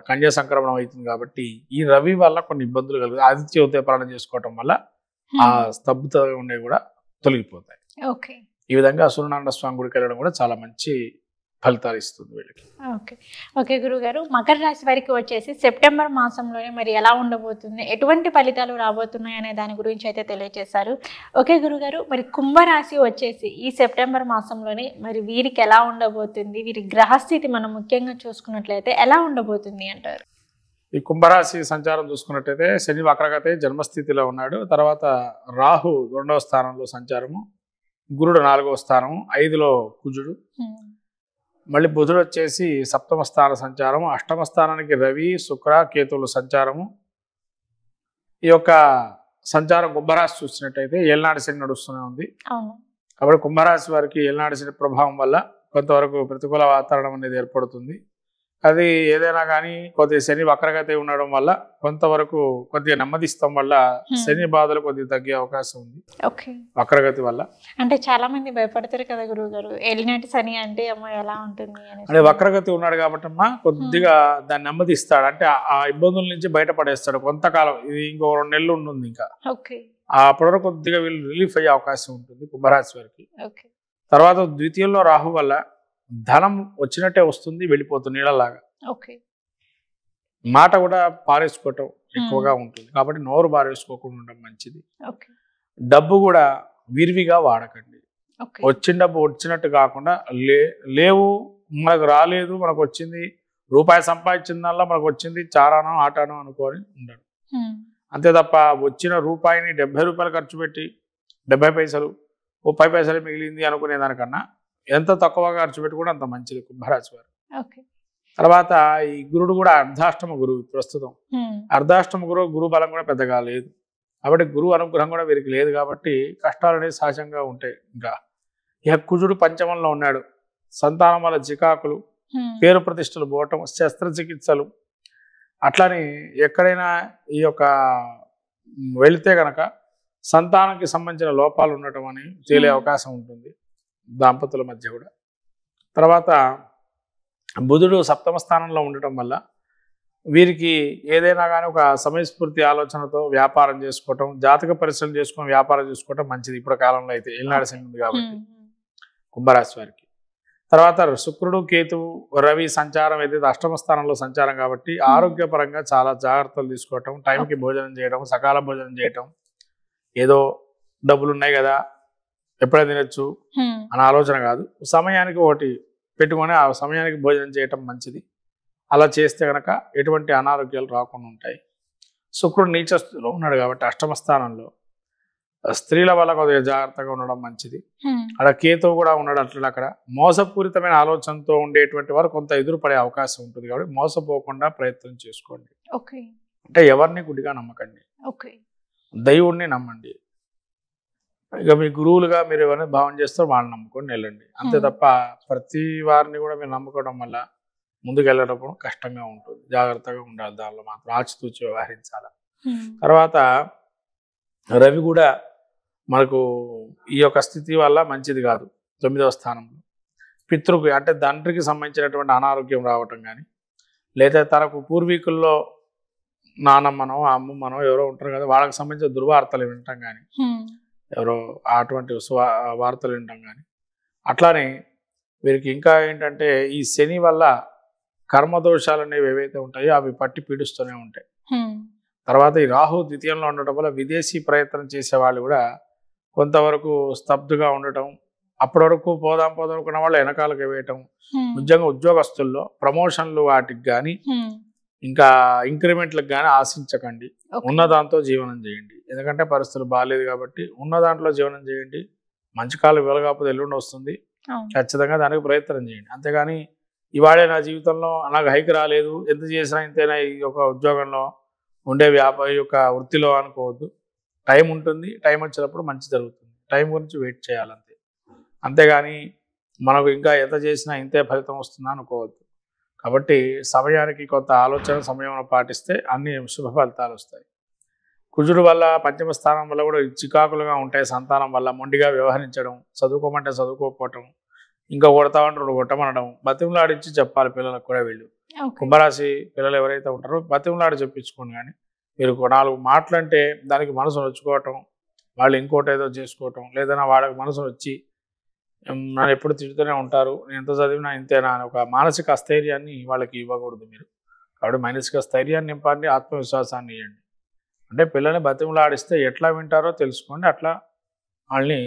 కన్యా సంక్రమణం అవుతుంది కాబట్టి ఈ రవి వల్ల కొన్ని ఇబ్బందులు కలుగుతాయి. ఆదిత్య ఉదయపాలన చేసుకోవటం వల్ల ఆ స్తబ్దత ఉండేవి కూడా తొలగిపోతాయి. ఈ విధంగా సూర్యనారాయణ స్వామి గుడికి వెళ్ళడం కూడా చాలా మంచి ఫలితాలు ఇస్తుంది వీళ్ళకి. ఓకే గురుగారు, మకర రాశి వారికి వచ్చేసి సెప్టెంబర్ మాసంలోనే మరి ఎలా ఉండబోతుంది, ఎటువంటి ఫలితాలు రాబోతున్నాయి అనే దాని గురించి అయితే తెలియజేశారు. ఓకే గురుగారు, మరి కుంభరాశి వచ్చేసి ఈ సెప్టెంబర్ మాసంలోనే మరి వీరికి ఎలా ఉండబోతుంది, వీరి గ్రహస్థితి మనం ముఖ్యంగా చూసుకున్నట్లయితే ఎలా ఉండబోతుంది అంటారు? ఈ కుంభరాశి సంచారం చూసుకున్నట్టయితే శని వక్రగతే జన్మస్థితిలో ఉన్నాడు. తర్వాత రాహు 2వ స్థానంలో సంచారము, గురుడు 4వ స్థానము, 5లో కుజుడు, మళ్ళీ బుధుడు వచ్చేసి 7వ స్థాన సంచారము, 8వ స్థానానికి రవి, శుక్ర, కేతువుల సంచారము. ఈ యొక్క సంచారం కుంభరాశి చూసినట్టయితే ఏళ్ళనాటి శని నడుస్తూనే ఉంది. కాబట్టి కుంభరాశి వారికి ఏళ్ళనాటి శని ప్రభావం వల్ల కొంతవరకు ప్రతికూల వాతావరణం అనేది ఏర్పడుతుంది. అది ఏదైనా కానీ కొద్దిగా శని వక్రగతి ఉండడం వల్ల కొంతవరకు కొద్దిగా నెమ్మదిస్తాం వల్ల శని బాధలు కొద్దిగా తగ్గే అవకాశం ఉంది ఓకే. వక్రగతి వల్ల. అంటే చాలా మంది భయపడతారు కదా గురువు గారు, ఏలినాటి శని అంటే అమ్మో ఎలా ఉంటుంది అనేసి. అంటే వక్రగతి ఉన్నాడు కాబట్టి అమ్మా కొద్దిగా దాన్ని నెమ్మదిస్తాడు, అంటే ఆ ఇబ్బందుల నుంచి బయటపడేస్తాడు కొంతకాలం. ఇది ఇంకో 2 నెలలు ఉంటుంది ఇంకా, ఓకే. అప్పటి వరకు కొద్దిగా వీళ్ళు రిలీఫ్ అయ్యే అవకాశం ఉంటుంది కుంభరాశి వారికి. ఓకే. తర్వాత ద్వితీయంలో రాహు వల్ల ధనం వచ్చినట్టే వస్తుంది, వెళ్ళిపోతుంది నీళ్ళలాగా. ఓకే. మాట కూడా పారేసుకోవటం ఎక్కువగా ఉంటుంది కాబట్టి నోరు పారేసుకోకుండా ఉండడం మంచిది. ఓకే. డబ్బు కూడా విరివిగా వాడకండి. ఓకే. వచ్చిన డబ్బు వచ్చినట్టు కాకుండా లేవు మనకు రాలేదు, మనకు వచ్చింది రూపాయి సంపాదించిందల్లా మనకు వచ్చింది చారానో ఆటానో అనుకొని ఉండడు. అంతే తప్ప వచ్చిన రూపాయిని 70 రూపాయలు ఖర్చు పెట్టి 70 పైసలు 30 పైసలు మిగిలింది అనుకునే దానికన్నా ఎంత తక్కువగా ఖర్చు పెట్టి కూడా అంత మంచిది కుంభరాశి వారు. ఓకే. తర్వాత ఈ గురుడు కూడా అర్ధాష్టమ గురువు ప్రస్తుతం. అర్ధాష్టమ గురువు బలం కూడా పెద్దగా లేదు కాబట్టి గురువు అనుగ్రహం కూడా వీరికి లేదు కాబట్టి కష్టాలు అనేవి సహజంగా ఉంటాయి. ఇంకా ఇక కుజుడు పంచమంలో ఉన్నాడు, సంతానం వల్ల చికాకులు, పేరు ప్రతిష్టలు పోవటం, శస్త్రచికిత్సలు, అట్లని ఎక్కడైనా ఈ యొక్క వెళితే గనక సంతానానికి సంబంధించిన లోపాలు ఉండటం అని తేలే అవకాశం ఉంటుంది దాంపతుల మధ్య కూడా. తర్వాత బుధుడు సప్తమ స్థానంలో ఉండటం వల్ల వీరికి ఏదైనా కానీ ఒక సమయస్ఫూర్తి ఆలోచనతో వ్యాపారం చేసుకోవటం, జాతక పరిశీలన చేసుకొని వ్యాపారం చేసుకోవటం మంచిది ఇప్పుడు కాలంలో అయితే, ఏలినాడు శని ఉంది కాబట్టి కుంభరాశి వారికి. తర్వాత శుక్రుడు కేతువు రవి సంచారం ఏదైతే అష్టమ స్థానంలో సంచారం కాబట్టి ఆరోగ్యపరంగా చాలా జాగ్రత్తలు తీసుకోవటం, టైంకి భోజనం చేయడం, సకాల భోజనం చేయటం, ఏదో డబ్బులు ఉన్నాయి కదా ఎప్పుడైనా తినచ్చు అనే ఆలోచన కాదు, సమయానికి ఒకటి పెట్టుకొని ఆ సమయానికి భోజనం చేయటం మంచిది. అలా చేస్తే కనుక ఎటువంటి అనారోగ్యాలు రాకుండా ఉంటాయి. శుక్రుడు నీచస్థితిలో ఉన్నాడు కాబట్టి అష్టమ స్థానంలో స్త్రీల వల్ల కొద్దిగా జాగ్రత్తగా ఉండడం మంచిది. అక్కడ కేతువు కూడా ఉన్నాడు అట్లా, అక్కడ మోసపూరితమైన ఆలోచనతో ఉండేటువంటి వారు కొంత ఎదురుపడే అవకాశం ఉంటుంది కాబట్టి మోసపోకుండా ప్రయత్నం చేసుకోండి. అంటే ఎవరిని గుడ్డిగా నమ్మకండి, దైవుడిని నమ్మండి. ఇక మీ గురువులుగా మీరు ఎవరిని భావం చేస్తారో వాళ్ళని నమ్ముకొని వెళ్ళండి, అంతే తప్ప ప్రతి వారిని కూడా మీరు నమ్ముకోవడం వల్ల ముందుకు వెళ్ళేటప్పుడు కష్టంగా ఉంటుంది. జాగ్రత్తగా ఉండాలి, దానిలో మాత్రం ఆచితూచి వ్యవహరించాలి. తర్వాత రవి కూడా మనకు ఈ యొక్క స్థితి వల్ల మంచిది కాదు. 9వ స్థానంలో పితృకి అంటే తండ్రికి సంబంధించినటువంటి అనారోగ్యం రావటం కానీ, లేదా తనకు పూర్వీకుల్లో నానమ్మనో అమ్మమ్మనో ఎవరో ఉంటారు కదా వాళ్ళకి సంబంధించిన దుర్వార్తలు వినటం కానీ, ఎవరో అటువంటి వార్తలు వినటం కానీ, అట్లానే వీరికి ఇంకా ఏంటంటే ఈ శని వల్ల కర్మదోషాలు అనేవి ఏవైతే ఉంటాయో అవి పట్టి పీడిస్తూనే ఉంటాయి. తర్వాత ఈ రాహు ద్వితీయంలో ఉండటం వల్ల విదేశీ ప్రయత్నం చేసే వాళ్ళు కూడా కొంతవరకు స్తబ్దుగా ఉండటం, అప్పటి వరకు పోదాం అనుకున్న వాళ్ళు వెనకాలకు వేయటం, ఉద్యోగస్తుల్లో ప్రమోషన్లు వాటికి కానీ ఇంకా ఇంక్రిమెంట్లకు కానీ ఆశించకండి. ఉన్న దాంతో జీవనం చేయండి, ఎందుకంటే పరిస్థితులు బాగాలేదు కాబట్టి ఉన్న దాంట్లో జీవనం చేయండి. మంచి కాలం వెలగాకపోతే ఎల్లుండి వస్తుంది, ఖచ్చితంగా దానికి ప్రయత్నం చేయండి. అంతేగాని ఇవాళే నా జీవితంలో నాకు హైక్ రాలేదు, ఎంత చేసినా ఇంతైనా ఈ యొక్క ఉద్యోగంలో ఉండే ఈ యొక్క వృత్తిలో అనుకోవద్దు. టైం ఉంటుంది, టైం వచ్చినప్పుడు మంచి జరుగుతుంది, టైం గురించి వెయిట్ చేయాలంతే. అంతేగాని మనకు ఇంకా ఎంత చేసినా ఇంతే ఫలితం వస్తుందా అనుకోవద్దు. కాబట్టి సమయానికి కొంత ఆలోచన సమయం పాటిస్తే అన్ని శుభ ఫలితాలు వస్తాయి. కుజుడు వల్ల పంచమ స్థానం వల్ల కూడా చికాకులుగా ఉంటాయి. సంతానం వల్ల మొండిగా వ్యవహరించడం, చదువుకోమంటే చదువుకోకపోవటం, ఇంకా కొడతామంటారు కొట్టమనడం, బతిమలాడించి చెప్పాలి పిల్లలకు కూడా. వీళ్ళు కుంభరాశి పిల్లలు ఎవరైతే ఉంటారో బతిమలాడి చెప్పించుకోండి. కానీ మీరు 4 మాటలు అంటే దానికి మనసు నొచ్చుకోవటం, వాళ్ళు ఇంకోటి ఏదో చేసుకోవటం, లేదన్నా వాళ్ళకి మనసు వచ్చి నన్ను ఎప్పుడు తిడుతూనే ఉంటారు, నేను ఎంత చదివినా ఇంతేనా అని ఒక మానసిక అస్థైర్యాన్ని వాళ్ళకి ఇవ్వకూడదు మీరు. కాబట్టి మానసిక స్థైర్యాన్ని నింపండి, ఆత్మవిశ్వాసాన్ని ఇవ్వండి. అంటే పిల్లల్ని బతిమలాడిస్తే ఎట్లా వింటారో తెలుసుకోండి. అట్లా వాళ్ళని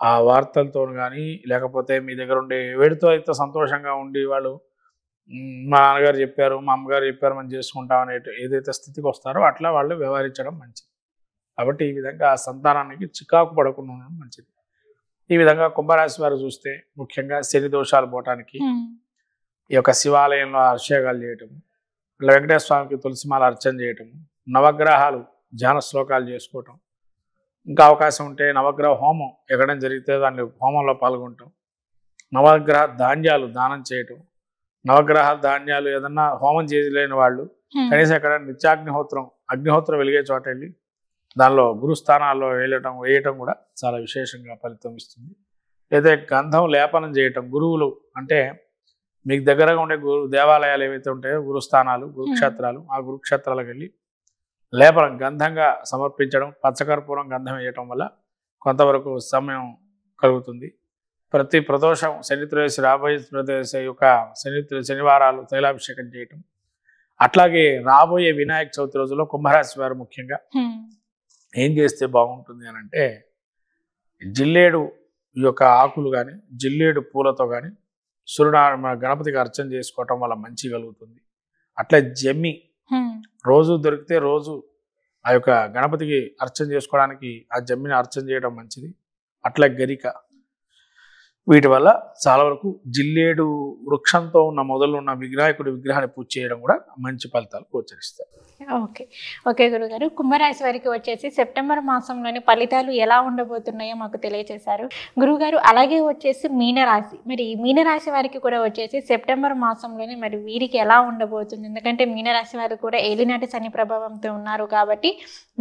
ఆ వార్తలతో కానీ లేకపోతే మీ దగ్గర ఉండే వేడితో అయితే సంతోషంగా ఉండి వాళ్ళు మా నాన్నగారు చెప్పారు, మా అమ్మగారు చెప్పారు, మనం చేసుకుంటాం అనే ఏదైతే స్థితికి వస్తారో అట్లా వాళ్ళు వ్యవహరించడం మంచిది. కాబట్టి ఈ విధంగా సంతానానికి చికాకు పడకుండా ఉండడం మంచిది. ఈ విధంగా కుంభరాశి వారు చూస్తే ముఖ్యంగా శని దోషాలు పోవటానికి ఈ యొక్క శివాలయంలో అభిషేకాలు చేయటము, వెంకటేశ్వర స్వామికి తులసిమాల అర్చన చేయటము, నవగ్రహాలు ధ్యాన శ్లోకాలు చేసుకోవటం, ఇంకా అవకాశం ఉంటే నవగ్రహ హోమం ఎక్కడం జరిగితే దాన్ని హోమంలో పాల్గొనటం, నవగ్రహ ధాన్యాలు దానం చేయటం, నవగ్రహ ధాన్యాలు ఏదన్నా హోమం చేయలేని వాళ్ళు కనీసం ఎక్కడ అగ్నిహోత్రం వెలిగే చోట వెళ్ళి దానిలో గురుస్థానాల్లో వేయటం కూడా చాలా విశేషంగా ఫలితం ఇస్తుంది. లేదా గంధం లేపనం చేయటం, గురువులు అంటే మీకు దగ్గరగా ఉండే దేవాలయాలు ఏవైతే ఉంటాయో గురుస్థానాలు, గురుక్షేత్రాలు, ఆ గురుక్షేత్రాలకు వెళ్ళి లేపనం గంధంగా సమర్పించడం, పచ్చకర్పూరం గంధం వేయటం వల్ల కొంతవరకు సమయం కలుగుతుంది. ప్రతి ప్రదోషం శనిత్రయోదశి, రాబోయే త్రయోదశి యొక్క శనివారాలు తైలాభిషేకం చేయటం. అట్లాగే రాబోయే వినాయక చవితి రోజుల్లో కుంభరాశి వారు ముఖ్యంగా ఏం చేస్తే బాగుంటుంది అని అంటే, జిల్లేడు యొక్క ఆకులు కానీ జిల్లేడు పూలతో కానీ సూర్యనారాయణ గణపతికి అర్చన చేసుకోవటం వల్ల మంచి కలుగుతుంది. అట్లా జమ్మి రోజు దొరికితే రోజు ఆ యొక్క గణపతికి అర్చన చేసుకోవడానికి ఆ జమ్మిని అర్చన చేయడం మంచిది. అట్లా గరిక, వీటి వల్ల చాలా వరకు జిల్లేడు వృక్షంతో ఉన్న మొదలు ఉన్న వినాయకుడి విగ్రహాన్ని పూజ చేయడం కూడా మంచి ఫలితాలు గోచరిస్తాయి. ఓకే గురుగారు, కుంభరాశి వారికి వచ్చేసి సెప్టెంబర్ మాసంలోని ఫలితాలు ఎలా ఉండబోతున్నాయో మాకు తెలియజేశారు గురుగారు. అలాగే వచ్చేసి మీనరాశి, మరి ఈ మీనరాశి వారికి కూడా వచ్చేసి సెప్టెంబర్ మాసంలోని మరి వీరికి ఎలా ఉండబోతుంది? ఎందుకంటే మీనరాశి వారు కూడా ఏలినాటి శని ప్రభావంతో ఉన్నారు కాబట్టి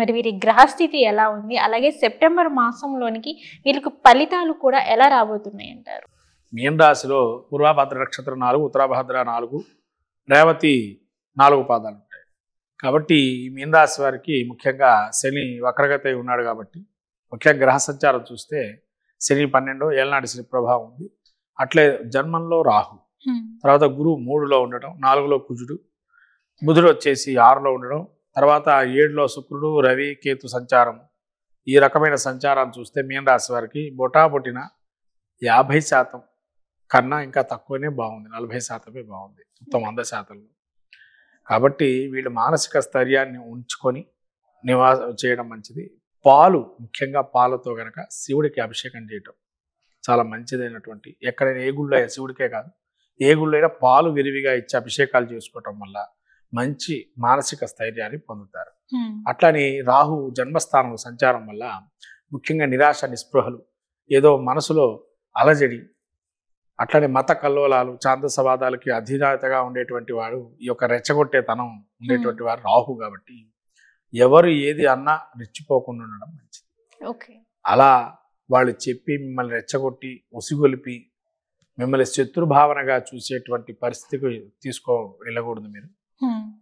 మరి వీరి గ్రహస్థితి ఎలా ఉంది, అలాగే సెప్టెంబర్ మాసంలోనికి వీరికి ఫలితాలు కూడా ఎలా రాబోతున్నాయి అంటారు? మీన రాశిలో పూర్వభద్ర నక్షత్రం 4, ఉత్తరాభద్ర 4, రేవతి 4 పాదాలు ఉంటాయి. కాబట్టి ఈ మీన రాశి వారికి ముఖ్యంగా శని వక్రగతి ఉన్నాడు కాబట్టి ముఖ్యంగా గ్రహ సంచారం చూస్తే శని 12 ఏళ్ళనాటి శని ప్రభావం ఉంది. అట్లే జన్మంలో రాహు, తర్వాత గురువు 3లో ఉండడం, 4లో కుజుడు, బుధుడు వచ్చేసి 6లో ఉండడం, తర్వాత 7లో శుక్రుడు, రవి, కేతు సంచారం. ఈ రకమైన సంచారాన్ని చూస్తే మీన రాశి వారికి బొటాబొటిన 50% కన్నా ఇంకా తక్కువనే బాగుంది, 40% బాగుంది మొత్తం 100%. కాబట్టి వీళ్ళు మానసిక స్థైర్యాన్ని ఉంచుకొని నివాసం చేయడం మంచిది. పాలు, ముఖ్యంగా పాలతో కనుక శివుడికి అభిషేకం చేయటం చాలా మంచిదైనటువంటి, ఎక్కడైనా ఏ గుళ్ళో, శివుడికే కాదు ఏ గుళ్ళైనా పాలు విరివిగా ఇచ్చి అభిషేకాలు చేసుకోవటం వల్ల మంచి మానసిక స్థైర్యాన్ని పొందుతారు. అట్లని రాహు జన్మస్థానం సంచారం వల్ల ముఖ్యంగా నిరాశ, నిస్పృహలు, ఏదో మనసులో అలజడి, అట్లనే మత కల్లోలాలు, ఛాందసవాదాలకి అధినేతగా ఉండేటువంటి వాడు, ఈ యొక్క రెచ్చగొట్టేతనం ఉండేటువంటి వారు రాహు. కాబట్టి ఎవరు ఏది అన్నా రెచ్చిపోకుండా ఉండడం మంచిది. అలా వాళ్ళు చెప్పి మిమ్మల్ని రెచ్చగొట్టి ఉసిగొలిపి మిమ్మల్ని శత్రుభావనగా చూసేటువంటి పరిస్థితికి వెళ్ళకూడదు. మీరు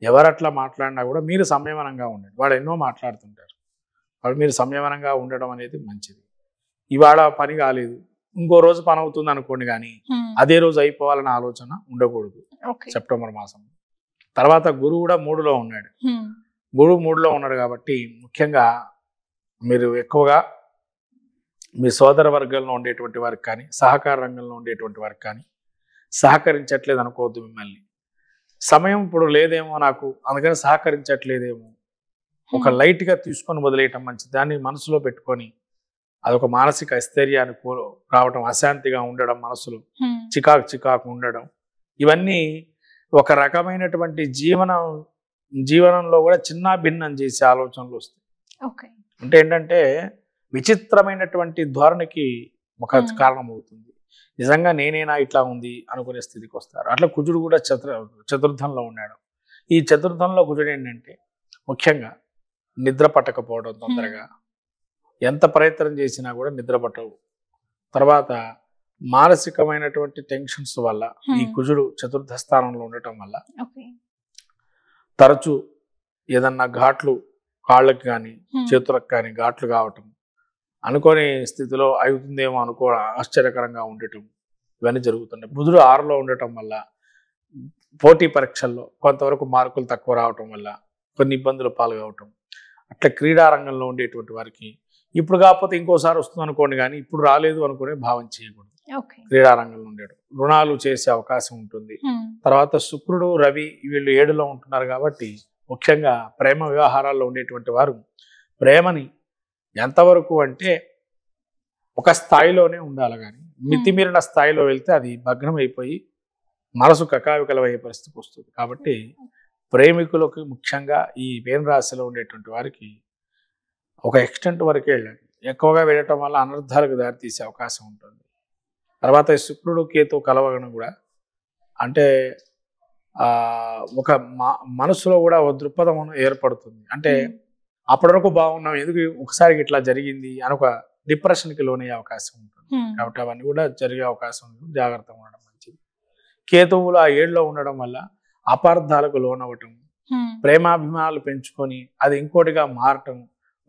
ఎవరట్లా మాట్లాడినా కూడా మీరు సంయమనంగా ఉండండి. వాళ్ళు ఎన్నో మాట్లాడుతుంటారు, వాళ్ళు మీరు సంయమనంగా ఉండడం అనేది మంచిది. ఇవాళ పని కాలేదు, ఇంకో రోజు పని అవుతుంది అనుకోండి, కానీ అదే రోజు అయిపోవాలనే ఆలోచన ఉండకూడదు. సెప్టెంబర్ మాసం తర్వాత గురువు కూడా 3లో ఉన్నాడు. గురువు 3లో ఉన్నాడు కాబట్టి ముఖ్యంగా మీరు ఎక్కువగా మీ సోదర వర్గంలో ఉండేటువంటి వారికి కానీ, సహకార రంగంలో ఉండేటువంటి వారికి కానీ సహకరించట్లేదు అనుకోవద్దు. మిమ్మల్ని సమయం ఇప్పుడు లేదేమో నాకు, అందుకని సహకరించట్లేదేమో, ఒక లైట్గా తీసుకొని వదిలేయటం మంచిది. దాన్ని మనసులో పెట్టుకొని అదొక మానసిక అస్థైర్యాన్ని రావటం, అశాంతిగా ఉండడం, మనసులో చికాకు ఉండడం, ఇవన్నీ ఒక రకమైనటువంటి జీవనంలో కూడా చిన్న భిన్నం చేసే ఆలోచనలు వస్తాయి. అంటే ఏంటంటే విచిత్రమైనటువంటి ధోరణికి ఒక కారణం అవుతుంది. నిజంగా నేనేనా ఇట్లా ఉంది అనుకునే స్థితికి వస్తారు. అట్లా కుజుడు కూడా చతుర్థంలో ఉన్నాడు. ఈ చతుర్థంలో కుజుడు ఏంటంటే ముఖ్యంగా నిద్ర పట్టకపోవడం, తొందరగా ఎంత ప్రయత్నం చేసినా కూడా నిద్ర పట్టవు. తర్వాత మానసికమైనటువంటి టెన్షన్స్ వల్ల ఈ కుజుడు చతుర్థ స్థానంలో ఉండటం వల్ల తరచు ఏదన్నా ఘాట్లు కాళ్ళకి కానీ చేతులకు కానీ ఘాట్లు కావటం, అనుకోని స్థితిలో అవుతుందేమో ఆశ్చర్యకరంగా ఉండటం, ఇవన్నీ జరుగుతున్నాయి. బుధుడు 6లో ఉండటం వల్ల పోటీ పరీక్షల్లో కొంతవరకు మార్కులు తక్కువ రావటం వల్ల కొన్ని ఇబ్బందులు పాల్గొవటం. అట్లా క్రీడా రంగంలో ఉండేటువంటి వారికి ఇప్పుడు కాకపోతే ఇంకోసారి వస్తుంది అనుకోండి, కానీ ఇప్పుడు రాలేదు అనుకునే భావం చేయకూడదు. క్రీడా రంగంలో ఉండేడు రుణాలు చేసే అవకాశం ఉంటుంది. తర్వాత శుక్రుడు, రవి వీళ్ళు 7లో ఉంటున్నారు కాబట్టి ముఖ్యంగా ప్రేమ వ్యవహారాల్లో ఉండేటువంటి వారు ప్రేమని ఎంతవరకు అంటే ఒక స్థాయిలోనే ఉండాలి, కానీ మితిమీరిన స్థాయిలో వెళ్తే అది భగ్నం అయిపోయి మనసు కకావికలమయ్యే పరిస్థితికి వస్తుంది. కాబట్టి ప్రేమికులకు ముఖ్యంగా ఈ మీన రాశిలో ఉండేటువంటి వారికి ఒక ఎక్స్టెంట్ వరకే వెళ్ళండి. ఎక్కువగా వెళ్ళటం వల్ల అనర్థాలకు దారితీసే అవకాశం ఉంటుంది. తర్వాత శుక్రుడు, కేతు కలవడం కూడా అంటే ఒక మనసులో కూడా ఒక దృక్పథం ఏర్పడుతుంది. అంటే అప్పటి వరకు బాగున్నాం, ఎందుకు ఒకసారి ఇట్లా జరిగింది అని ఒక డిప్రెషన్కి లోనయ్యే అవకాశం ఉంటుంది. కాబట్టి అవన్నీ కూడా జరిగే అవకాశం ఉంది. జాగ్రత్తగా ఉండడం మంచిది. కేతువులు ఆ 7లో ఉండడం వల్ల అపార్థాలకు లోనవ్వటం, ప్రేమాభిమానాలు పెంచుకొని అది ఇంకోటిగా మారటం,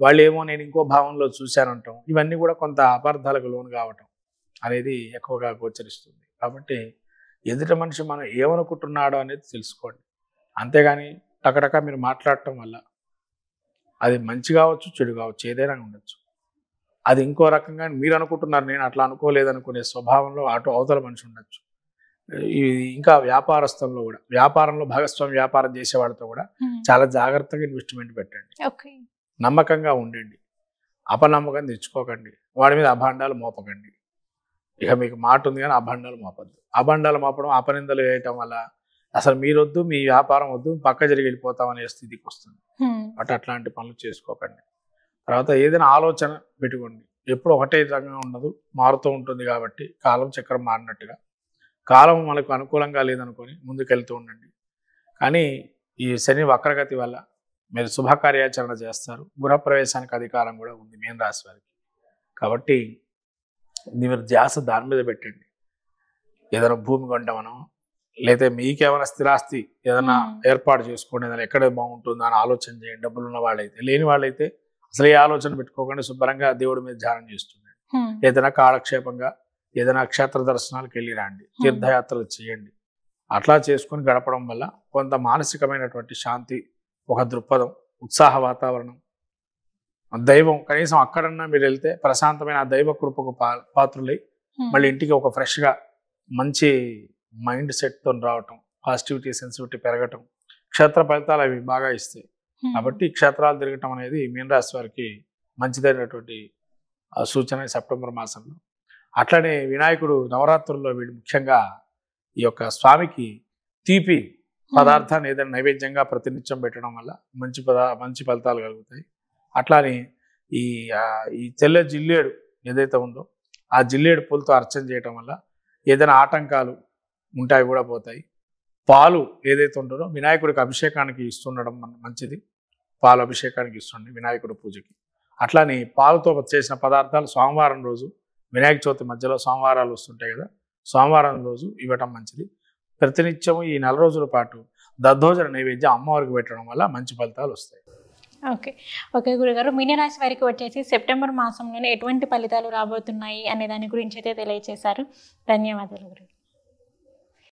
వాళ్ళు ఏమో నేను ఇంకో భావంలో చూశానంటాం, ఇవన్నీ కూడా కొంత అపార్థాలకు లోను కావటం అనేది ఎక్కువగా గోచరిస్తుంది. కాబట్టి ఎదుటి మనిషి మనం ఏమనుకుంటున్నాడో అనేది తెలుసుకోండి. అంతేగాని టకటక మీరు మాట్లాడటం వల్ల అది మంచి కావచ్చు, చెడు కావచ్చు, ఏదైనా ఉండొచ్చు. అది ఇంకో రకంగా మీరు అనుకుంటున్నారు, నేను అట్లా అనుకోలేదనుకునే స్వభావంలో అవతల మనిషి ఉండొచ్చు. ఇది ఇంకా వ్యాపారస్థంలో కూడా, వ్యాపారంలో భాగస్వామి వ్యాపారం చేసే వాళ్ళతో కూడా చాలా జాగ్రత్తగా ఇన్వెస్ట్మెంట్ పెట్టండి. నమ్మకంగా ఉండండి. అపనమ్మకం తెచ్చుకోకండి. వాడి మీద అభాండాలు మోపకండి. ఇక మీకు మాట ఉంది కానీ అభాండాలు మోపద్దు. అభాండాలు మోపడం, అపనిందలు వేయటం వల్ల అసలు మీరొద్దు, మీ వ్యాపారం వద్దు, పక్క జరిగి వెళ్ళిపోతాం అనే స్థితికి వస్తుంది. బట్ అట్లాంటి పనులు చేసుకోకండి. తర్వాత ఏదైనా ఆలోచన పెట్టుకోండి. ఎప్పుడు ఒకటే విధంగా ఉండదు, మారుతూ ఉంటుంది. కాబట్టి కాలం చక్రం మారినట్టుగా కాలం మనకు అనుకూలంగా లేదనుకొని ముందుకెళ్తూ ఉండండి. కానీ ఈ శని వక్రగతి వల్ల మీరు శుభకార్యాచరణ చేస్తారు. గృహప్రవేశానికి అధికారం కూడా ఉంది మీన రాశి వారికి. కాబట్టి మీరు ధ్యాస దాని మీద పెట్టండి. ఏదైనా భూమి కొంటామనో, లేదా మీకేమైనా స్థిరాస్తి ఏదైనా ఏర్పాటు చేసుకోండి, ఏదైనా ఎక్కడ బాగుంటుందో అని ఆలోచన చేయండి. డబ్బులు ఉన్న వాళ్ళైతే. లేని వాళ్ళైతే అసలు ఏ ఆలోచన పెట్టుకోకుండా శుభ్రంగా దేవుడి మీద ధ్యానం చేస్తుండండి. ఏదైనా కాలక్షేపంగా ఏదైనా క్షేత్ర దర్శనాలకు వెళ్ళి రండి, తీర్థయాత్రలు చేయండి. అట్లా చేసుకుని గడపడం వల్ల కొంత మానసికమైనటువంటి శాంతి, ఒక దృక్పథం, ఉత్సాహ వాతావరణం, దైవం కనీసం అక్కడన్నా మీరు వెళ్తే ప్రశాంతమైన ఆ దైవ కృపకు పాత్రులై మళ్ళీ ఇంటికి ఒక ఫ్రెష్గా మంచి మైండ్ సెట్తో రావటం, పాజిటివిటీ, సెన్సిటివిటీ పెరగటం, క్షేత్ర ఫలితాలు అవి బాగా ఇస్తాయి. కాబట్టి క్షేత్రాలు తిరగటం అనేది మీన రాశి వారికి మంచిదైనటువంటి సూచన సెప్టెంబర్ మాసంలో. అట్లనే వినాయకుడు నవరాత్రుల్లో వీళ్ళు ముఖ్యంగా ఈ యొక్క స్వామికి తీపి పదార్థాన్ని ఏదైనా నైవేద్యంగా ప్రతినిత్యం పెట్టడం వల్ల మంచి ఫలితాలు కలుగుతాయి. అట్లానే ఈ తెల్ల జిల్లేడు ఏదైతే ఉందో ఆ జిల్లేడు పూలతో అర్చన చేయటం వల్ల ఏదైనా ఆటంకాలు ఉంటాయి కూడా పోతాయి. పాలు ఏదైతే ఉంటుందో వినాయకుడికి అభిషేకానికి ఇస్తుండడం మంచిది. పాలు అభిషేకానికి ఇస్తుండే వినాయకుడి పూజకి. అట్లానే పాలతో చేసిన పదార్థాలు సోమవారం రోజు, వినాయక చవితి మధ్యలో సోమవారాలు వస్తుంటాయి కదా, సోమవారం రోజు ఇవ్వటం మంచిది. ప్రతినిత్యం ఈ 4 రోజుల పాటు దద్దోజన నైవేద్యం అమ్మవారికి పెట్టడం వల్ల మంచి ఫలితాలు వస్తాయి. ఓకే గురుగారు, మీనరాశి వారికి వచ్చేసి సెప్టెంబర్ మాసంలోనే ఎటువంటి ఫలితాలు రాబోతున్నాయి అనే దాని గురించి అయితే తెలియజేశారు. ధన్యవాదాలు గురు.